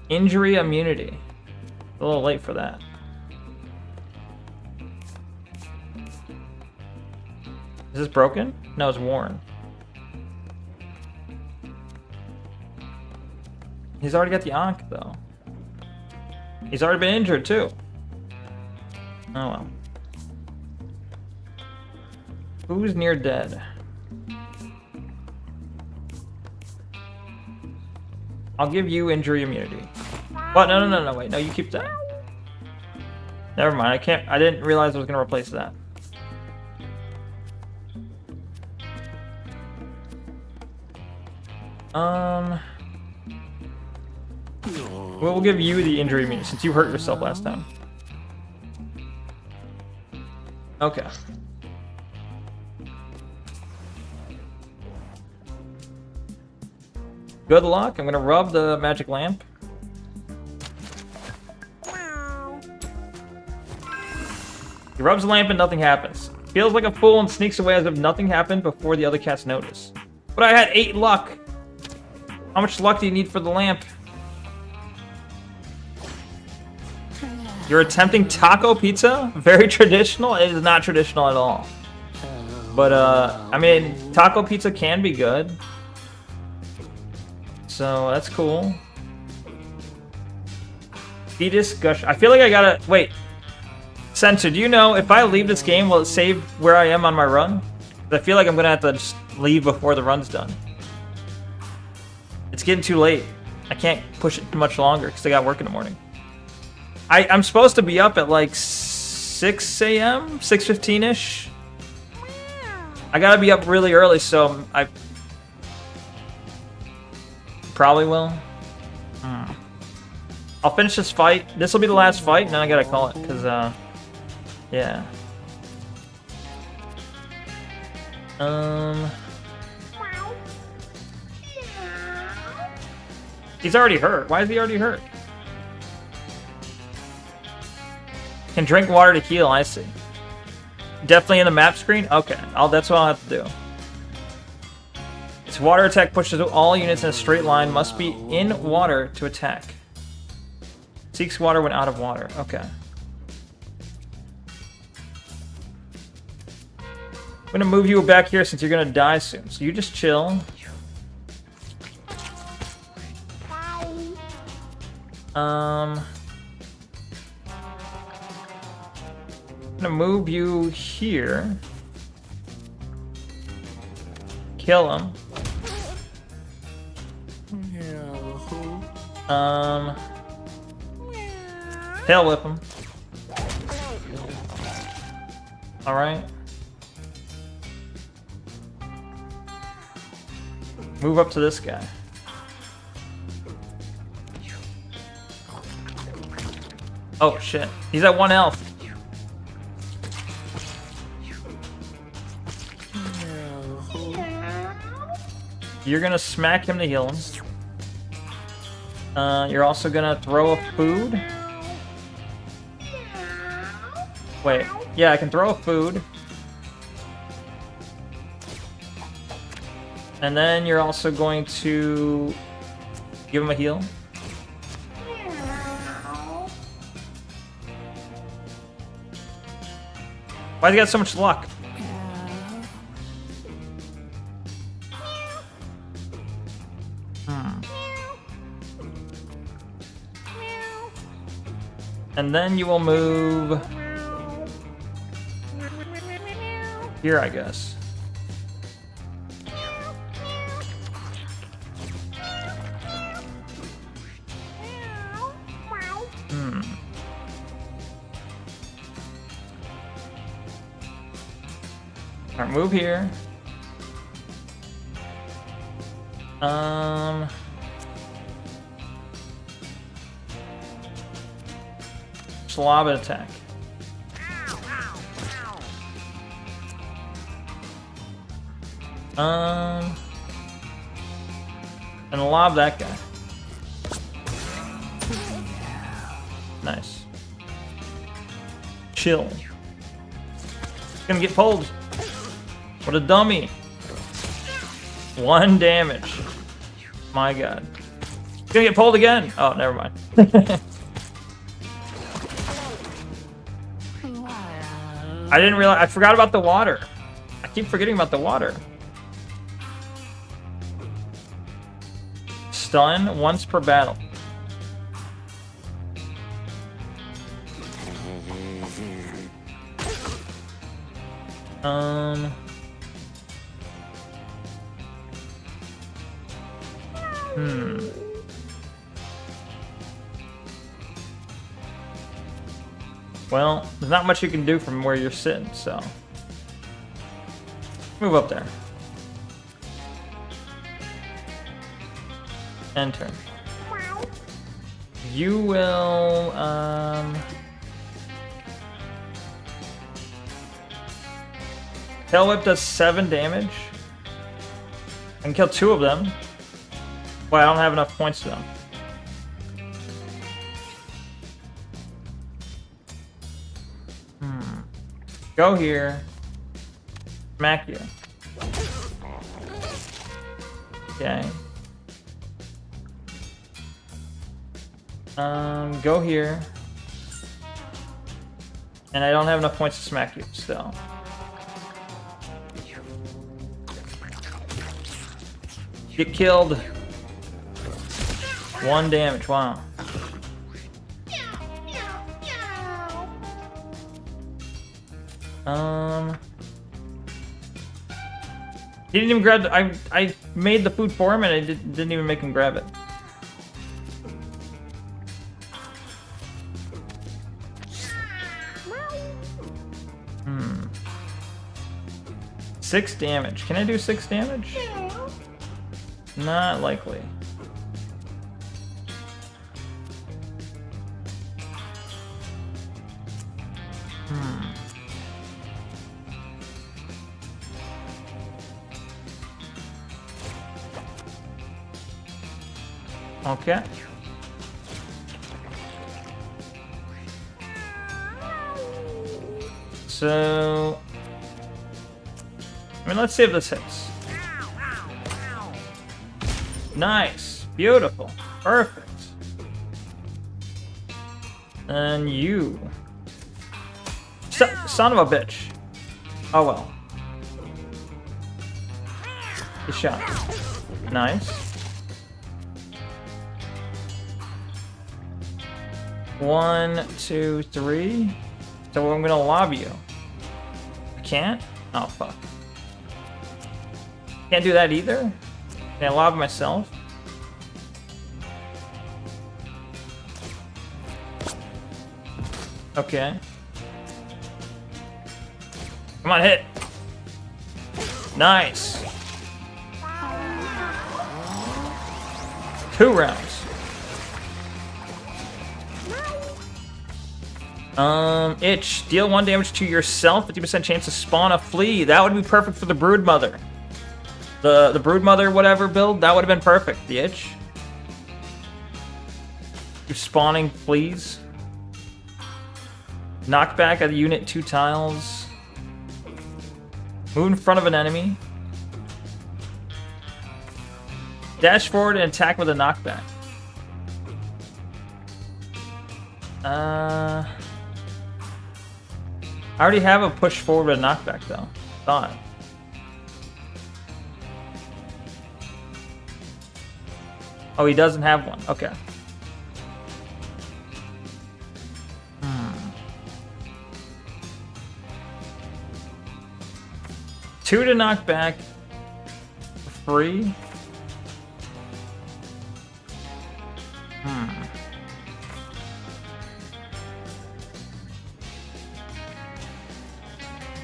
Injury immunity. A little late for that. Is this broken? No, it's worn. He's already got the Ankh though. He's already been injured too. Oh well. Who's near dead? I'll give you injury immunity. What? No, wait. No, you keep that. Never mind. I can't. I didn't realize I was gonna replace that. We'll give you the injury immunity since you hurt yourself last time. Okay. Good luck. I'm gonna rub the magic lamp. He rubs the lamp and nothing happens. Feels like a fool and sneaks away as if nothing happened before the other cats notice. But I had 8 luck. How much luck do you need for the lamp? You're attempting taco pizza? Very traditional? It is not traditional at all. But, I mean, taco pizza can be good. So, that's cool. Fetus gush. I feel like I gotta... Wait. Sensor, do you know if I leave this game, will it save where I am on my run? I feel like I'm gonna have to just leave before the run's done. It's getting too late. I can't push it much longer because I got work in the morning. I'm supposed to be up at like 6 a.m., 6:15-ish. I gotta be up really early, so I probably will. I'll finish this fight. This will be the last fight, and then I gotta call it, because, yeah. He's already hurt. Why is he already hurt? Can drink water to heal, I see. Definitely in the map screen? Okay, that's what I'll have to do. Its water attack pushes all units in a straight line, must be in water to attack. Seeks water when out of water, okay. I'm gonna move you back here since you're gonna die soon, so you just chill. I'm gonna move you here. Kill him. Tail whip him. Alright. Move up to this guy. Oh shit. He's at 1 health. You're gonna smack him to heal him. You're also gonna throw a food. Wait, yeah, I can throw a food. And then you're also going to give him a heal. Why's he got so much luck? And then you will move here, I guess. Alright, move here. Slob attack. And lob that guy. Nice. Chill. Gonna get pulled. What a dummy. 1 damage. My god. Gonna get pulled again. Oh, never mind. I didn't realize. I forgot about the water. I keep forgetting about the water. Stun once per battle. Well, there's not much you can do from where you're sitting, so move up there. Enter. You will Tail Whip does 7 damage. I can kill 2 of them. Well, I don't have enough points to them. Go here. Smack you. Okay. Go here. And I don't have enough points to smack you still. Get killed. 1 damage, wow. He didn't even grab the, I made the food for him and I didn't even make him grab it. 6 damage. Can I do 6 damage? Not likely. Okay. So, I mean, let's see if this hits. Nice. Beautiful. Perfect. And you. Son of a bitch. Oh well. Good shot. Nice. 1, 2, 3. So I'm gonna lob you. I can't? Oh fuck. Can't do that either? Can I lob myself? Okay. Come on, hit. Nice. 2 rounds. Itch. Deal 1 damage to yourself. 50% chance to spawn a flea. That would be perfect for the Broodmother. The Broodmother whatever build, that would have been perfect. The itch. You're spawning fleas. Knockback of the unit 2 tiles. Move in front of an enemy. Dash forward and attack with a knockback. I already have a push forward with a knockback though. Thought. Oh, he doesn't have one. Okay. 2 to knock back. Free.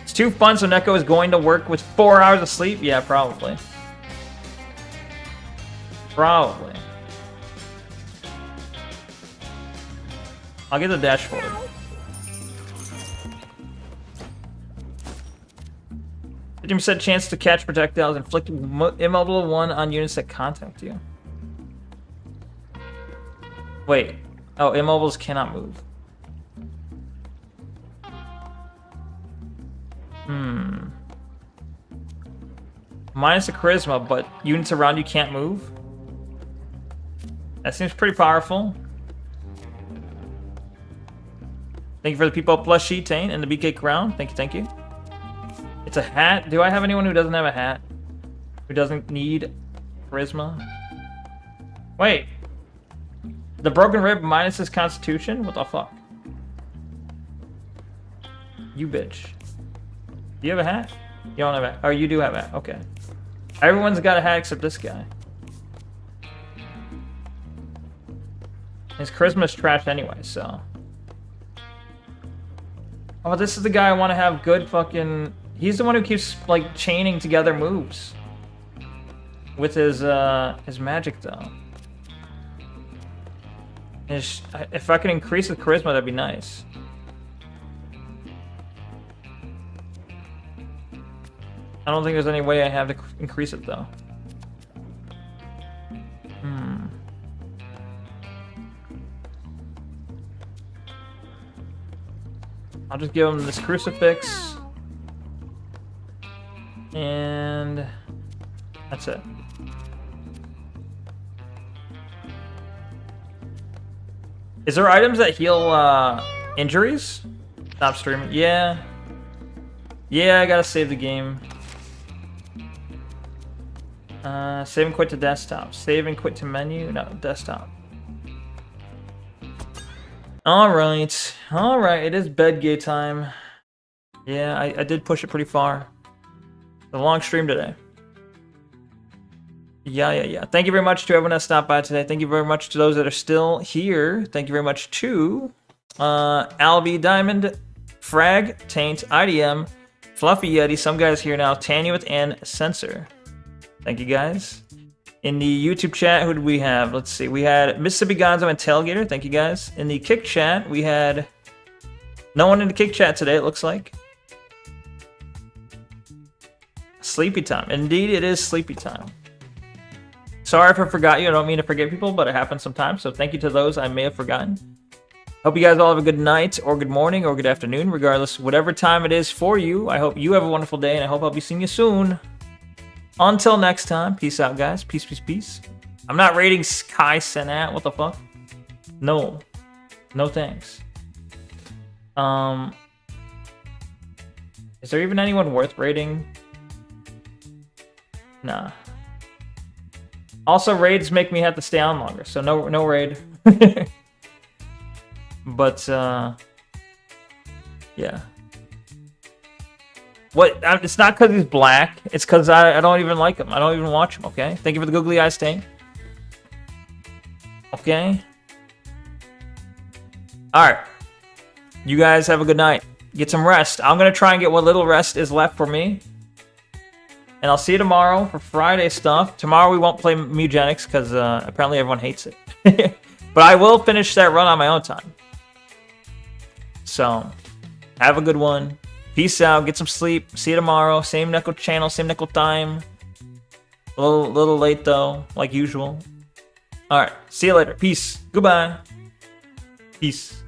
It's too fun, so Neko is going to work with 4 hours of sleep? Yeah, probably. Probably. I'll get the dash forward. 50% chance to catch projectiles. Inflict immobile 1 on units that contact you. Wait. Oh, immobiles cannot move. Minus the charisma, but units around you can't move? That seems pretty powerful. Thank you for the people plus sheet Tain and the BK crown. Thank you, thank you. It's a hat. Do I have anyone who doesn't have a hat? Who doesn't need charisma? Wait. The broken rib minus his constitution? What the fuck? You bitch. Do you have a hat? You don't have a hat. Oh, you do have a hat. Okay. Everyone's got a hat except this guy. His charisma's trash anyway, so. Oh, this is the guy I want to have good fucking... He's the one who keeps, like, chaining together moves. With his magic, though. If I can increase his charisma, that'd be nice. I don't think there's any way I have to increase it, though. I'll just give him this crucifix. And that's it. Is there items that heal injuries? Stop streaming. Yeah. Yeah, I gotta save the game. Save and quit to desktop. Save and quit to menu. No, desktop. Alright. Alright, it is bed gay time. Yeah, I did push it pretty far. It's a long stream today. Yeah. Thank you very much to everyone that stopped by today. Thank you very much to those that are still here. Thank you very much to Albie Diamond, Frag, Taint, IDM, Fluffy Yeti, some guys here now, Tanuit, and Censor. Thank you guys. In the YouTube chat, who did we have? Let's see. We had Mississippi Gonzo and Tailgater. Thank you guys. In the Kick chat, we had no one in the Kick chat today, it looks like. Sleepy time. Indeed, it is sleepy time. Sorry if I forgot you. I don't mean to forget people, but it happens sometimes. So thank you to those I may have forgotten. Hope you guys all have a good night or good morning or good afternoon, regardless, whatever time it is for you. I hope you have a wonderful day, and I hope I'll be seeing you soon. Until next time, peace out, guys. Peace, peace, peace. I'm not rating Sky Senat. What the fuck? No. No thanks. Is there even anyone worth rating? Nah. Also, raids make me have to stay on longer, so no raid. But, yeah. What? It's not because he's black. It's because I don't even like him. I don't even watch him, okay? Thank you for the googly eyes, Stain. Okay? Alright. You guys have a good night. Get some rest. I'm going to try and get what little rest is left for me. And I'll see you tomorrow for Friday stuff. Tomorrow we won't play Mugenics because apparently everyone hates it. But I will finish that run on my own time. So, have a good one. Peace out. Get some sleep. See you tomorrow. Same Neko channel, same Neko time. A little late though, like usual. Alright, see you later. Peace. Goodbye. Peace.